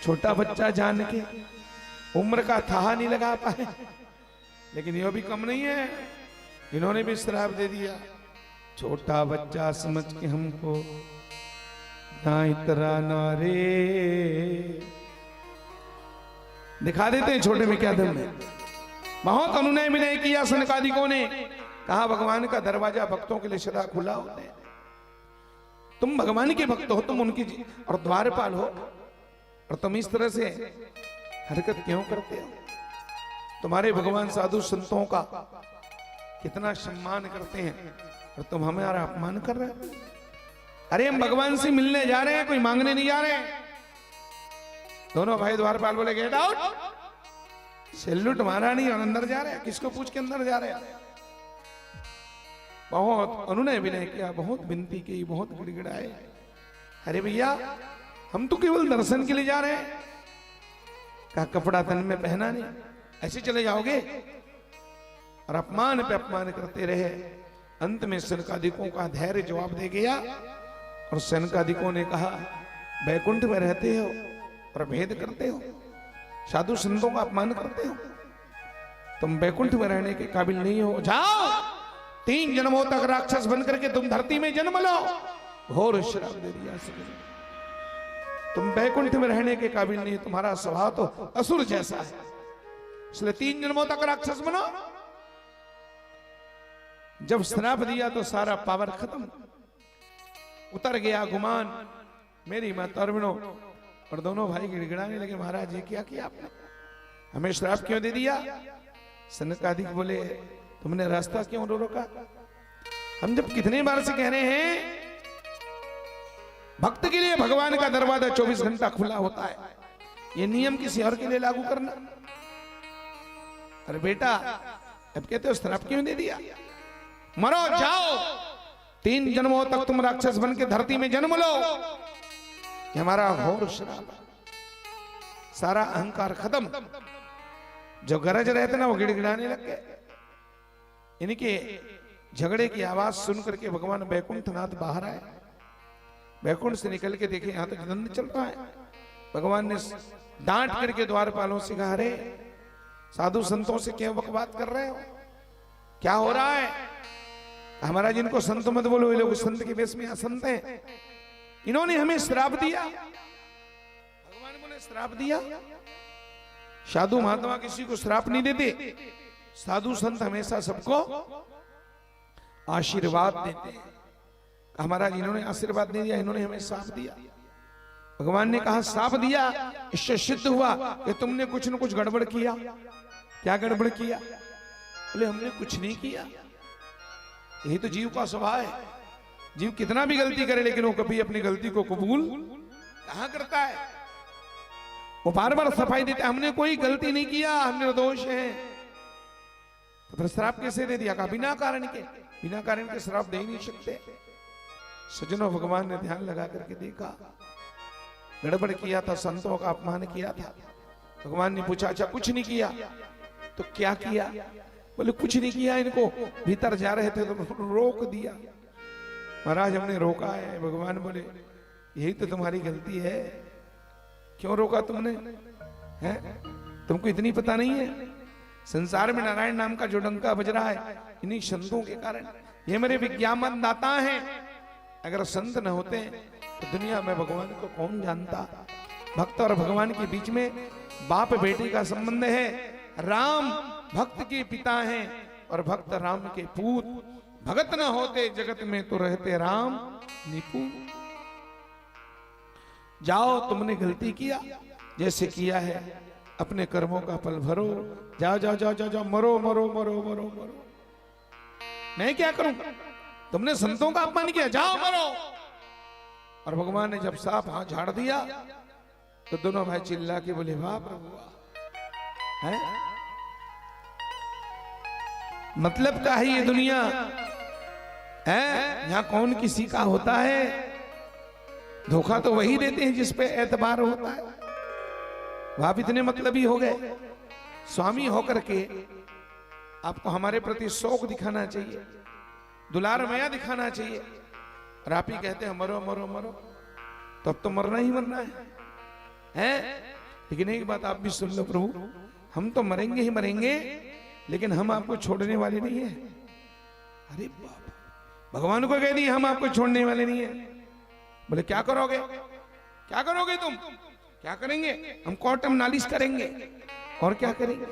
छोटा बच्चा जान के उम्र का था नहीं लगा पाए, लेकिन यह भी कम नहीं है, इन्होंने भी श्राप दे दिया। छोटा बच्चा समझ के हमको ना इतरा नारे दिखा देते हैं, छोटे में क्या दम है। बहुत अनुनय विनय किया सनकादिकों ने, कहा भगवान का दरवाजा भक्तों के लिए सदा खुला होता है। तुम भगवान के भक्त हो, तुम उनकी और द्वारपाल हो, और तुम इस तरह से हरकत क्यों करते हो? तुम्हारे भगवान साधु संतों का कितना सम्मान करते हैं और तुम हमारा अपमान कर रहे हो। अरे हम भगवान से मिलने जा रहे हैं, कोई मांगने नहीं जा रहे हैं। दोनों भाई द्वारपाल बोले गेट आउट, सैल्यूट मारा नहीं और अंदर जा रहे हैं। किसको पूछ के अंदर जा रहे हैं? बहुत अनुनय विनय किया, बहुत विनती की, बहुत गिड़गिड़ाए। अरे भैया हम तो केवल दर्शन के लिए जा रहे हैं, का कपड़ा तन में पहना नहीं, ऐसे चले जाओगे? और अपमान पे अपमान करते रहे। अंत में सनकादिकों का धैर्य जवाब दे गया और सनकादिकों ने कहा बैकुंठ में रहते हो और भेद करते हो, साधु संतों का अपमान करते हो, तुम बैकुंठ में रहने के काबिल नहीं हो। जाओ 3 जन्मों तक राक्षस बनकर के तुम धरती में जन्म लो, घोर श्राप दे दिया सके, तुम बैकुंठ में रहने के काबिल नहीं, तुम्हारा स्वभाव तो असुर जैसा है, इसलिए 3 जन्मों तक राक्षस बनो। जब श्राप दिया तो सारा पावर खत्म, उतर गया गुमान। मेरी माता और बहनों, और दोनों भाई गिड़गिड़ाने लगे, महाराज ये क्या किया आपने, हमें श्राप क्यों दे दिया? सनकादिक बोले, तुमने रास्ता क्यों रोका? हम जब कितने बार से कह रहे हैं, भक्त के लिए भगवान का दरवाजा 24 घंटा खुला होता है, ये नियम किसी और के लिए लागू करना। अरे बेटा, अब कहते हो श्राप क्यों दे दिया? मरो, जाओ, 3 जन्मों तक तुम राक्षस बन के धरती में जन्म लो, ये हमारा घोर श्राप। सारा अहंकार खत्म, जो गरज रहे थे ना वो गिड़गिड़ाने लग गए। इनके झगड़े की आवाज सुन करके भगवान बैकुंठनाथ बाहर आए, बैकुंठ से निकल के देखे यहां तो द्वंद चल रहा है। भगवान ने डांट करके द्वारपालों से कहा, अरे साधु संतों से क्यों बकवाद कर रहे हो, क्या हो रहा है? हमारा जिनको संत मत बोलो, ये लोग संत के वेश में असंत हैं, इन्होंने हमें श्राप दिया। भगवान बोले श्राप दिया? साधु महात्मा किसी को श्राप नहीं देते, साधु संत हमेशा सबको आशीर्वाद देते हैं। हमारा इन्होंने आशीर्वाद नहीं दिया, इन्होंने हमें श्राप दिया। भगवान ने कहा श्राप दिया, इससे सिद्ध हुआ कि तुमने कुछ न कुछ गड़बड़ किया। क्या गड़बड़ किया? बोले हमने कुछ नहीं किया, यही तो जीव का स्वभाव है। जीव कितना भी गलती करे लेकिन वो कभी अपनी गलती को कबूल कहां करता है, वो बार बार सफाई देता है, हमने कोई गलती नहीं किया, हम निर्दोष हैं। तो फिर श्राप कैसे दे दिया? कहा बिना कारण के, बिना कारण के श्राप दे ही नहीं सकते। सज्जनों, भगवान ने ध्यान लगा करके देखा, गड़बड़ किया था, संतों का अपमान किया था। भगवान ने पूछा अच्छा कुछ नहीं किया तो क्या किया? बोले कुछ नहीं किया, इनको भीतर जा रहे थे तो रोक दिया। महाराज हमने रोका है। भगवान बोले यही तो तुम्हारी गलती है, क्यों रोका तुमने? है तुमको इतनी पता नहीं है, संसार में नारायण नाम का जो डंका बज रहा है इन्हीं संतों के कारण। ये मेरे विज्ञापन दाता हैं, अगर संत न होते तो दुनिया में भगवान को कौन जानता। भक्त और भगवान के बीच में बाप बेटी का संबंध है। राम भक्त के पिता हैं और भक्त राम के पूत। भगत न होते जगत में तो रहते राम निपुण। जाओ, तुमने गलती किया, जैसे किया है अपने कर्मों का फल भरो। जाओ जाओ जाओ जाओ जाओ, मरो मरो मरो मरो मरो। मैं क्या करूं? तुमने संतों का अपमान किया, जाओ मरो। और भगवान ने जब साफ हाथ झाड़ दिया तो दोनों भाई चिल्ला के बोले वाह प्रभु है। मतलब का है ये दुनिया है, यहां कौन किसी का होता है? धोखा तो वही देते हैं जिस पे एतबार होता है। आप इतने मतलबी हो गए। स्वामी होकर के आपको हमारे प्रति शौक दिखाना चाहिए, दुलार माया दिखाना चाहिए, और आप ही कहते हैं मरो मरो मरो। तो अब तो मरना ही मरना है? लेकिन एक बात आप भी सुन लो प्रभु, हम तो मरेंगे ही मरेंगे, लेकिन हम आपको छोड़ने वाले नहीं है। अरे बाबा, भगवान को कह दिए हम आपको छोड़ने वाले नहीं है। बोले क्या करोगे? क्या करोगे तुम? क्या करेंगे? हम कोर्ट में नालिश करेंगे। और क्या करेंगे?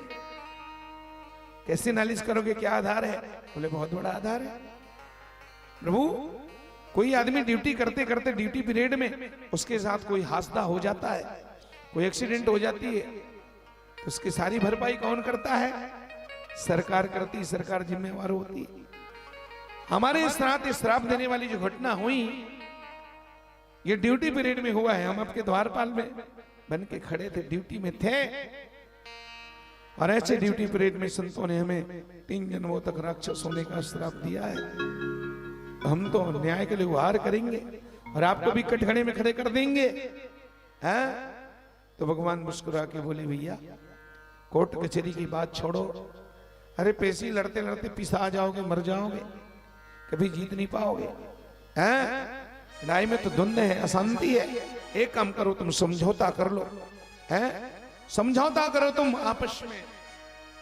कैसे नालिश करोगे? क्या आधार है? बोले बहुत बड़ा आधार है प्रभु। कोई आदमी ड्यूटी करते करते ड्यूटी पीरियड में उसके साथ कोई हादसा हो जाता है, कोई एक्सीडेंट हो जाती है, तो उसकी सारी भरपाई कौन करता है? सरकार करती, सरकार जिम्मेवार होती। हमारे श्राप देने वाली जो घटना हुई ये ड्यूटी पीरियड में हुआ है। हम आपके द्वारपाल में बन के खड़े थे, ड्यूटी में थे, और ऐसे ड्यूटी पीरियड में संतों ने हमें 3 जन्मों तक राक्षस होने का श्राप दिया है। हम तो न्याय के लिए गुहार करेंगे और आपको भी कटघरे में खड़े कर देंगे। हैं? तो भगवान मुस्कुरा के बोले भैया कोर्ट कचहरी की बात छोड़ो। अरे पेशी लड़ते लड़ते पिसा जाओगे, मर जाओगे, कभी जीत नहीं पाओगे। हैं? लड़ाई में तो द्वंद है, अशांति है। एक काम करो, तुम समझौता कर लो। हैं? समझौता करो, तुम आपस में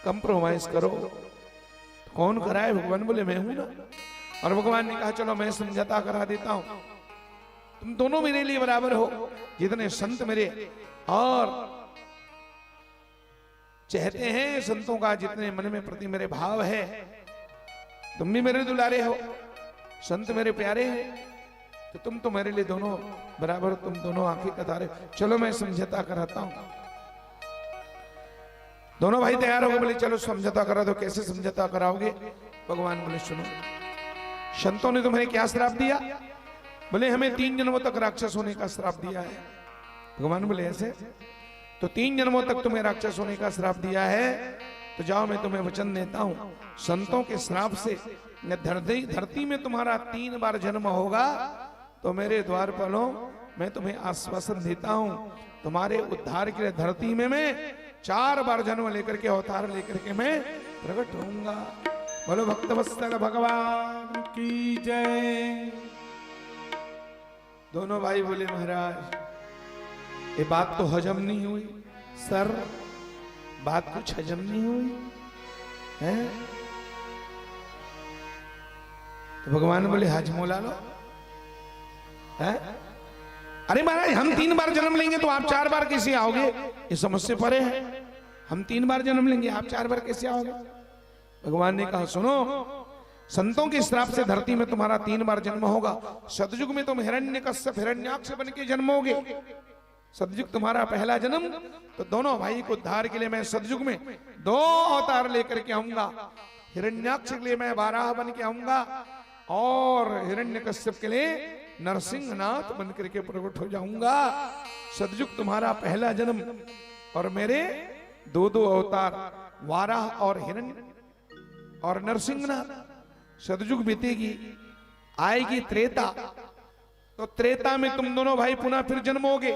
कंप्रोमाइज करो। कौन कराए? भगवान बोले मैं हूं ना। और भगवान ने कहा चलो मैं समझौता करा देता हूं। तुम दोनों मेरे लिए बराबर हो। जितने संत मेरे और चाहते हैं संतों का जितने मन में प्रति मेरे भाव है, तुम भी मेरे दुलारे हो, संत मेरे प्यारे हैं, तो तुम तो मेरे लिए दोनों बराबर, तुम दोनों आंखें का तारे। चलो मैं समझौता कराता हूं। दोनों भाई तैयार हो गए, बोले चलो समझौता करा दो। कैसे समझौता कराओगे? भगवान बोले सुनो, संतों ने तुम्हें क्या श्राप दिया? बोले हमें 3 जन्मों तक राक्षस होने का श्राप दिया है। भगवान बोले ऐसे? तो 3 जन्मों तक तुम्हें राक्षस होने का श्राप दिया है, तो जाओ मैं तुम्हें वचन देता हूं, संतों के श्राप से धरती में तुम्हारा 3 बार जन्म होगा, तो मेरे द्वार पर लो, मैं तुम्हें आश्वासन देता हूं, तुम्हारे उद्धार के लिए धरती में मैं 4 बार जन्म लेकर के, अवतार लेकर के मैं प्रकट होऊंगा। बोलो भक्तवत्सल भगवान की जय। दोनों भाई बोले महाराज ये बात तो हजम नहीं हुई सर, बात कुछ हजम नहीं हुई है। तो भगवान बोले हजमोला लो है? अरे महाराज हम 3 बार जन्म लेंगे तो आप 4 बार कैसे आओगे? ये समस्या परे है। हम 3 बार जन्म लेंगे, आप 4 बार कैसे आओगे? भगवान ने कहा सुनो, संतों के श्राप से धरती में तुम्हारा 3 बार जन्म होगा। सतयुग में तुम हिरण्यकश्यप हिरण्याक्ष बन के जन्मोगे। सतयुग तुम्हारा पहला जन्म, तो दोनों भाई को उद्धार के लिए मैं सतयुग में 2 अवतार लेकर के आऊंगा। हिरण्याक्ष के लिए मैं वाराह बन के आऊंगा और हिरण्यकश्यप के लिए नरसिंहनाथ बन करके प्रकट हो जाऊंगा। सतयुग तुम्हारा पहला जन्म और मेरे 2 अवतार वाराह और हिरण्य और नरसिंहनाथ। सतयुग बीतेगी, आएगी त्रेता, तो त्रेता में तुम दोनों भाई पुनः फिर जन्मोगे।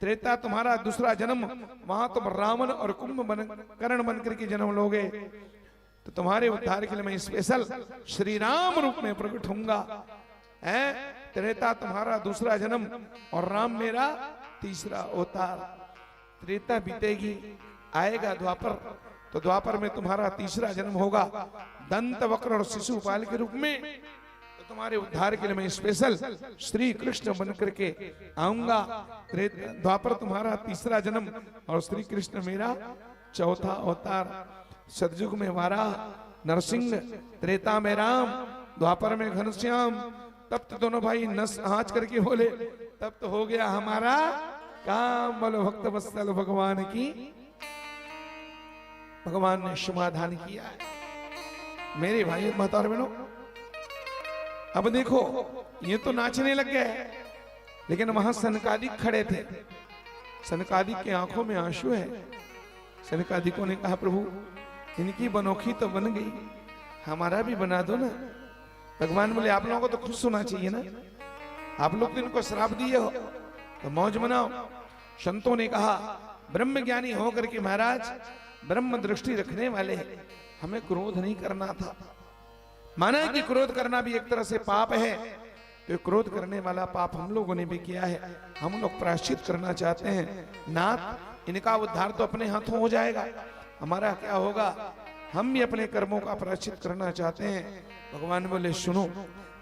त्रेता तुम्हारा दूसरा जन्म, वहां तुम रावण और कुंभकर्ण बन करके जन्म लोगे। तो तुम्हारे उद्धार के लिए मैं स्पेशल श्री राम रूप में प्रकट होऊंगा। त्रेता तुम्हारा दूसरा जन्म और राम मेरा तीसरा अवतार। त्रेता बीतेगी, आएगा द्वापर, तो द्वापर में तुम्हारा तीसरा जन्म होगा दंत वक्र और शिशुपाल के रूप में। तो तुम्हारे उद्धार के लिए मैं स्पेशल श्री कृष्ण बन करके आऊंगा। द्वापर तुम्हारा तीसरा जन्म और श्री कृष्ण मेरा चौथा अवतार। सतयुग में वाराह, नरसिंह, त्रेता में राम, द्वापर में घनश्याम। तब तो दोनों भाई नस आँच करके बोले तब तो हो गया हमारा काम। बोलो भक्तवत्सल भगवान की। भगवान ने समाधान किया है। मेरे भाई महतार बहनों, अब देखो ये तो नाचने लग गए, लेकिन वहां सनकादिक खड़े थे। सनकादिक की आंखों में आंसू है। सनकादिकों ने कहा प्रभु इनकी बनोखी तो बन गई, हमारा भी बना दो ना। भगवान बोले आप लोगों को तो खुश होना चाहिए ना, आप लोग तो इनको श्राप दिए हो तो मौज मनाओ। संतों ने कहा ब्रह्म ज्ञानी होकर के महाराज ब्रह्म दृष्टि रखने वाले, हमें क्रोध नहीं करना था। माना है कि क्रोध करना भी एक तरह से पाप है, तो क्रोध करने वाला पाप हम लोगों ने भी किया है। हम लोग प्रायश्चित करना चाहते हैं। नाथ इनका उद्धार तो अपने हाथों हो जाएगा, हमारा क्या होगा? हम भी अपने कर्मों का प्रायश्चित करना चाहते हैं। भगवान बोले सुनो,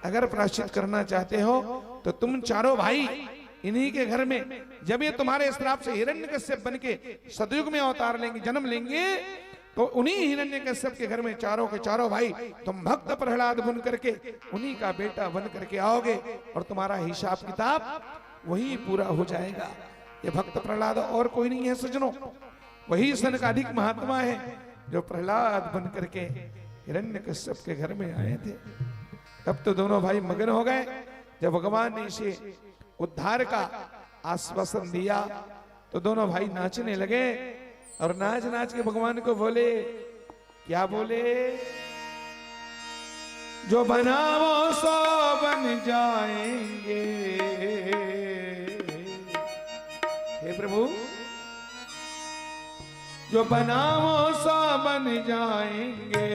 अगर प्रायश्चित करना चाहते हो तो तुम चारों भाई इन्हीं के घर में, जब ये तुम्हारे श्राप से हिरण्यकश्यप बन के सतयुग में अवतार लेंगे, जन्म लेंगे, तो उन्हीं हिरण्यकश्यप के घर में चारों के चारों भाई तुम भक्त प्रहलाद बन करके उन्हीं का बेटा बन करके आओगे और तुम्हारा हिसाब किताब वही पूरा हो जाएगा। ये भक्त प्रहलाद और कोई नहीं है सज्जनों, वही सनकादिक महात्मा है जो प्रहलाद बन करके हिरण्यकश्यप के घर में आए थे। तब तो दोनों भाई मगन हो गए। जब भगवान ने इसे उद्धार का आश्वासन दिया तो दोनों भाई नाचने लगे और नाच नाच के भगवान को बोले, क्या बोले? जो बनाओ सो बन जाएंगे। हे प्रभु, जो बनाओ सो बन जाएंगे,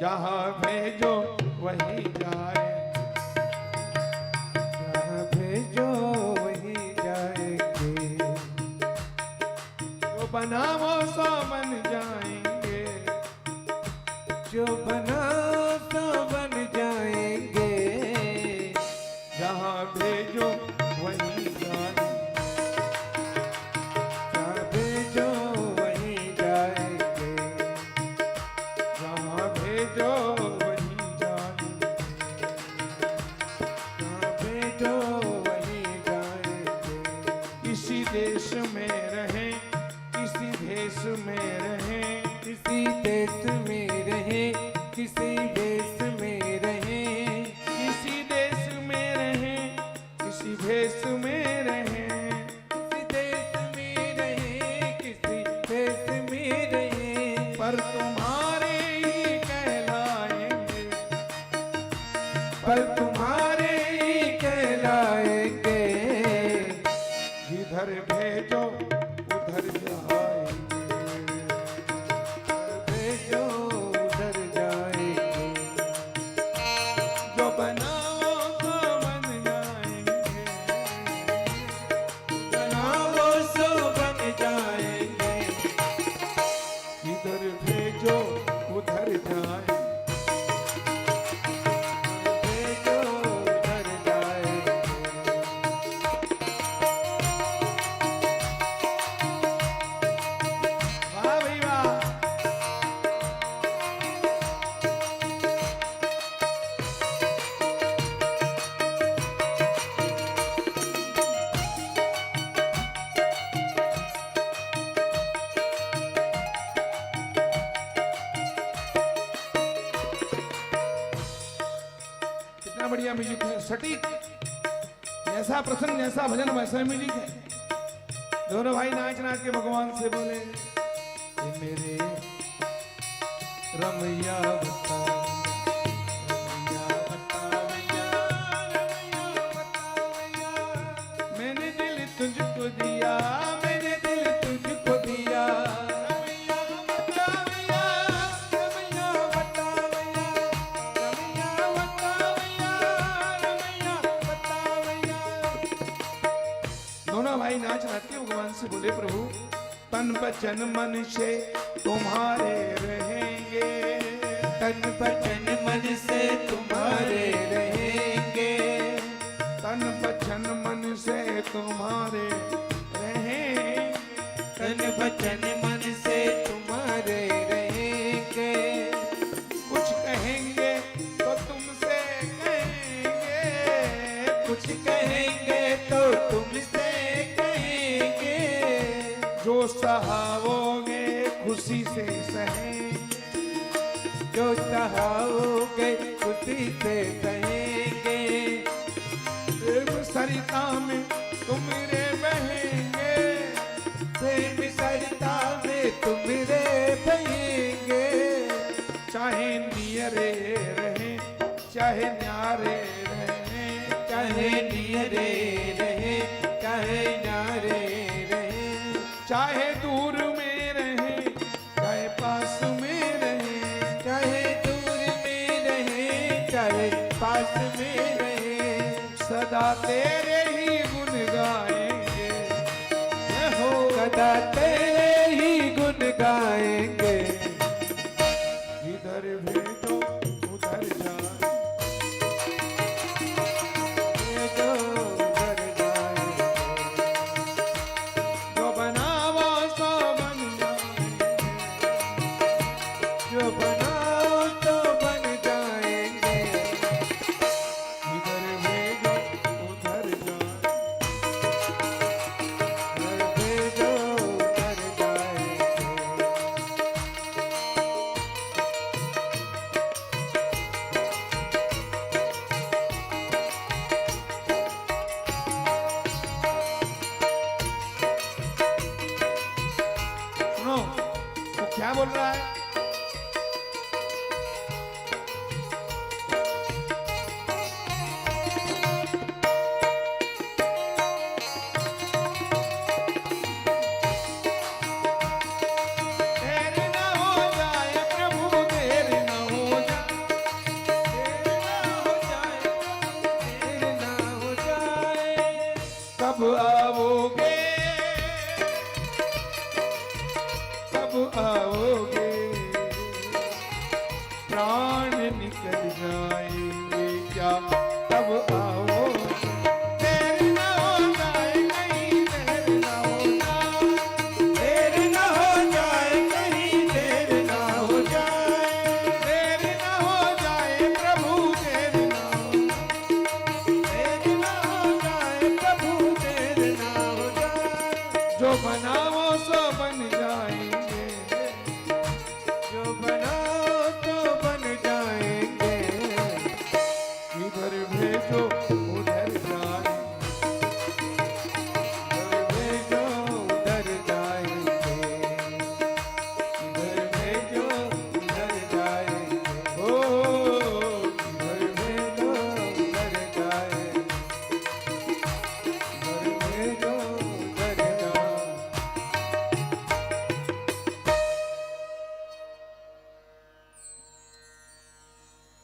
जहां भेजो वही जाए, जहाँ भेजो वही जाएंगे। जो बनाओ सो बन जाएंगे, जो बनाओ तो बन जाएंगे। जहां में रहे, किसी देश में रहे, किसी देश में रहे, किसी भेष में रहे, किसी देश में रहे, किसी देश में रहे, पर तुम्हारे ही कहलाएंगे, पर तुम्हारे ही कहलाएंगे। जिधर भेजो उधर जाएंगे, भेजो उधर जाएंगे, जो बनाओ तो बन जाएंगे, बनाओ सो बन जाएंगे। जिधर भेजो उधर जाएंगे। भेजो उधर जाएंगे। वाह भाई वाह। कितना बढ़िया म्यूजिक है, सटीक। जैसा प्रसंग जैसा भजन वैसा म्यूजिक है। दोनों भाई नाच नाच के भगवान से बोले, "ये मेरे रमैया बता, रमैया बता भैया, रमैया बता भैया। मैंने दिल तुझको दिया, मैंने दिल तुझको दिया, रमैया बता भैया, रमैया बता भैया, रमैया बता भैया, रमैया बता भैया।" दोनों भाई नाच नाच के भगवान से बोले, प्रभु तन वचन मन से तुम्हारे रहेंगे, तन वचन मन से तुम्हारे रहेंगे, तन वचन मन से तुम्हारे रहेंगे, तन वचन मन से तुम्हारे रहेंगे। कुछ कहेंगे तो तुमसे कहेंगे, कुछ कहेंगे तो तुमसे कहेंगे, जो सहावोगे खुशी से सहेंगे, जो चाहोगे खुशी से सहेंगे। प्रेम सरिता में तुम रे बहेंगे, प्रेम सरिता में तुम रे बहेंगे, चाहे नियरे रहे चाहे न्यारे रहे, चाहे नियरे रहे चाहे नारे रहे, चाहे दूर में रहे चाहे पास में रहे, चाहे दूर में रहे चाहे पास में रहे, सदा तेरे ही गुण गाएंगे, हो सदा तेरे ही गुण गाएंगे। इधर भेजो उधर जाए, भेजो उधर जाएंगे, जो बनावा सो बन जाएंगे, जो बनाओ तो बन जाएंगे। इधर भेजो उधर जाए, भेजो उधर जाएंगे। सुनो वो क्या बोल रहा है, देर न हो जाए प्रभु, देर न हो जाए, देर ना हो जाए, कब आओगे, कब आओगे,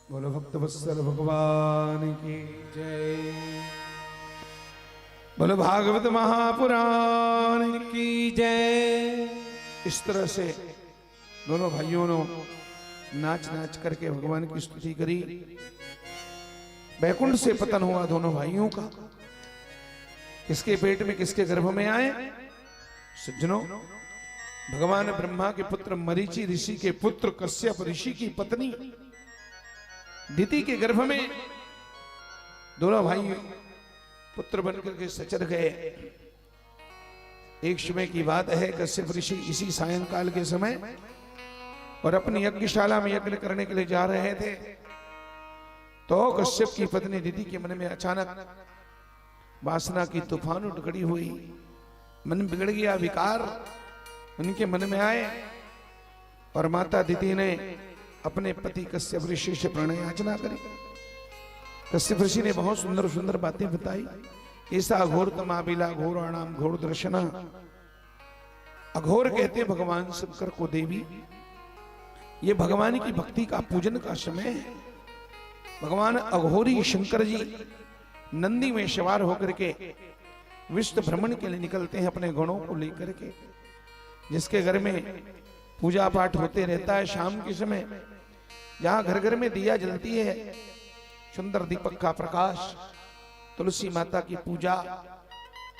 बोलो भक्त वत्सल भगवान की जय। बोलो भागवत महापुराण की। की जय। इस तरह से दोनों भाइयों ने नाच नाच करके भगवान की स्तुति करी। बैकुंठ से पतन हुआ दोनों भाइयों का। किसके पेट में किसके गर्भ में आए सज्जनों? भगवान ब्रह्मा के पुत्र मरीचि ऋषि के पुत्र कश्यप ऋषि की पत्नी दिति के गर्भ में दोनों भाई पुत्र बनकर के सचर गए। एक समय की बात है, कश्यप ऋषि इसी सायंकाल के समय और अपनी यज्ञशाला में यज्ञ करने के लिए जा रहे थे, तो कश्यप की पत्नी दिति के मन में अचानक वासना की तूफान उठ खड़ी हुई। मन बिगड़ गया, विकार उनके मन में आए और माता दिति ने अपने पति कश्यप ऋषि से प्रणय याचना करी। कश्यप ऋषि ने बहुत सुंदर सुंदर बातें बताई। ऐसा घोर तमाबिला घोराणाम घोर दर्शना। अघोर कहते भगवान शंकर को देवी। ये भगवान की भक्ति का पूजन का समय है। भगवान अघोरी शंकर जी नंदी में सवार होकर के विश्व भ्रमण के लिए निकलते हैं अपने गणों को लेकर के। जिसके घर में पूजा पाठ होते रहता है शाम के समय, जहां घर घर में दिया जलती है, सुंदर दीपक का प्रकाश, तुलसी माता की पूजा,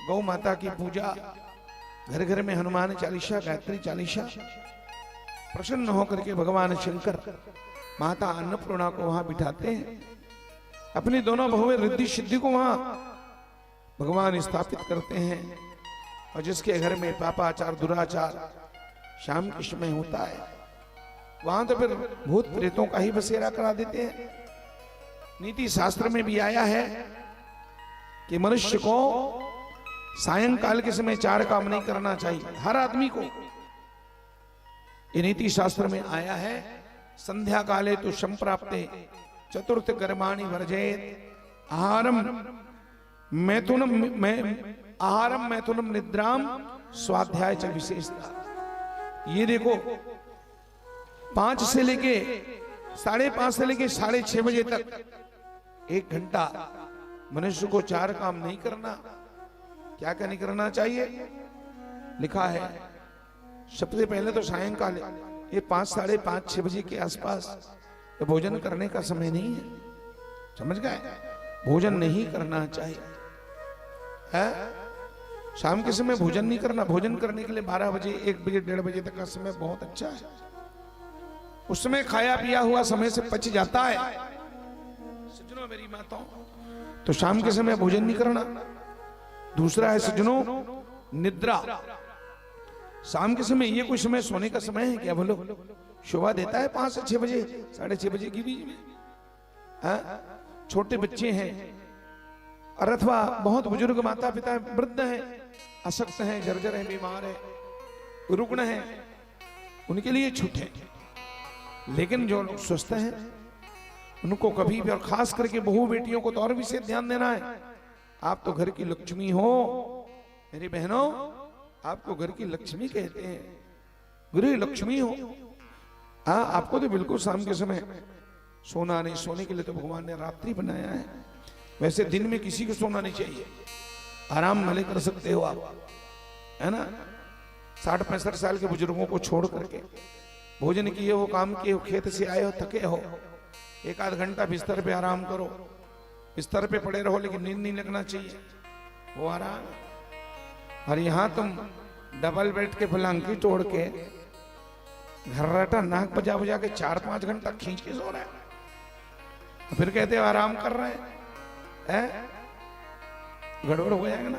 गौ माता की पूजा, घर घर में हनुमान चालीसा गायत्री चालीसा, प्रसन्न होकर के भगवान शंकर माता अन्नपूर्णा को वहां बिठाते हैं। अपनी दोनों बहुएं रिद्धि सिद्धि को वहां भगवान स्थापित करते हैं। और जिसके घर में पापाचार दुराचार शाम के समय होता है, वहां तो फिर भूत प्रेतों का ही बसेरा करा देते हैं। नीति शास्त्र में भी आया है कि मनुष्य को सायंकाल के समय 4 काम नहीं करना चाहिए, हर आदमी को। ये नीति शास्त्र में आया है। संध्या काले तो संप्राप्ते चतुर्थ कर्माणि वर्जेत आहारम मैथुनम निद्राम स्वाध्याय च विशेषता। ये देखो 5 से लेके 5:30 से लेके 6:30 बजे तक 1 घंटा मनुष्य को 4 काम नहीं करना। क्या क्या नहीं करना चाहिए लिखा है। सबसे पहले तो सायंकाल ये 5, 5:30, 6 बजे के आसपास तो भोजन करने का समय नहीं है, समझ गए? भोजन नहीं करना चाहिए है? शाम के समय भोजन नहीं करना। भोजन करने के लिए 12 बजे 1 बजे 1:30 बजे तक का समय बहुत अच्छा है। उस समय खाया पिया हुआ समय से पच जाता है। सज्जनों मेरी माताओं, तो शाम के समय भोजन नहीं करना। दूसरा है सज्जनों निद्रा। शाम के समय ये कोई समय सोने का समय है क्या? बोलो, शोभा देता है 5 से 6 बजे 6:30 बजे के बीच में? छोटे बच्चे हैं और अथवा बहुत बुजुर्ग माता पिता है, वृद्ध हैं, अशक्त हैं, जर्जर हैं, बीमार हैं, रुग्ण हैं, उनके लिए छूट है। लेकिन जो लोग स्वस्थ हैं उनको कभी भी, और खास करके बहू बेटियों को तो और विशेष ध्यान देना है। आप तो घर की लक्ष्मी हो मेरी बहनों, आपको घर की लक्ष्मी कहते हैं, गृह लक्ष्मी हो। हाँ, आपको तो बिल्कुल शाम के समय सोना नहीं। सोने के लिए तो भगवान ने रात्रि बनाया है। वैसे दिन में किसी को सोना नहीं चाहिए, आराम भले कर सकते हो आप, है ना? 60-65 साल के बुजुर्गों को छोड़ करके भोजन किए हो, काम किए हो, खेत से आए हो, थके हो, 1-8 घंटा बिस्तर पे आराम करो। बिस्तर पे पड़े रहो लेकिन नींद नहीं लगना चाहिए, वो आराम। और यहां तुम डबल बेड के पलंगी तोड़ के घर्राटा नाक बजा बजा के 4-5 घंटा खींच के सो रहा है, फिर कहते हो आराम कर रहे हैं। गड़बड़ हो जाएगा ना।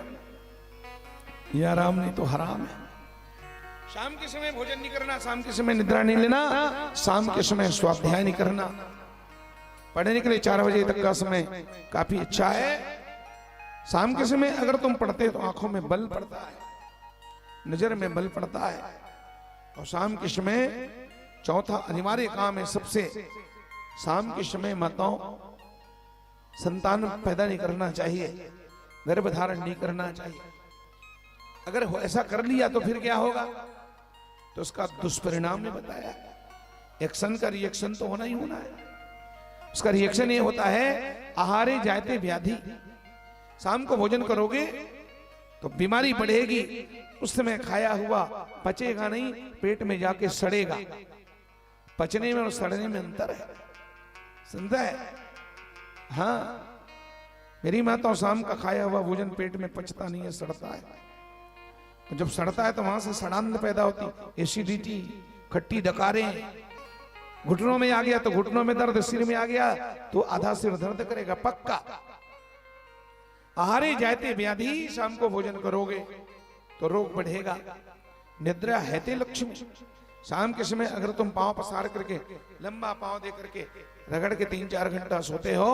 ये आराम नहीं तो हराम है। शाम के समय भोजन नहीं करना, शाम के समय निद्रा नहीं लेना, शाम के समय स्वाध्याय नहीं करना। पढ़ने के लिए 4 बजे तक का समय काफी अच्छा है। शाम के समय अगर तुम पढ़ते हो तो आंखों में बल पड़ता है, नजर में बल पड़ता है। और शाम के समय चौथा अनिवार्य काम है सबसे, शाम के समय माताओं संतान पैदा नहीं करना चाहिए, गर्भ धारण नहीं करना चाहिए। अगर ऐसा कर लिया तो फिर क्या होगा? तो उसका दुष्परिणाम ने बताया। एक्शन का रिएक्शन तो होना ही होना है। उसका रिएक्शन ये होता है, आहारे जायते व्याधि, शाम को भोजन करोगे तो बीमारी बढ़ेगी, उस समय खाया हुआ पचेगा नहीं, पेट में जाके सड़ेगा। पचने में और सड़ने में अंतर है, समझा है? हाँ, मेरी माता शाम का खाया हुआ भोजन पेट में पचता नहीं है, सड़ता है। तो जब सड़ता है तो वहां से सड़ांध पैदा होती, एसिडिटी, खट्टी डकारें, घुटनों में आ गया तो घुटनों में दर्द, सिर में आ गया तो आधा सिर दर्द करेगा पक्का। आहारे जायते व्याधि, शाम को भोजन करोगे तो रोग बढ़ेगा। निद्रा हैते लक्ष्मी, शाम के समय अगर तुम पांव पसार करके लंबा पांव दे करके रगड़ के 3-4 घंटा सोते हो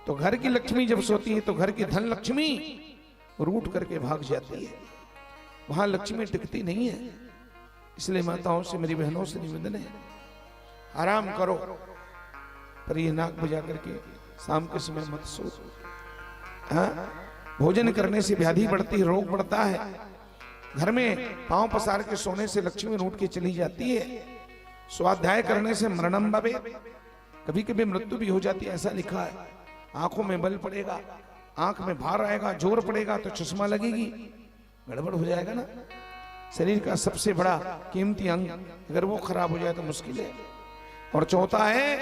तो घर की लक्ष्मी जब सोती है तो घर की धन लक्ष्मी रूठ करके भाग जाती है, वहां लक्ष्मी टिकती नहीं है। इसलिए माताओं से, मेरी बहनों से निवेदन है, आराम करो, पर ये नाक बजा करके शाम के समय मत सो। हाँ, भोजन करने से व्याधि बढ़ती है, रोग बढ़ता है। घर में पांव पसार के सोने से लक्ष्मी रूठ के चली जाती है। स्वाध्याय करने से मरणम भवे, कभी कभी मृत्यु भी हो जाती है, ऐसा लिखा है। आंखों में बल पड़ेगा, आंख में भार आएगा, जोर पड़ेगा तो चश्मा लगेगी, गड़बड़ हो जाएगा ना। शरीर का सबसे बड़ा कीमती अंग अगर वो खराब हो जाए तो मुश्किल है। और चौथा है,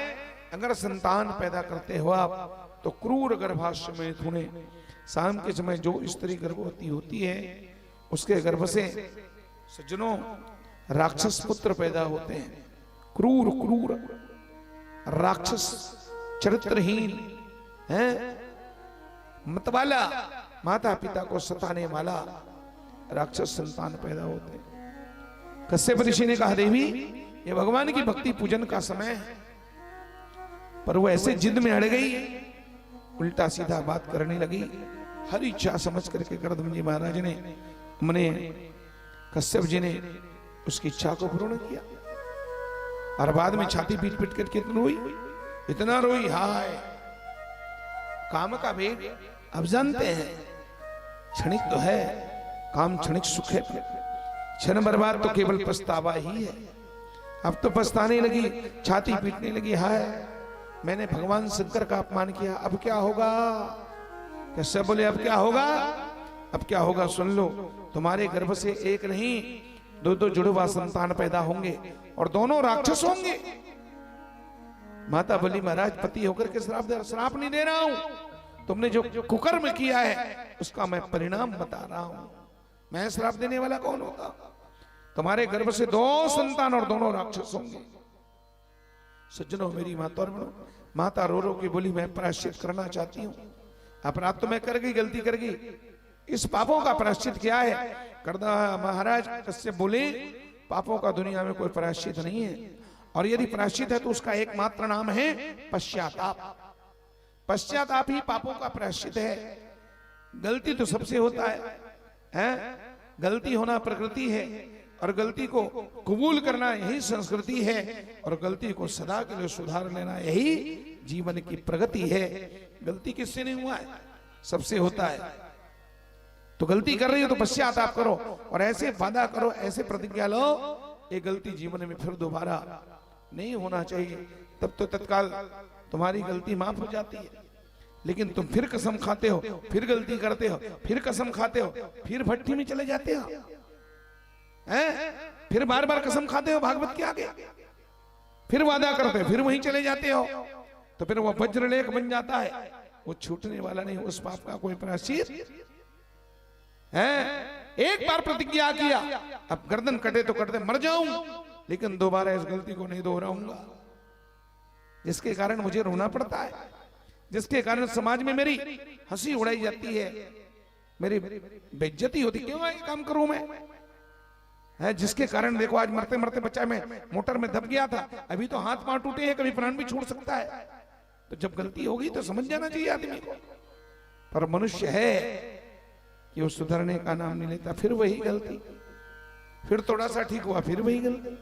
अगर संतान पैदा करते हो आप तो क्रूर गर्भाशय में थूने, शाम के समय जो स्त्री गर्भवती होती है उसके गर्भ से सज्जनों राक्षस पुत्र पैदा होते हैं। क्रूर क्रूर राक्षस, चरित्रहीन हैं, मतवाला, माता पिता को सताने वाला राक्षस संतान पैदा होते हैं। कश्यप ऋषि ने कहा, देवी ये भगवान की भक्ति पूजन का समय है, पर वो ऐसे जिद में अड़ गई, उल्टा सीधा बात करने लगी। हर इच्छा समझ करके कर्दम जी महाराज ने, हमने कश्यप जी ने उसकी इच्छा को पूर्ण किया। और बाद में छाती पीट पीट करके इतना रोई, हाय। काम का भेद अब जानते हैं, क्षणिक तो है, काम क्षणिक सुख है, क्षण बर्बाद तो केवल पछतावा ही है। अब तो पछताने लगी, छाती पीटने लगी, हाय मैंने भगवान शंकर का अपमान किया, अब क्या होगा? कैसे बोले अब क्या होगा? अब क्या होगा सुन लो, तुम्हारे गर्भ से एक नहीं 2-2 जुड़वा संतान पैदा होंगे और दोनों राक्षस होंगे। माता बोली, महाराज पति होकर के श्राप नहीं दे रहा हूं, तुमने जो कुकर्म किया है उसका मैं परिणाम बता रहा हूं। मैं श्राप देने वाला कौन होता? तुम्हारे गर्भ से 2 संतान और दोनों राक्षस होंगे। सज्जनों, मेरी माता और बहनों, माता रो रो के बोली, मैं प्रायश्चित करना चाहती हूँ। अपराध तो मैं कर गई, गलती कर गई, इस पापों का प्रायश्चित क्या है? करदा महाराज कश्यप बोले, पापों का दुनिया में कोई प्रायश्चित नहीं है, और यदि प्रायश्चित है तो उसका एकमात्र नाम है पश्चाताप। पश्चाताप ही पापों का प्रायश्चित है। गलती तो सबसे होता है? गलती होना प्रकृति है और गलती को कबूल करना यही संस्कृति है, और गलती को सदा के लिए सुधार लेना यही जीवन की प्रगति है। गलती किससे नहीं हुआ है? सबसे होता है। तो गलती कर रही हो तो पश्चाताप करो और ऐसे वादा करो, ऐसे प्रतिज्ञा लो, ये गलती जीवन में फिर दोबारा नहीं होना चाहिए। तब तो तत्काल तुम्हारी गलती माफ हो जाती है। लेकिन तुम फिर कसम खाते हो, फिर गलती करते हो, फिर कसम खाते हो, फिर भट्टी में चले जाते हो, फिर बार बार कसम खाते हो भागवत के आगे, फिर वादा करते हो, फिर वहीं चले जाते हो, तो फिर वो वज्रलेख बन जाता है, वो छूटने वाला नहीं। उस पाप का कोई प्रायश्चित है? एक बार प्रतिज्ञा किया, अब गर्दन कटे तो कटते मर जाऊं, लेकिन दोबारा इस गलती को नहीं दोहराऊंगा, जिसके कारण मुझे रोना पड़ता है, जिसके कारण समाज में मेरी हंसी उड़ाई जाती है, मेरी बेइज्जती होती, क्यों ये काम करूं मैं? है जिसके कारण देखो आज मरते मरते बच्चा में मोटर में दब गया था, अभी तो हाथ पांव टूटे हैं, कभी प्राण भी छूट सकता है। तो जब गलती होगी तो समझ जाना चाहिए आदमी को। पर मनुष्य है कि वो सुधरने का नाम नहीं लेता, फिर वही गलती, फिर थोड़ा सा ठीक हुआ, फिर वही गलती।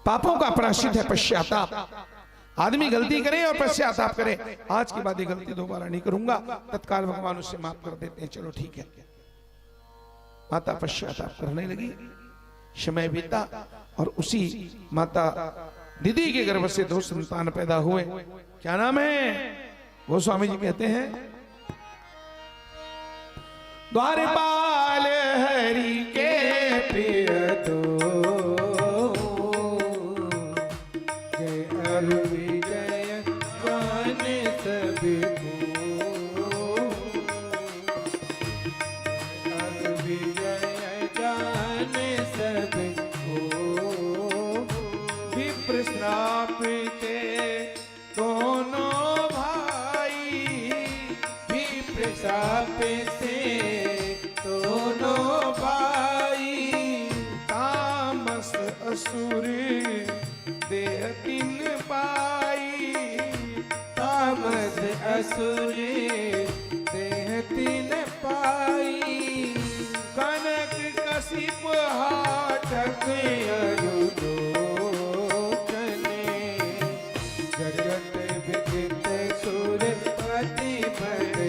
पापों का प्रायश्चित है पश्चाताप। आदमी गलती करे और पश्चाताप करे, आज के बाद ये गलती दोबारा नहीं करूंगा, तत्काल भगवान उससे माफ कर देते हैं, चलो ठीक है। माता पश्चाताप करने लगी, समय बीता और उसी माता दीदी के गर्भ से 2 संतान पैदा हुए। क्या नाम है? गोस्वामी जी कहते हैं, द्वारपाल हरि के प्रिय दो जय अरु विजय गान सभी को, अरु विजय गान सभी को। विप्र श्रापिते दोनों भाई, विप्र शाप से दोनों भाई, तामस असुर देह तीन पाई। तामस असुर देह तीन पाई। कनक कशिप हाटक अरुलोचने जगत विदित सुरपति मद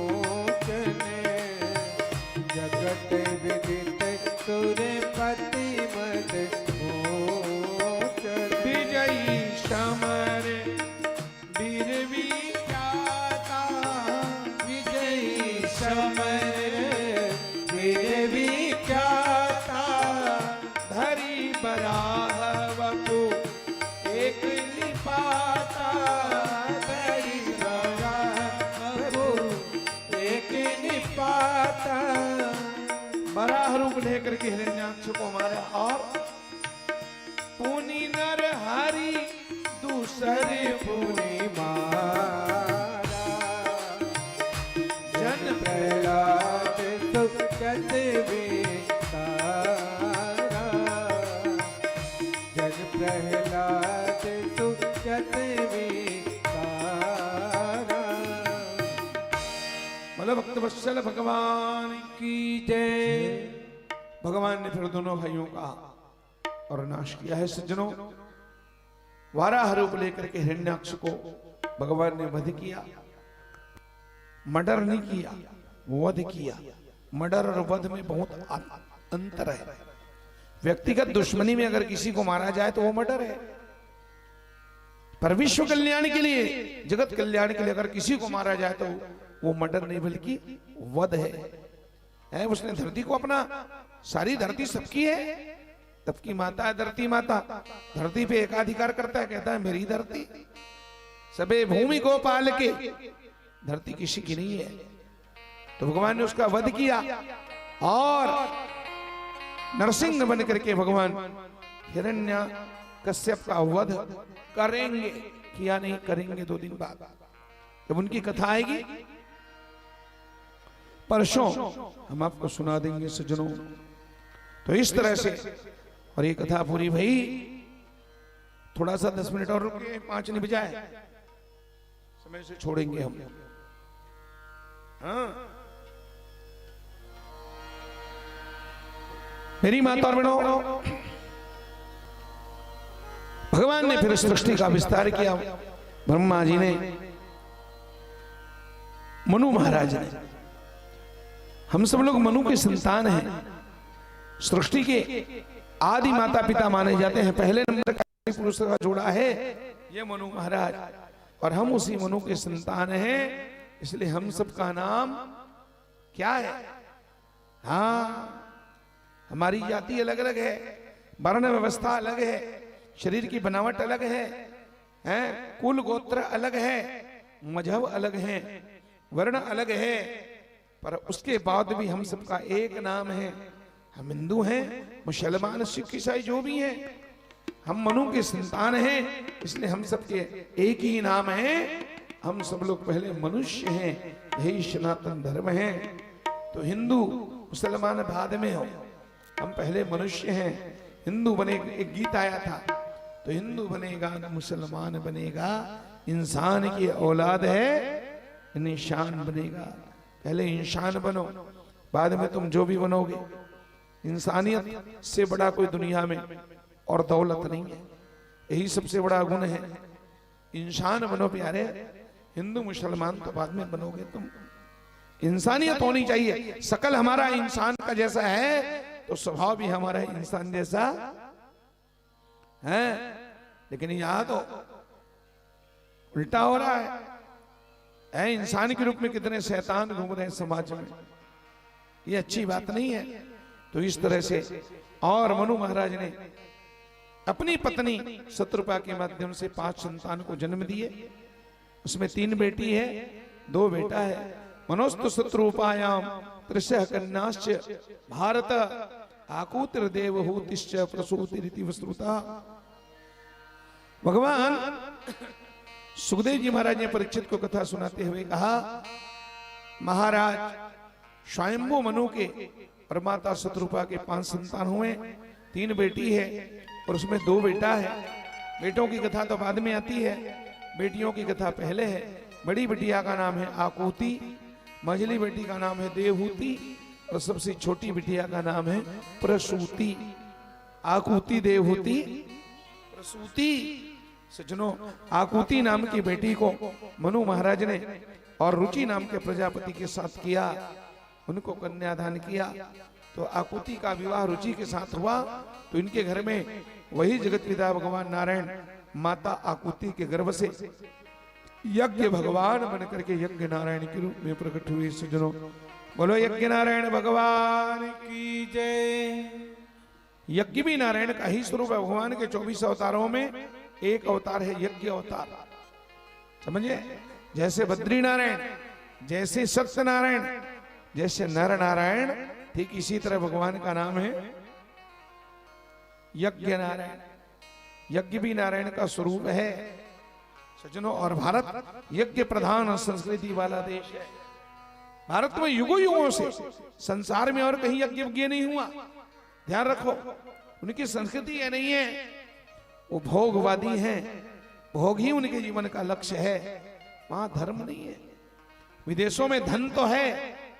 मोचने, जगत विदित सुरपति मद मोचने। विजयी समर वीर विख्याता, विजयी समर वीर विख्याता। धरी बराह वपु एक निपाता। धरी बराह एक निपाता। बराह रूप लेकर के हिरण्याक्ष को मारा और पुनि नर हरि दूसरे पुनि मारा। जन प्रहलाद सुखद विस्तारा। जन प्रहलाद सुखद विस्तारा। मतलब भक्तवत्सल भगवान की जय। भगवान ने फिर दोनों भाइयों का और नाश किया है। सज्जनों, वाराह रूप लेकर के हिरण्याक्ष को भगवान ने वध किया। मर्डर नहीं किया, वध किया। मर्डर और वध में बहुत अंतर है। व्यक्तिगत दुश्मनी में अगर किसी को मारा जाए तो वो मर्डर है, पर विश्व कल्याण के लिए, जगत कल्याण के लिए अगर किसी को मारा जाए तो वो मर्डर नहीं बल्कि वध है। उसने धरती को अपना, सारी धरती सबकी है, सबकी माता है धरती माता। धरती पे एकाधिकार करता है, कहता है मेरी धरती। सबे भूमि को पाल के, धरती किसी की नहीं है। तो भगवान ने उसका वध किया और नरसिंह बन करके भगवान हिरण्यकश्यप का वध करेंगे। किया नहीं, करेंगे 2 दिन बाद, जब उनकी कथा आएगी। परसों हम आपको सुना देंगे सज्जनों। तो इस तरह से, और ये कथा पूरी भई। थोड़ा सा 10 मिनट और रुके, 5 नहीं बजाए, समय से छोड़ेंगे हम। हाँ, मेरी माता और बहनों, भगवान ने फिर सृष्टि का विस्तार किया। ब्रह्मा जी ने, मनु महाराज ने, हम सब लोग मनु के संतान हैं। सृष्टि के आदि माता पिता माने जाते हैं। पहले नंबर का पुरुष का जोड़ा है ये मनु महाराज, और हम उसी मनु के संतान हैं। इसलिए हम सबका नाम क्या है? हाँ, हमारी जाति अलग अलग है, वर्ण व्यवस्था अलग है, शरीर की बनावट अलग है, कुल गोत्र अलग है, मजहब अलग है, वर्ण अलग है, पर उसके बाद भी हम सबका एक नाम है। हम हिंदू हैं, मुसलमान, सिख, ईसाई जो भी हैं, हम मनु के संतान हैं। इसलिए हम सबके एक ही नाम है। हम सब लोग पहले मनुष्य हैं, यही सनातन धर्म है। तो हिंदू मुसलमान बाद में हो, हम पहले मनुष्य हैं। हिंदू बने, एक गीत आया था, तो हिंदू बनेगा न मुसलमान बनेगा, इंसान की औलाद है इंसान बनेगा। पहले इंसान बनो, बाद में तुम जो भी बनोगे। इंसानियत से बड़ा कोई दुनिया में और दौलत नहीं है, यही सबसे बड़ा गुण है। इंसान बनो प्यारे, हिंदू मुसलमान तो बाद में बनोगे तुम। इंसानियत होनी चाहिए। शकल हमारा इंसान का जैसा है तो स्वभाव भी हमारा इंसान जैसा है। लेकिन यहां तो उल्टा हो रहा है। इंसान के रूप में कितने शैतान घूम रहे हैं समाज में, ये अच्छी बात नहीं है। तो इस तरह से और मनु महाराज ने अपनी पत्नी शत्रुपा के माध्यम से 5 संतान को जन्म दिए। उसमें 3 बेटी है, 2 बेटा है। मनोस्तु शत्रुपायाम त्रिशः कन्याश्च भारत आकूतिर देवहूतिश्च प्रसूतिरिति वस्तुता। भगवान सुखदेव जी महाराज ने परीक्षित को कथा सुनाते हुए कहा, महाराज स्वयंभू मनु के और माता शत्रुपा के 5 संतान हुए, 3 बेटी है और उसमें 2 बेटा है। बेटों की कथा तो बाद में आती है, बेटियों की कथा पहले है। बड़ी बिटिया का नाम है आकुति, मझली बेटी का नाम है देवहूति और सबसे छोटी बिटिया का नाम है प्रसूति। आकुति, देवहूति, प्रसूति। सज्जनों, आकुति नाम की बेटी को मनु महाराज ने और रुचि नाम के प्रजापति के साथ किया, उनको कन्यादान किया। तो आकुति का विवाह रुचि के साथ हुआ तो इनके घर में वही जगत पिता भगवान नारायण माता आकुति के गर्भ से यज्ञ भगवान बनकर के यज्ञ नारायण के रूप में प्रकट हुए। सज्जनों, बोलो यज्ञ नारायण भगवान की जय। यज्ञ भी नारायण का ही स्वरूप है। भगवान के 24 अवतारों में एक अवतार है यज्ञ अवतार, समझे? जैसे बद्री नारायण, जैसे सत्य नारायण, जैसे नर नारायण, ठीक इसी तरह भगवान का नाम है यज्ञ नारायण। यज्ञ भी नारायण का स्वरूप है सज्जनों। और भारत यज्ञ प्रधान संस्कृति वाला देश है। भारत में युगों युगों से संसार में और कहीं यज्ञ नहीं हुआ। ध्यान रखो, उनकी संस्कृति ये नहीं है, वो भोगवादी हैं, भोग ही उनके जीवन का लक्ष्य है। वहां धर्म नहीं है। विदेशों में धन तो है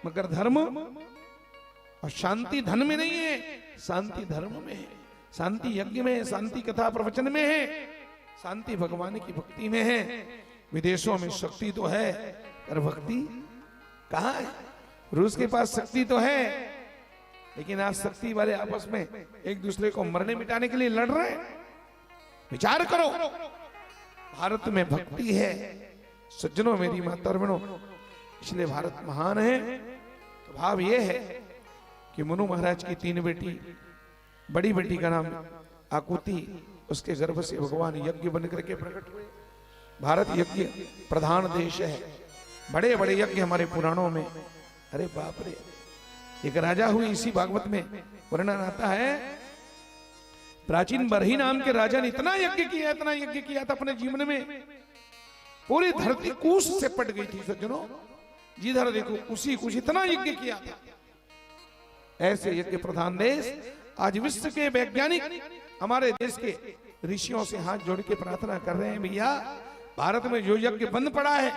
मगर धर्म और शांति धन में नहीं है, शांति धर्म में है, शांति यज्ञ में है, शांति कथा प्रवचन में है, शांति भगवान की भक्ति में है। विदेशों में शक्ति तो है पर भक्ति कहां है? रूस के पास शक्ति तो है लेकिन आज शक्ति वाले आपस में एक दूसरे को मरने मिटाने के लिए लड़ रहे हैं। विचार करो, भारत में भक्ति है सज्जनों, मेरी माता बहनों, इसलिए भारत महान है। तो भाव ये है कि मनु महाराज की 3 बेटी, बड़ी बेटी का नाम आकुति, उसके गर्भ से भगवान यज्ञ बनकर के प्रकट हुए। भारत यज्ञ प्रधान देश है। बड़े बड़े यज्ञ हमारे पुराणों में, अरे बाप रे, एक राजा हुई, इसी भागवत में वर्णन आता है। प्राचीन बरही नाम के राजा ने इतना यज्ञ किया, इतना यज्ञ किया था अपने जीवन में, पूरी धरती कूश से पट गई थी सज्जनों। जिधर देखो उसी कुछ, इतना यज्ञ किया था। ऐसे यज्ञ प्रधान देश, आज विश्व के वैज्ञानिक हमारे देश के ऋषियों से हाथ जोड़ के प्रार्थना कर रहे हैं, भैया भारत में जो यज्ञ बंद पड़ा है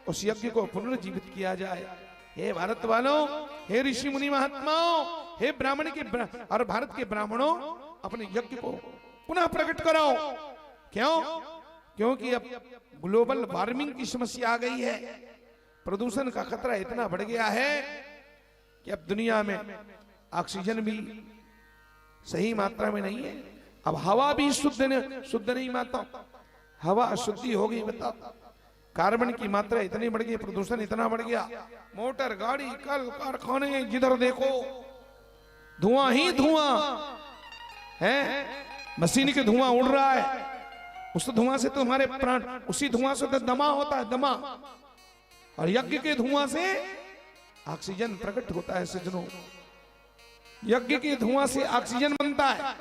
उस यज्ञ को पुनर्जीवित किया जाए। हे भारत वालों, हे ऋषि मुनि महात्माओं, हे ब्राह्मण के और भारत के ब्राह्मणों, अपने यज्ञ को पुनः प्रकट कराओ। क्यों? क्योंकि अब ग्लोबल वार्मिंग की समस्या आ गई है। प्रदूषण का खतरा इतना बढ़ गया है कि अब दुनिया में ऑक्सीजन भी सही मात्रा में नहीं है। अब हवा भी शुद्ध नहीं माता, हवा अशुद्धि हो गई। बताओ, कार्बन की मात्रा इतनी बढ़ गई, प्रदूषण इतना बढ़ गया, मोटर गाड़ी, कल कारखाने, जिधर देखो धुआं ही धुआं है। मशीन के धुआं उड़ रहा है, उस धुआं से तो हमारे प्राण, उसी धुआं से तो दमा होता है, दमा। और यज्ञ के धुआं से ऑक्सीजन प्रकट होता है सज्जनों। यज्ञ के धुआं से ऑक्सीजन बनता है,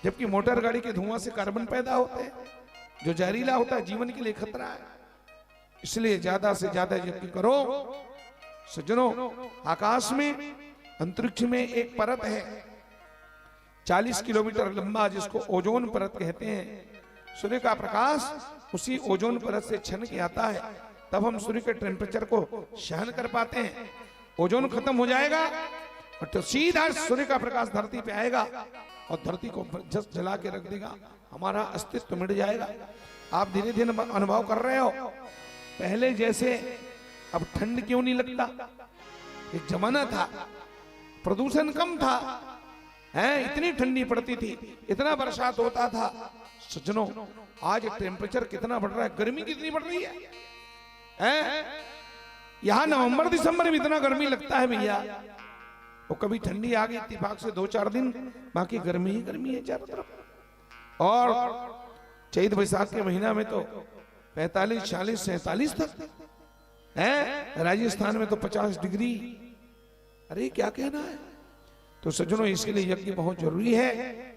जबकि मोटर गाड़ी के धुआं से कार्बन पैदा होते हैं जो जहरीला होता है, जीवन के लिए खतरा है। इसलिए ज्यादा से ज्यादा यज्ञ करो सज्जनों। आकाश में, अंतरिक्ष में एक परत है 40 किलोमीटर लंबा, जिसको ओजोन परत कहते हैं। सूर्य का प्रकाश उसी ओजोन परत से छन के आता है, तब हम सूर्य के टेम्परेचर को सहन कर पाते हैं। ओजोन खत्म हो जाएगा और तो सीधा सूर्य का प्रकाश धरती पे आएगा और धरती को जस जला के रख देगा, हमारा अस्तित्व मिट जाएगा। आप धीरे धीरे अनुभव कर रहे हो, पहले जैसे अब ठंड क्यों नहीं लगता। एक जमाना था, प्रदूषण कम था, है इतनी ठंडी पड़ती थी, इतना बरसात होता था, सज्जनों, आज टेम्परेचर कितना बढ़ रहा है, गर्मी कितनी बढ़ रही है, हैं? यहाँ नवंबर दिसंबर में इतना गर्मी लगता है भैया, वो कभी ठंडी आ गई इत्तेफाक से 2-4 दिन, बाकी गर्मी ही गर्मी है चारों तरफ। और चैत बैसाख के महीना में तो 45, 40, 47 तक है, राजस्थान में तो 50 डिग्री। अरे क्या कहना है। तो सज्जनों, इसके लिए यज्ञ बहुत जरूरी है।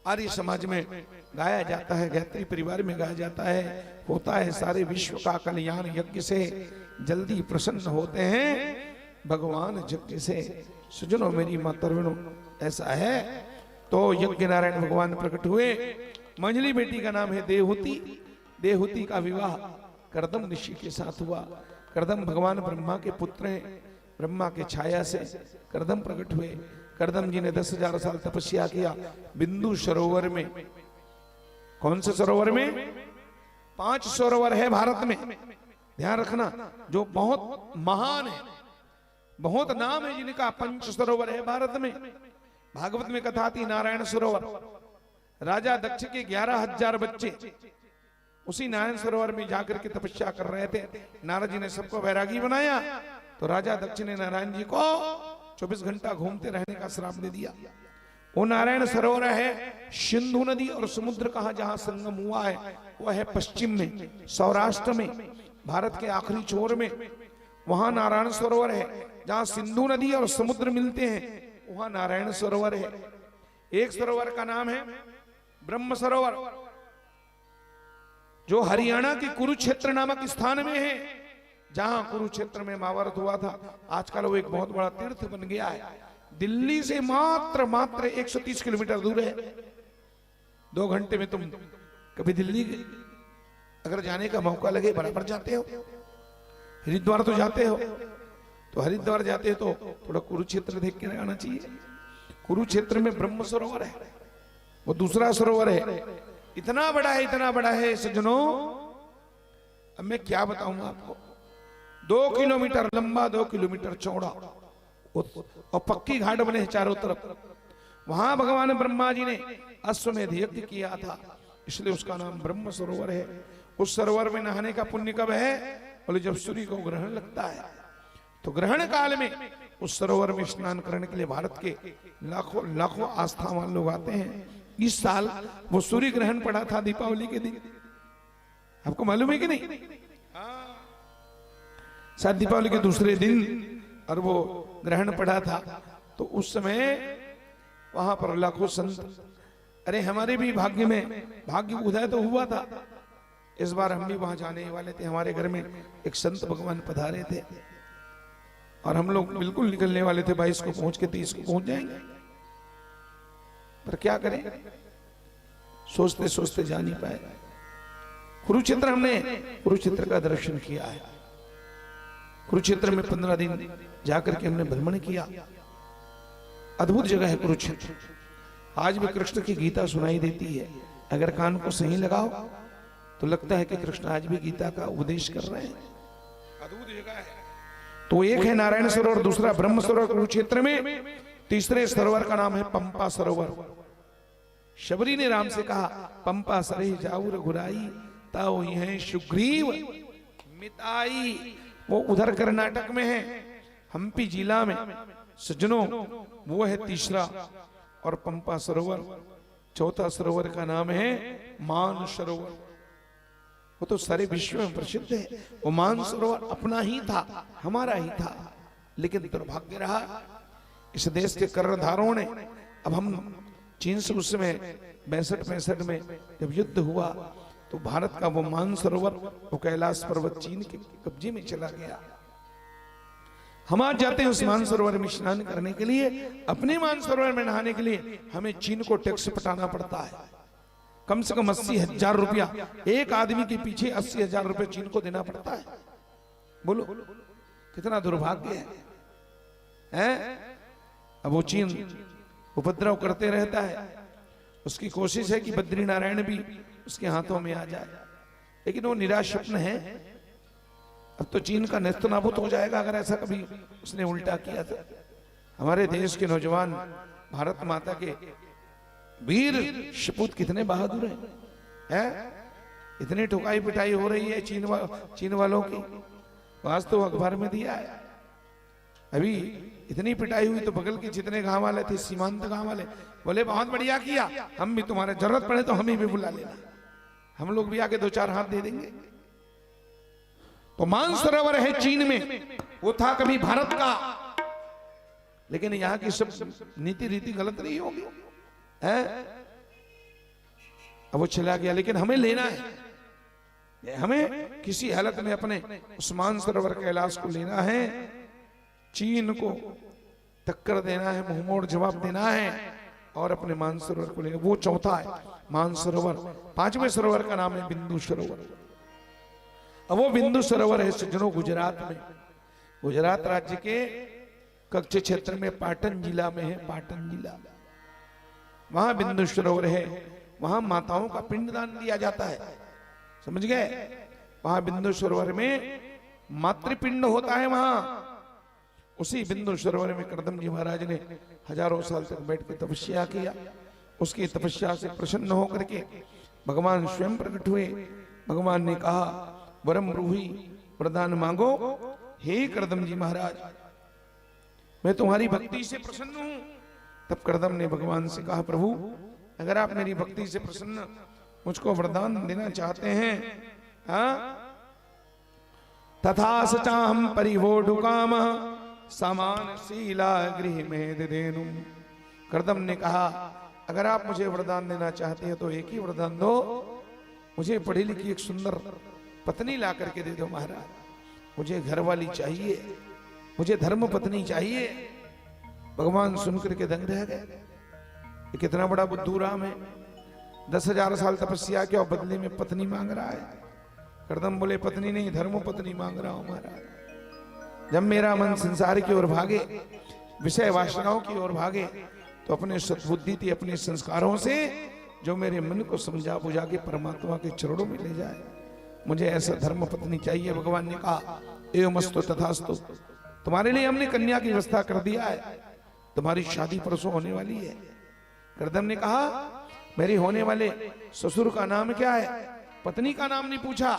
आर्य समाज में गाया जाता है, गायत्री परिवार में गाया जाता है, होता है सारे विश्व का कल्याण यज्ञ से, जल्दी प्रसन्न होते हैं भगवान यज्ञ से। सज्जनों, मेरी मातृगणों, ऐसा है। तो यज्ञ नारायण भगवान प्रकट हुए। मंझली बेटी का नाम है देवहूति। देवहूति का विवाह कर्दम ऋषि के साथ हुआ। कर्दम भगवान ब्रह्मा के पुत्र हैं। ब्रह्मा के छाया से कर्दम प्रकट हुए। कर्दम जी ने 10,000 साल तपस्या किया बिंदु सरोवर में। कौन से सरोवर में? 5 सरोवर है भारत में, ध्यान रखना, जो बहुत महान है, बहुत नाम है जिनका। 5 सरोवर है भारत में। भागवत में कथा थी नारायण सरोवर। राजा दक्ष के 11,000 बच्चे उसी नारायण सरोवर में जाकर के तपस्या कर रहे थे। नारद जी ने सबको वैरागी बनाया, तो राजा दक्ष ने नारायण जी को 24 घंटा घूमते रहने का श्राप दे दिया। वो नारायण सरोवर है सिंधु नदी और समुद्र कहा जहां संगम हुआ है, वह है पश्चिम में, सौराष्ट्र में, भारत के आखिरी छोर में। वहां नारायण सरोवर है। जहां सिंधु नदी और समुद्र मिलते हैं वहां नारायण सरोवर है। एक सरोवर का नाम है ब्रह्म सरोवर, जो हरियाणा के कुरुक्षेत्र नामक स्थान में है, जहां कुरुक्षेत्र में महाभारत हुआ था। आजकल वो एक बहुत बड़ा तीर्थ बन गया है। दिल्ली से मात्र 130 किलोमीटर दूर है। 2 घंटे में तुम कभी दिल्ली अगर जाने का मौका लगे बराबर जाते हो। हरिद्वार तो जाते हो, तो हरिद्वार जाते हो तो थोड़ा कुरुक्षेत्र देख के आना चाहिए। कुरुक्षेत्र में ब्रह्म सरोवर है, वो दूसरा सरोवर है। इतना बड़ा है, इतना बड़ा है सज्जनों, अब मैं क्या बताऊंगा आपको। 2 किलोमीटर लंबा, 2 किलोमीटर चौड़ा, और पक्की घाट बने चारों तरफ। वहां भगवान ब्रह्मा जी ने अश्वमेध यज्ञ किया था, इसलिए उसका नाम ब्रह्म सरोवर है। उस सरोवर में नहाने का पुण्य कब है? बोले जब सूर्य को ग्रहण लगता है, तो ग्रहण काल में उस सरोवर में स्नान करने के लिए भारत के लाखों लाखों आस्थावान लोग आते हैं। इस साल वो सूर्य ग्रहण पड़ा था दीपावली के दिन, आपको मालूम है कि नहीं? शायद दीपावली के दूसरे दिन और वो ग्रहण पड़ा था। तो उस समय वहां पर लाखों संत, अरे हमारे भी भाग्य में भाग्य उदय तो हुआ था। इस बार हम भी वहां जाने वाले थे। हमारे घर में एक संत भगवान पधारे थे और हम लोग बिल्कुल निकलने वाले थे। 22 को पहुंच के 30 को पहुंच जाएंगे, पर क्या करें, सोचते सोचते जा नहीं पाए। कुरुक्षेत्र, हमने कुरुक्षेत्र का दर्शन किया है। कुरुक्षेत्र में 15 दिन जाकर के हमने भ्रमण किया। अद्भुत जगह है कुरुक्षेत्र। आज भी कृष्ण की गीता सुनाई देती है। अगर कान को सही लगाओ तो लगता है कि कृष्ण आज भी गीता का उपदेश कर रहे हैं। अद्भुत जगह है। तो एक है नारायण सरोवर, दूसरा ब्रह्म सरोवर कुरुक्षेत्र में, तीसरे सरोवर का नाम है पंपा सरोवर। शबरी ने राम से कहा, पंपा सरे जाऊ रघुराई, ताऊ यह सुग्रीव मिताई। वो उधर कर्नाटक में है, हम्पी जिला में। सज्जनों, वो है तीसरा। और पंपा सरोवर, चौथा सरोवर का नाम है मान सरोवर। वो तो सारे विश्व में प्रसिद्ध है। वो मान सरोवर अपना ही था, हमारा ही था, लेकिन दुर्भाग्य रहा इस देश के कर्णधारों ने। अब हम चीन से उस समय 62-65 में जब युद्ध हुआ, तो भारत का वो मान सरोवर, वो कैलाश पर्वत चीन के कब्जे में चला गया। हम आज जाते हैं उस मान सरोवर में स्नान करने के लिए। अपने मान सरोवर में नहाने के लिए हमें चीन को टैक्स पटाना पड़ता है। कम से कम 80,000 रुपया एक आदमी के पीछे 80,000 रुपये चीन को देना पड़ता है। बोलो कितना दुर्भाग्य है? अब वो चीन उपद्रव करते रहता है। उसकी कोशिश है कि बद्री नारायण भी उसके हाथों में आ जाए, लेकिन वो निराश स्वप्न है। अब तो चीन का नेस्त नाबूद हो जाएगा अगर ऐसा कभी उसने उल्टा किया तो। हमारे देश के नौजवान भारत माता के वीर शपूत कितने बहादुर हैं, इतनी ठुकाई पिटाई हो रही है चीन वालों की। आज तो अखबार में दिया है, अभी इतनी पिटाई हुई तो बगल के जितने गांव वाले थे, सीमांत गांव वाले, बोले बहुत बढ़िया किया, हम भी तुम्हारे जरूरत पड़े तो हमें भी बुला लेना, हम लोग भी आके 2-4 हाथ दे देंगे। तो मानसरोवर है चीन में, वो था कभी भारत का, लेकिन यहाँ की सब नीति रीति गलत नहीं होगी, है? अब वो चला गया, लेकिन हमें लेना है, हमें किसी हालत में अपने उस मानसरोवर कैलाश को लेना है, चीन को टक्कर देना है, मुंहमोड़ जवाब देना है और अपने मानसरोवर को लेना। वो चौथा है मानसरोवर। 5वें सरोवर का नाम है बिंदु सरोवर। अब वो बिंदु सरोवर है सज्जनों गुजरात में, गुजरात राज्य के कच्छ क्षेत्र में पाटन जिला में है, पाटन जिला, वहां बिंदु सरोवर है। वहां माताओं का पिंडदान दिया जाता है, समझ गए? वहां बिंदु सरोवर में मातृपिंड होता है। वहां उसी बिंदु सरोवर में करदम जी महाराज ने हजारों साल तक बैठ के तपस्या किया। उसकी तपस्या से प्रसन्न होकर के भगवान स्वयं प्रकट हुए। भगवान ने कहा वरम ब्रूहि, वरदान मांगो हे करदम जी महाराज, मैं तुम्हारी भक्ति से प्रसन्न हूं। तब करदम ने भगवान से कहा प्रभु अगर आप मेरी भक्ति से प्रसन्न मुझको वरदान देना चाहते हैं, तथा सचाहम परिवोढुकाम समान शीला गृह में देनु। करदम ने कहा अगर आप मुझे वरदान देना चाहते हैं तो एक ही वरदान दो, मुझे पढ़ी लिखी एक सुंदर पत्नी ला करके दे दो महाराज, मुझे घरवाली चाहिए, मुझे धर्म पत्नी चाहिए। भगवान सुनकर के दंग रह गए, ये कितना बड़ा बुद्धू राम है, 10,000 साल तपस्या किया और बदले में पत्नी मांग रहा है। करदम बोले पत्नी नहीं, धर्म पत्नी मांग रहा हूं महाराज। जब मेरा मन संसार की ओर भागे, विषय वासनाओं की ओर भागे, तो अपने सद्बुद्धि थी, अपने संस्कारों से जो मेरे मन को समझा बुझा के परमात्मा के चरणों में ले जाए, मुझे ऐसा धर्म पत्नी चाहिए। भगवान ने कहा एवमस्तु तथास्तु, तुम्हारे लिए हमने कन्या की व्यवस्था कर दिया है, तुम्हारी शादी परसों होने वाली है। करदम ने कहा मेरे होने वाले ससुर का नाम क्या है? पत्नी का नाम नहीं पूछा।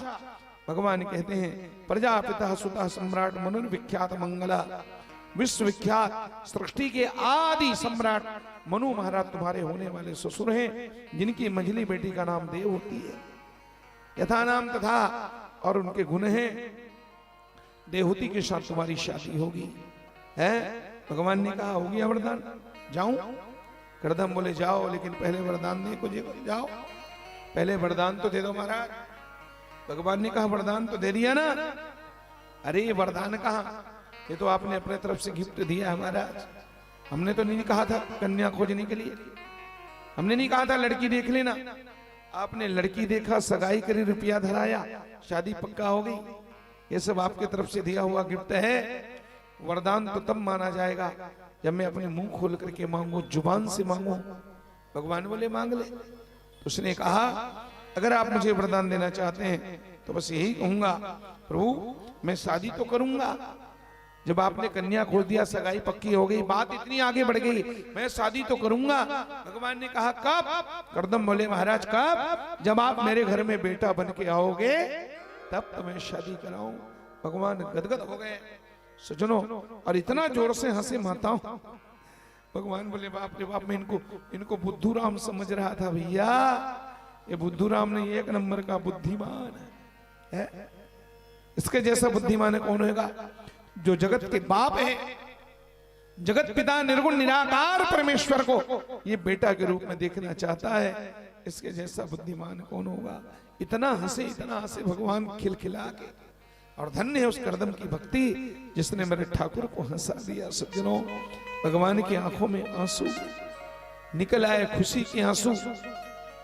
भगवान कहते हैं प्रजापिता सुता सम्राट मनुर्विख्यात मंगला, विश्वविख्यात सृष्टि के आदि सम्राट मनु महाराज तुम्हारे होने वाले ससुर हैं, जिनकी मंझली बेटी का नाम देव होती है। यथा नाम तथा, और उनके गुण हैं, देवहूति के साथ तुम्हारी शादी होगी। है भगवान ने कहा हो गया वरदान, जाऊं? करदम बोले जाओ, लेकिन पहले वरदान दे को जाओ, पहले वरदान तो दे दो महाराज। भगवान ने कहा वरदान तो दे दिया ना। अरे वरदान कहा, ये तो आपने अपने तरफ से गिफ्ट दिया महाराज, हमने तो नहीं कहा था कन्या खोजने के लिए, हमने नहीं कहा था लड़की देख लेना। आपने लड़की देखा, सगाई करी, रुपया धराया, शादी पक्का हो गई। ये सब आपके तरफ से दिया हुआ गिफ्ट है। वरदान तो तब माना जाएगा जब मैं अपने मुंह खोल करके मांगू, जुबान से मांगू। भगवान बोले मांग ले। तो उसने कहा अगर आप मुझे वरदान देना चाहते हैं तो बस यही कहूंगा प्रभु मैं शादी तो करूंगा। जब आपने कन्या खोज दिया, सगाई पक्की हो गई, बात इतनी आगे बढ़ गई, मैं शादी तो करूंगा। भगवान ने कहा कब? करदम बोले महाराज कब? जब आप मेरे घर में बेटा बन के आओगे तब तो मैं शादी कराऊं। भगवान गदगद हो गए सज्जनों, और इतना जोर से हंसे माताओं। भगवान बोले बाप रे बाप, मैं इनको बुद्धू राम समझ रहा था भैया, ये बुद्धू राम नहीं, एक नंबर का बुद्धिमान है। इसके जैसा बुद्धिमान कौन होगा? जो जगत के बाप है, जगत पिता निर्गुण निराकार परमेश्वर को ये बेटा के रूप में देखना चाहता है, इसके जैसा बुद्धिमान कौन होगा? इतना हंसे भगवान खिलखिला के। और धन्य है उस करदम की भक्ति जिसने मेरे ठाकुर को हंसा दिया। सज्जनों भगवान की आंखों में आंसू निकल आए, खुशी के आंसू,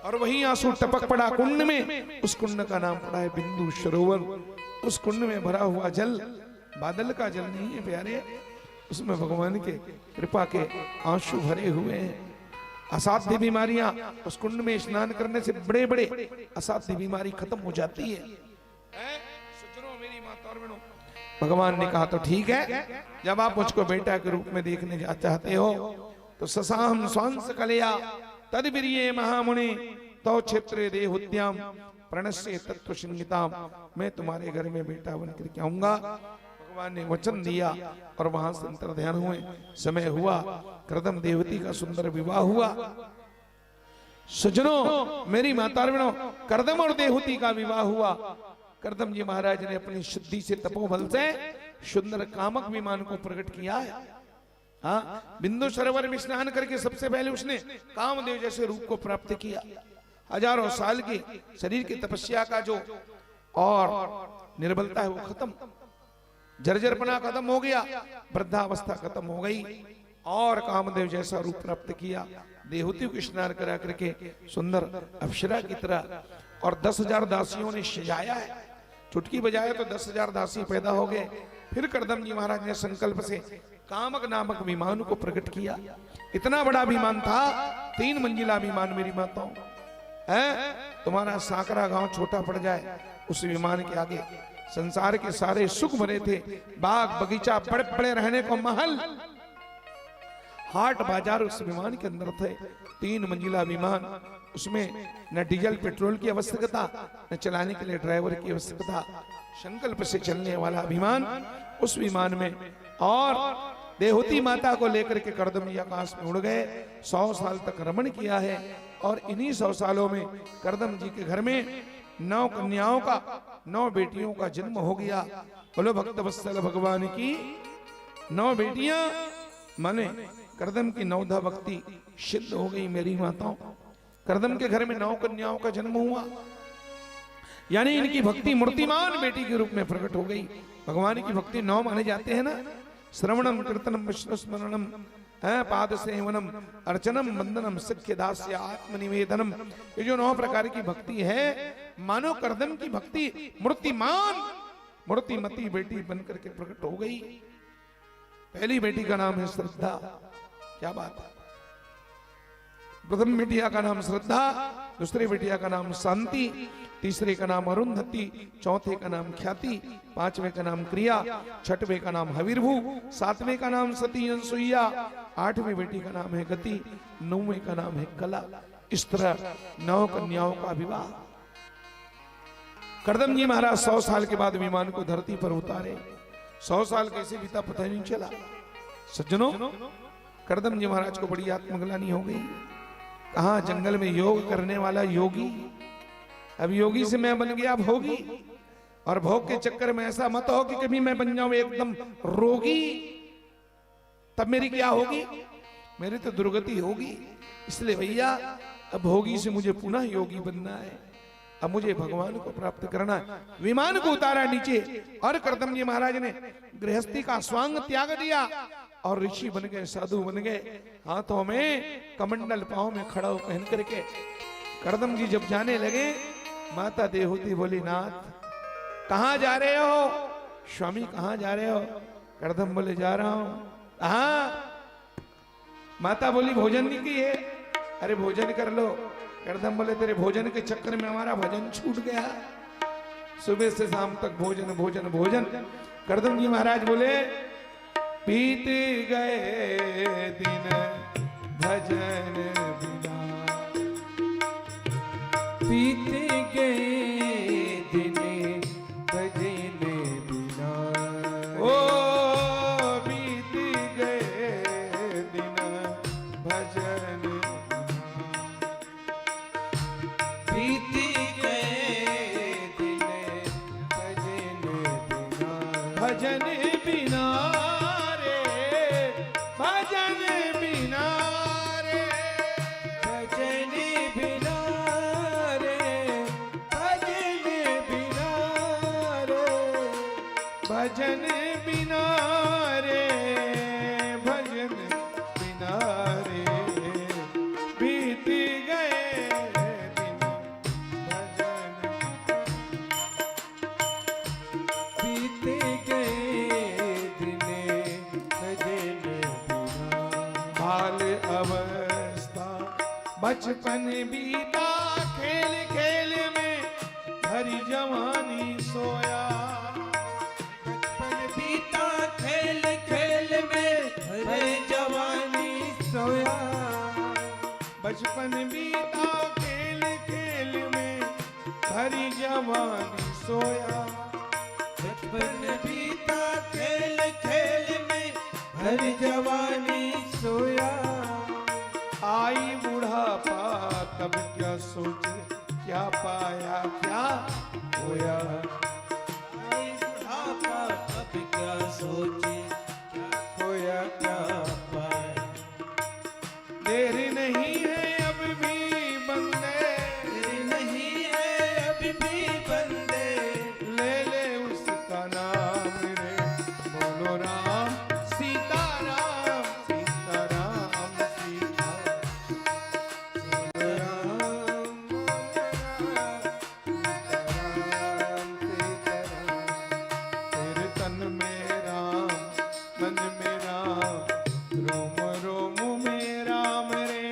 और वही आंसू टपक पड़ा कुंड में। उस कुंड का नाम पड़ा है बिंदु सरोवर। उस कुंड में भरा हुआ जल बादल का जल नहीं है प्यारे, उसमें भगवान के कृपा के आंसू भरे हुए हैं। असाध्य बीमारियां उस कुंड में स्नान करने से बड़े बड़े असाध्य बीमारी खत्म हो जाती है। मेरी माता और बहनों, भगवान ने कहा तो ठीक है, जब आप मुझको बेटा के रूप में देखने चाहते हो तो ससाम स्वांस कलया तद्वीर्ये महामुनि तो क्षेत्रे देहुद्याम प्रणश्य तत्व संहिताम। मैं तुम्हारे घर में बेटा बन करके आऊंगा। भगवान ने वचन दिया और वहां से अंतर ध्यान हुए। समय हुआ, कर्दम देवती का सुंदर विवाह हुआ। सज्जनों, मेरी माता बहनों, कर्दम और देवती का विवाह हुआ। कर्दम जी महाराज ने अपनी शुद्धि से तपोबल से सुंदर कामक विमान को प्रकट किया है। हाँ, बिंदु सरोवर में स्नान करके सबसे पहले उसने कामदेव जैसे रूप को प्राप्त किया। हजारों साल की शरीर की तपस्या का जो और निर्बलता है वो खत्म, जर्जरपना खत्म हो गया, वृद्धावस्था खत्म हो गई और कामदेव जैसा रूप प्राप्त किया। देहूति को स्नान करा करके सुंदर अप्सरा की तरह और 10,000 दासियों ने सजाया है। चुटकी बजाए तो 10,000 दासी पैदा हो गए। फिर कर्दम जी महाराज ने संकल्प से कामक नामक विमान को प्रकट किया। इतना बड़ा विमान था, 3 मंजिला विमान मेरी माताओं है। तुम्हारा साकरा गांव छोटा पड़ जाए उस विमान के आगे। संसार के सारे सुख भरे थे, बाग बगीचा, बड़े बड़े रहने को महल, हाट बाजार उस विमान के अंदर थे। 3 मंजिला विमान, उसमें न डीजल पेट्रोल की आवश्यकता, न चलाने के लिए ड्राइवर की आवश्यकता, संकल्प से चलने वाला विमान उस विमान में। और देहूति माता को लेकर के कर्दम जी आकाश में उड़ गए। 100 साल तक रमण किया है और इन्हीं 100 सालों में कर्दम जी के घर में 9 कन्याओं का, 9 बेटियों का जन्म हो गया। बोलो भक्त वत्सल भगवान की 9 बेटियां, माने कर्दम की 9धा भक्ति सिद्ध हो गई मेरी माताओं। कर्दम के घर में 9 कन्याओं का जन्म हुआ, यानी इनकी भक्ति मूर्तिमान बेटी के रूप में प्रकट हो गई। भगवान की भक्ति 9 माने जाते हैं ना, श्रवणम कीर्तनम विष्णु स्मरणम पाद सेवनम अर्चनम वंदनम सख्य दास्य आत्मनिवेदनम। ये जो 9 प्रकार की भक्ति है, मानो कर्दम की भक्ति मूर्तिमान मूर्तिमती बेटी बनकर के प्रकट हो गई। पहली बेटी का नाम है श्रद्धा। क्या बात है। प्रथम बेटिया का नाम श्रद्धा, दूसरी बेटिया का नाम शांति, तीसरे का नाम अरुंधति, चौथे का नाम ख्याति, 5वें का नाम क्रिया, 6वें का नाम हविर्भू, 7वें का नाम सती अनसुईया, 8वें बेटी का नाम है गति, 9वें का नाम है कला। इस तरह 9 कन्याओं का विवाह। कर्दम जी महाराज 100 साल के बाद विमान को धरती पर उतारे। 100 साल कैसे बीता पता नहीं चला। सज्जनों, कर्दम जी महाराज को बड़ी आत्मग्लानि हो गई। कहा जंगल में योग करने वाला योगी, अब योगी से मैं बन गया भोगी। और भोग के चक्कर में ऐसा मत हो कि कभी मैं बन जाऊं एकदम रोगी, तब मेरी क्या होगी, मेरी तो दुर्गति होगी। इसलिए भैया अब भोगी से मुझे पुनः योगी बनना है, अब मुझे भगवान को प्राप्त करना है। विमान को उतारा नीचे और कर्दम जी महाराज ने गृहस्थी का स्वांग त्याग दिया और ऋषि बन गए, साधु बन गए। हाथों में कमंडल, पांव में खड़ा पहन करके कर्दम जी जब जाने लगे, माता देहूति बोली, नाथ कहां जा रहे हो? स्वामी कहां जा रहे हो? कर्दम बोले, जा रहा हूं। कहां? माता बोली, भोजन नहीं किए? अरे भोजन कर लो। कर्दम बोले, तेरे भोजन के चक्कर में हमारा भजन छूट गया, सुबह से शाम तक भोजन भोजन भोजन। कर्दम जी महाराज बोले, बीत गए दिन भजन बिना, बीत गए दिन भजन बिना। ओ बीत गए दिन भजन बिना, बीत गए दिन भजन बिना। भजन बिना भजन बिना रे, भजन बिना रे, भजन बिना रे, भजन बिना रे, भजन बिना रे, बीत गए दिन भजन, बीत गए दिन भजन बिना। बाल अवस्था बचपन बीता खेल खेल में, भरी जवानी सोया। बचपन बीता खेल खेल में, भरे जवानी सोया। बचपन बचपन बीता खेल खेल में भरी जवानी सोया। बचपन बीता खेल खेल में भरी जवानी सोया। आई बुढ़ापा तब क्या सोचे क्या पाया क्या होया। आई बुढ़ापा तब क्या सोचे क्या खोया क्या पाया। देर नहीं है अब भी बंदे, तेरी नहीं है अभी भी बंदे। ले ले उसका नाम रे, बोलो राम सीता राम सीता राम सीता तेरे तन में राम मन में राम, रोम रोम में राम रे।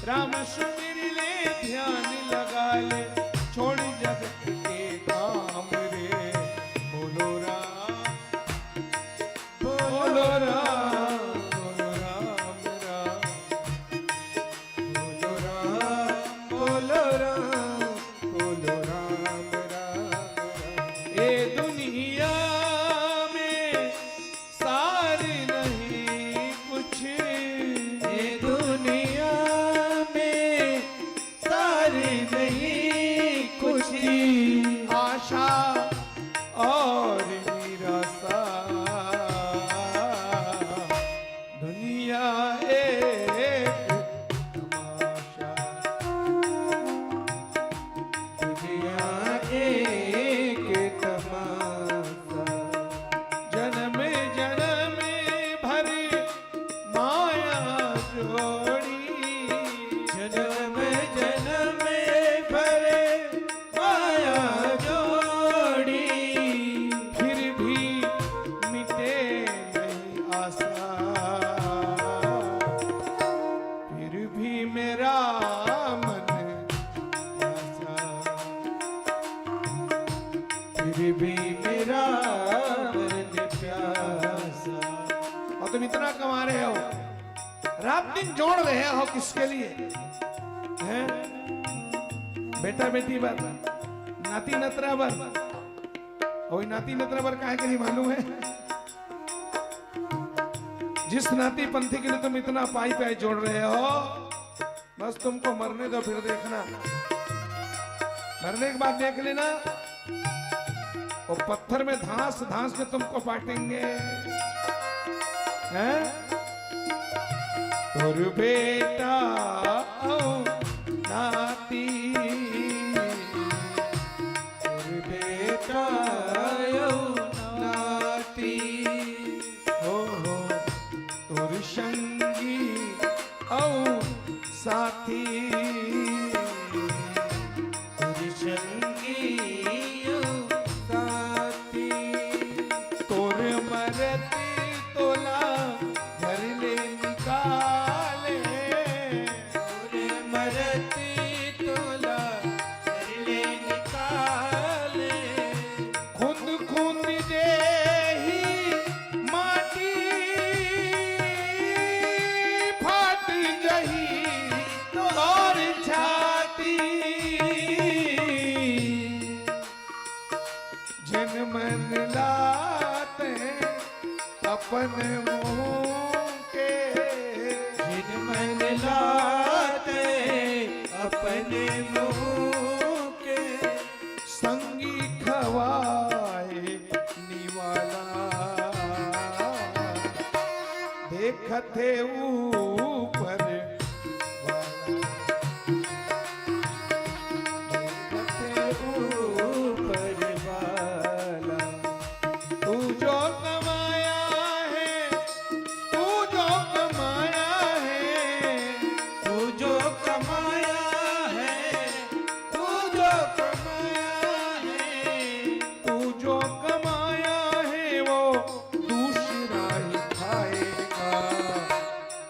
राम सुमिर ले ध्यान लगा ले, छोड़ जगत के काम रे। बोलो राम बोलो राम बोलो राम राम बोलो राम बोलो राम बोलो राम राम। ये दुनिया में सार नहीं कुछ, ये दुनिया में सारी नहीं कुछ। आशा और निराशा दुनिया एक तमाशा। दुनिया एक तमाशा। जन्म जन्म भर माया जोड़ी, जन्म जन्म भर माया जोड़ी। फिर भी मिटे नहीं आशा, फिर भी मेरा मन आशा। फिर भी मेरा मन प्यासा। और तुम इतना कमा रहे हो, रात दिन जोड़ रहे हो किसके लिए हैं? बेटा बेटी बर, नाती नतरा बर। और नाती नतरा बर काहे के लिए मालूम है? जिस नाती पंथी के लिए तुम इतना पाई पाई जोड़ रहे हो, बस तुमको मरने दो फिर देखना। मरने के बाद देख लेना, वो पत्थर में धांस धांस के तुमको पाटेंगे हैं? और बेटा नाती, और बेटा नाती। हो और संगी औ साथी, और संगी साथी। तोर मरती तोला घर ले निकाले। और मरती तोला कर ले निकाले। खुद खुद दे ही माटी फाट गई और छाती। जन्मन लाते अपन मुंह के, जिन मन लाते अपने मुंह के। संगी खवाए निवाला, देखते ऊपर वाला, देखते ऊपर वाला। तू जो कमाया है, तू जो कमाया है, तू जो कमाया है, तू जो कमाया है। तू जो कमाया है वो दूसरा ही खाएगा।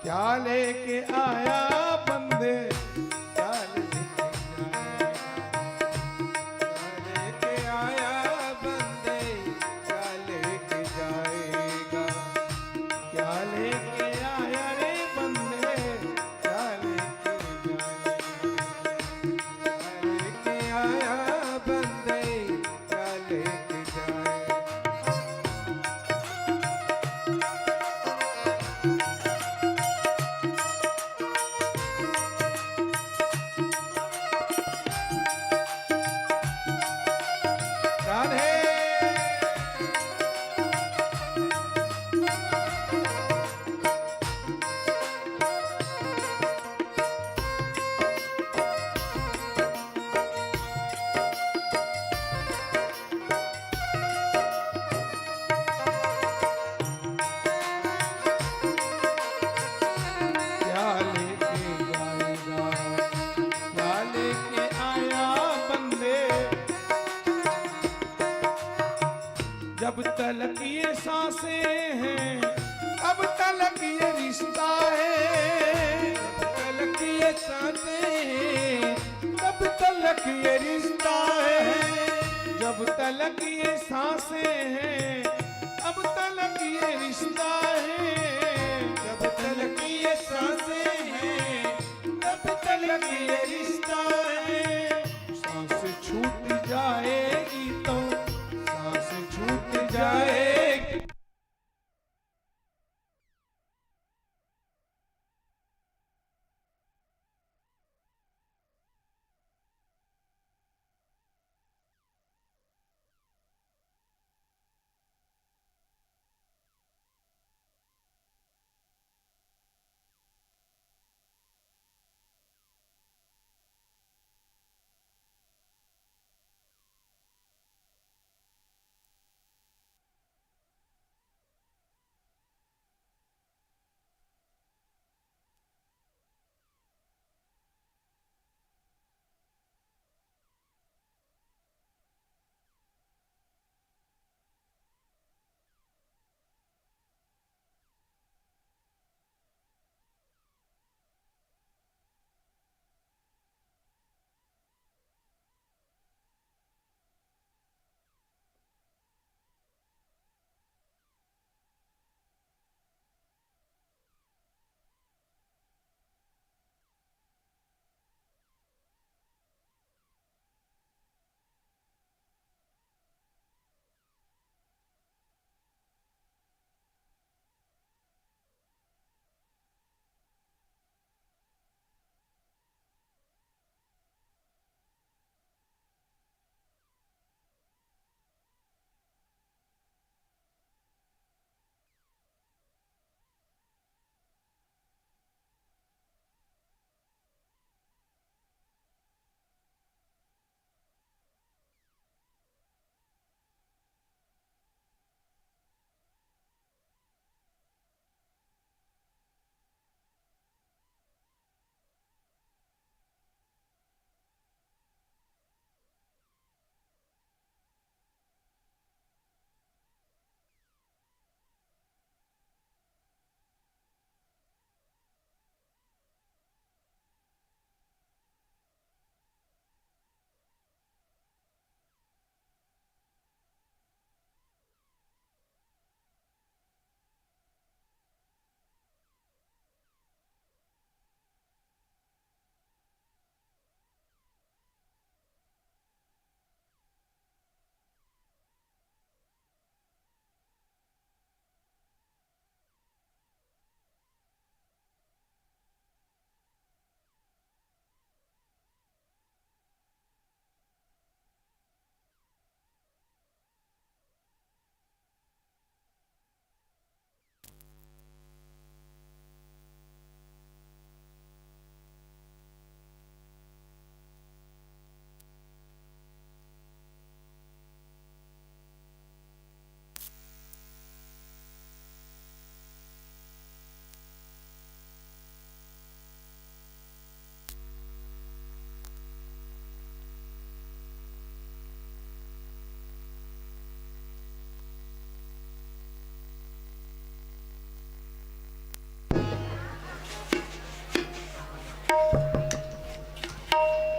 क्या लेके आया बंदे, क्या लेके जाएगा? तब तलक ये सांसें हैं, तब तलक ये रिश्ता है। तलक ये सांसें हैं, तब तलक ये रिश्ता है। जब तलक ये सांसें हैं, तब तलक ये रिश्ता है। जब तलक ये सांसें हैं, तब तलक ये रिश्ता है। सांस छूट जाएगी तो, सांस छूट जाएगी।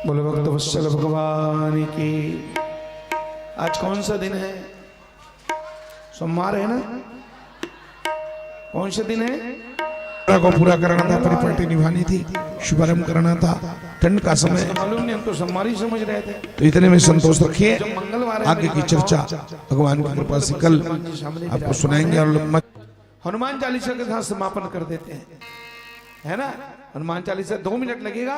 बोलो भक्त वत्सल भगवान की। आज कौन सा दिन है? सोमवार है ना? कौन सा दिन है? को पूरा करना था, परिपाटी निभानी थी, शुभारंभ करना था। ठंड का समय मालूम नहीं, हम तो सोमवार ही समझ रहे थे। तो इतने में संतोष रखिए, मंगलवार आगे की चर्चा भगवान की कृपा से कल आपको सुनाएंगे। और हनुमान चालीसा के साथ समापन कर देते हैं, है ना? हनुमान चालीसा 2 मिनट लगेगा,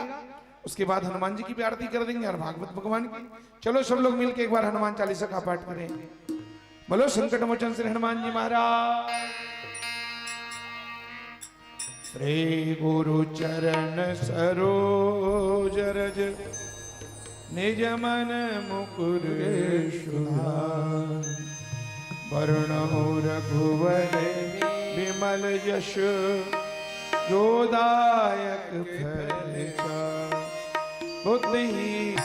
उसके बाद हनुमान जी की भी आरती कर देंगे और भागवत भगवान की। चलो सब लोग मिलकर एक बार हनुमान चालीसा का पाठ करें। बोलो संकट मोचन श्री हनुमान जी महाराज। श्री गुरु चरण सरोज रज निज मन मुकुर सुधार। वरुणो रघुवर विमल यश जोदायक फल बुद्धि